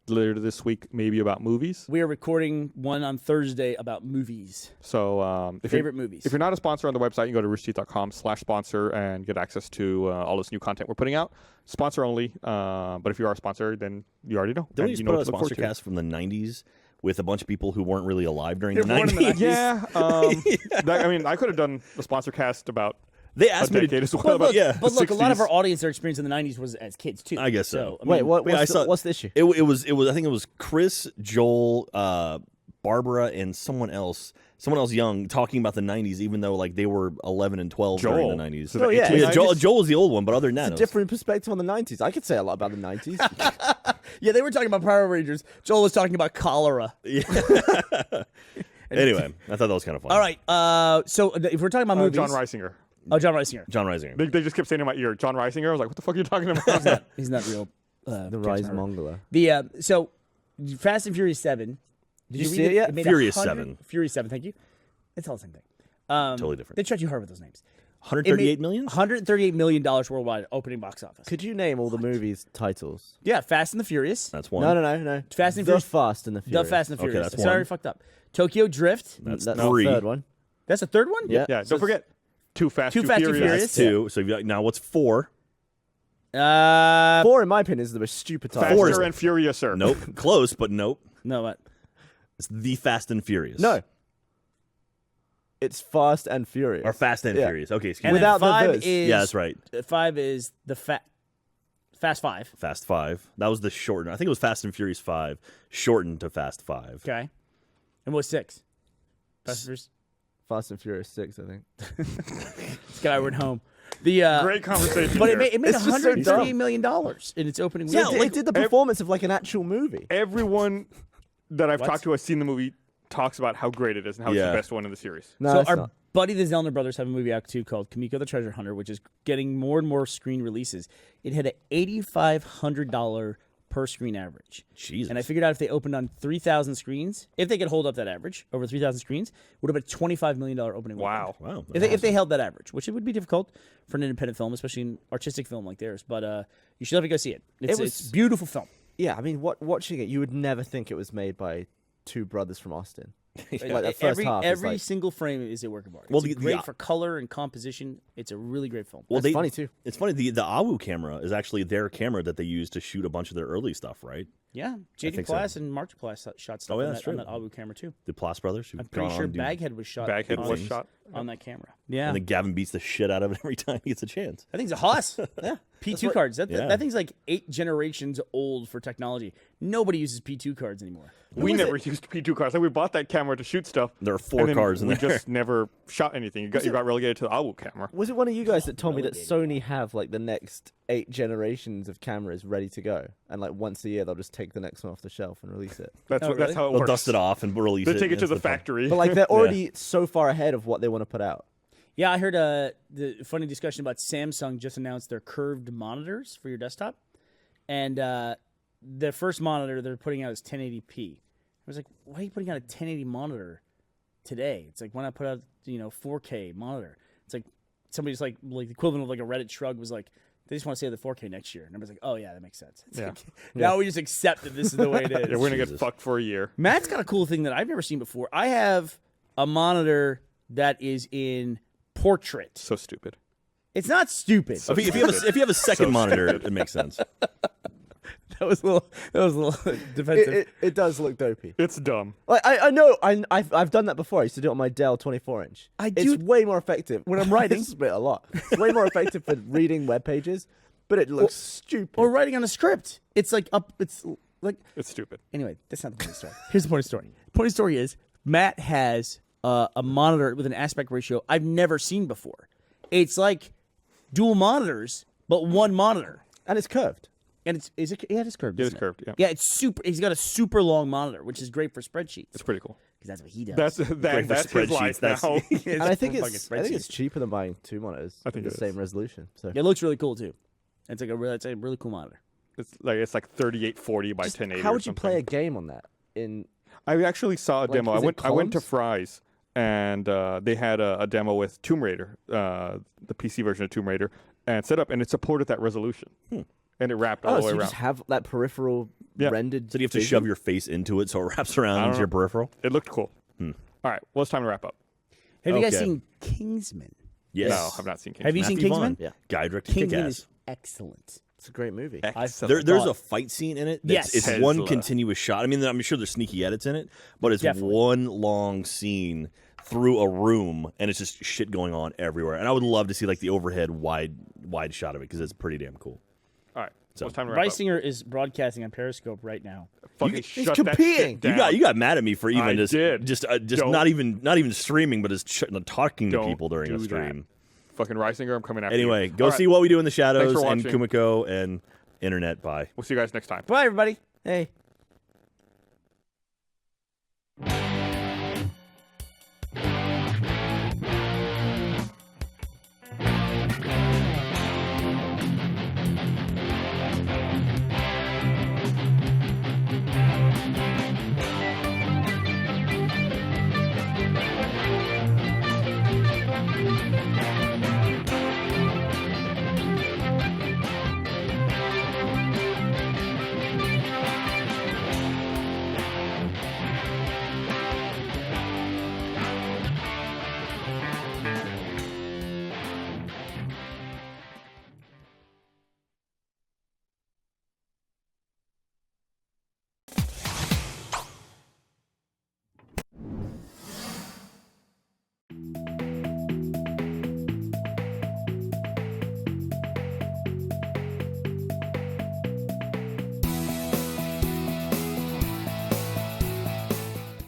later this week, maybe about movies. We are recording one on Thursday about movies. So Favorite movies. If you're not a sponsor on the website, you can go to roosterteeth.com/sponsor and get access to all this new content we're putting out. Sponsor only. But if you are a sponsor, then you already know. Don't And we just you know put what out a to look forward sponsor to. cast from the 90s with a bunch of people who weren't really alive during They're the born in the 90s. Yeah. I mean, I could have done a sponsor cast about They a asked me decade to. as well. But look, yeah, but the look, a lot of 60s. our audience, their experience in the '90s was as kids too. I guess so. I Wait, mean, what? yeah, I saw- What's the issue? It was. I think it was Chris, Joel, Barbara, and someone else young talking about the 90s, even though like they were 11 and 12 during Joel. the 90s. So the Oh, yeah. 1890s? Yeah, Joel was the old one, but other than that, It's a it was- different perspective on the 90s. I could say a lot about the 90s. Yeah, they were talking about Power Rangers. Joel was talking about cholera. Anyway, I thought that was kind of fun. All right. So if we're talking about movies, John Reisinger. Oh, John Reisinger. John Reisinger. They just kept saying in my ear, John Reisinger. I was like, what the fuck are you talking about? He's not real. the Rise Mongola. The so Fast and Furious 7. Did you read see it yet? made Furious 100 7. Furious 7. Thank you. It's all the same thing. Totally different. They tried too hard with those names. 138 million? $138 million worldwide opening box office. Could you name all the movies' titles? Yeah, Fast and the Furious. That's one. No. Fast and the Furious. Fast and the Furious. The Fast and the Okay, Furious. that's Sorry, one. fucked up. Tokyo Drift. That's That's three. the third one. That's the third one? Yeah. Yeah, don't forget. Too Fast, Too Too Fast, Too Furious. Furious. That's two. So you've got, now what's four? 4, in my opinion, is the most stupid title. Four is- Faster and Furiouser. Nope. Close, but nope. No, what? It's the Fast and Furious. No. It's Fast and Furious. Or Fast and Yeah. Furious. Okay, excuse And me. then Without the 5 verse. is Yeah, that's right. 5 is the Fast 5. Fast 5. That was the shortened. I think it was Fast and Furious 5, shortened to Fast 5. Okay. And what's 6? Fast and Furious. Fast and Furious 6, I think. This guy went home. The Great conversation. but here. it made It's just so $138 dumb. million in its opening Yeah, weekend. It did the performance of like an actual movie. Everyone that I've What? talked to has seen the movie talks about how great it is and how it's Yeah. the best one in the series. No, So it's our not. buddy the Zellner brothers have a movie out too called Kamiko the Treasure Hunter, which is getting more and more screen releases. It had an $8,500 per screen average. Jesus. And I figured out if they opened on 3,000 screens, if they could hold up that average over 3,000 screens, would have been a $25 million opening. Wow. Wow. If they held that average, which it would be difficult for an independent film, especially an artistic film like theirs. But you should definitely go see it. It's a beautiful film. Yeah, I mean, watching it, you would never think it was made by two brothers from Austin. Like the first every half is every like, single frame is a work of art. Well, It's the- great the- for color and composition. It's a really great film. Well, That's funny, too. It's funny. The Awu camera is actually their camera that they used to shoot a bunch of their early stuff, right? Yeah, JD think so. Plass and Mark Plass shot stuff Oh, yeah, on, that's that, on true. that Awu camera too. The Ploss brothers. Who've I'm pretty gone sure on to do- Baghead was shot. Baghead on, was shot. on that camera. Yeah, And then Gavin beats the shit out of it every time he gets a chance. that thing's a hoss. Yeah, P2 cards. That Yeah. thing's like 8 generations old for technology. Nobody uses P2 cards anymore. We never used P2 cars. Like we bought that camera to shoot stuff. There are and 4 then cars in we there. just never shot anything. You got relegated to the Awu camera. Was it one of you guys that told me that Sony have like the next 8 generations of cameras ready to go, and like once a year they'll just take the next one off the shelf and release it? That's Oh, that's how it They'll works. dust it off and release They it. take it to It's the fun. factory. But like they're already so far ahead of what they want to put out. Yeah, I heard the funny discussion about Samsung just announced their curved monitors for your desktop, and the first monitor they're putting out is 1080p. I was like, why are you putting out a 1080 monitor today? It's like, why not put out 4K monitor? It's like somebody's like the equivalent of like a Reddit shrug was like, they just want to say the 4K next year, and everybody's like, oh yeah, that makes sense. It's Yeah. like, now we just accept that this is the way it is. yeah, we're gonna get Jesus. fucked for a year. Matt's got a cool thing that I've never seen before. I have a monitor that is in portrait. So stupid. It's not stupid. If you have a second monitor, it makes sense. That was a little defensive. It does look dopey. It's dumb. Like I know I've done that before. I used to do it on my Dell 24-inch. do- It's way more effective When I'm writing. I spit a lot. It's way more effective for reading web pages, but it looks stupid. or writing on a script. It's like up. It's like It's stupid. anyway. That's not the point of the story. Here's the point of the story. The point of the story is Matt has a monitor with an aspect ratio I've never seen before. It's like dual monitors, but one monitor, And it's curved. and it's it is curved. It is isn't curved. Yeah. Yeah, it's super. He's got a super long monitor, which is great for spreadsheets It's pretty cool. because that's what he does. That's Great for that's his spreadsheets. life That's- now. And I think fucking it's spreadsheets. cheaper than buying 2 monitors. I think with it the is. same resolution. So It looks really cool too. It's a really cool monitor. it's like 3840 by 1080. how or would you play a something. game on that? In I actually saw a demo. is it I went to columns? Fry's and they had a demo with Tomb Raider, the PC version of Tomb Raider, and set up, and it supported that resolution, and it wrapped all the so way you around. just have that peripheral Yeah. rendered. So do you have to vision? shove your face into it so it wraps around don't into your know. peripheral? It looked cool. All right, well, it's time to wrap up. Have you guys Okay. seen Kingsman? Yes. No, I've not seen Kingsman. Have you seen Matthew Kingsman? Vaughn. Yeah. Guy directed Kingsman Kick-Ass. is excellent. It's a great movie. Excellent. There's a fight scene in it. Yes. It's one Tesla. continuous shot. I mean, I'm sure there's sneaky edits in it, but it's Definitely. one long scene through a room, and it's just shit going on everywhere. And I would love to see like the overhead wide shot of it because it's pretty damn cool. All right. So, It's time to wrap up. Reisinger is broadcasting on Periscope right now. Fucking He's shut that competing. shit down. You got mad at me for even I just did. Don't not even streaming, but just talking to Don't people during do a stream. Fucking Reisinger, I'm coming after Anyway, you. go All see right. What We Do in the Thanks Shadows for and watching. Kumiko and Internet. Bye. We'll see you guys next time. Bye, everybody. Hey.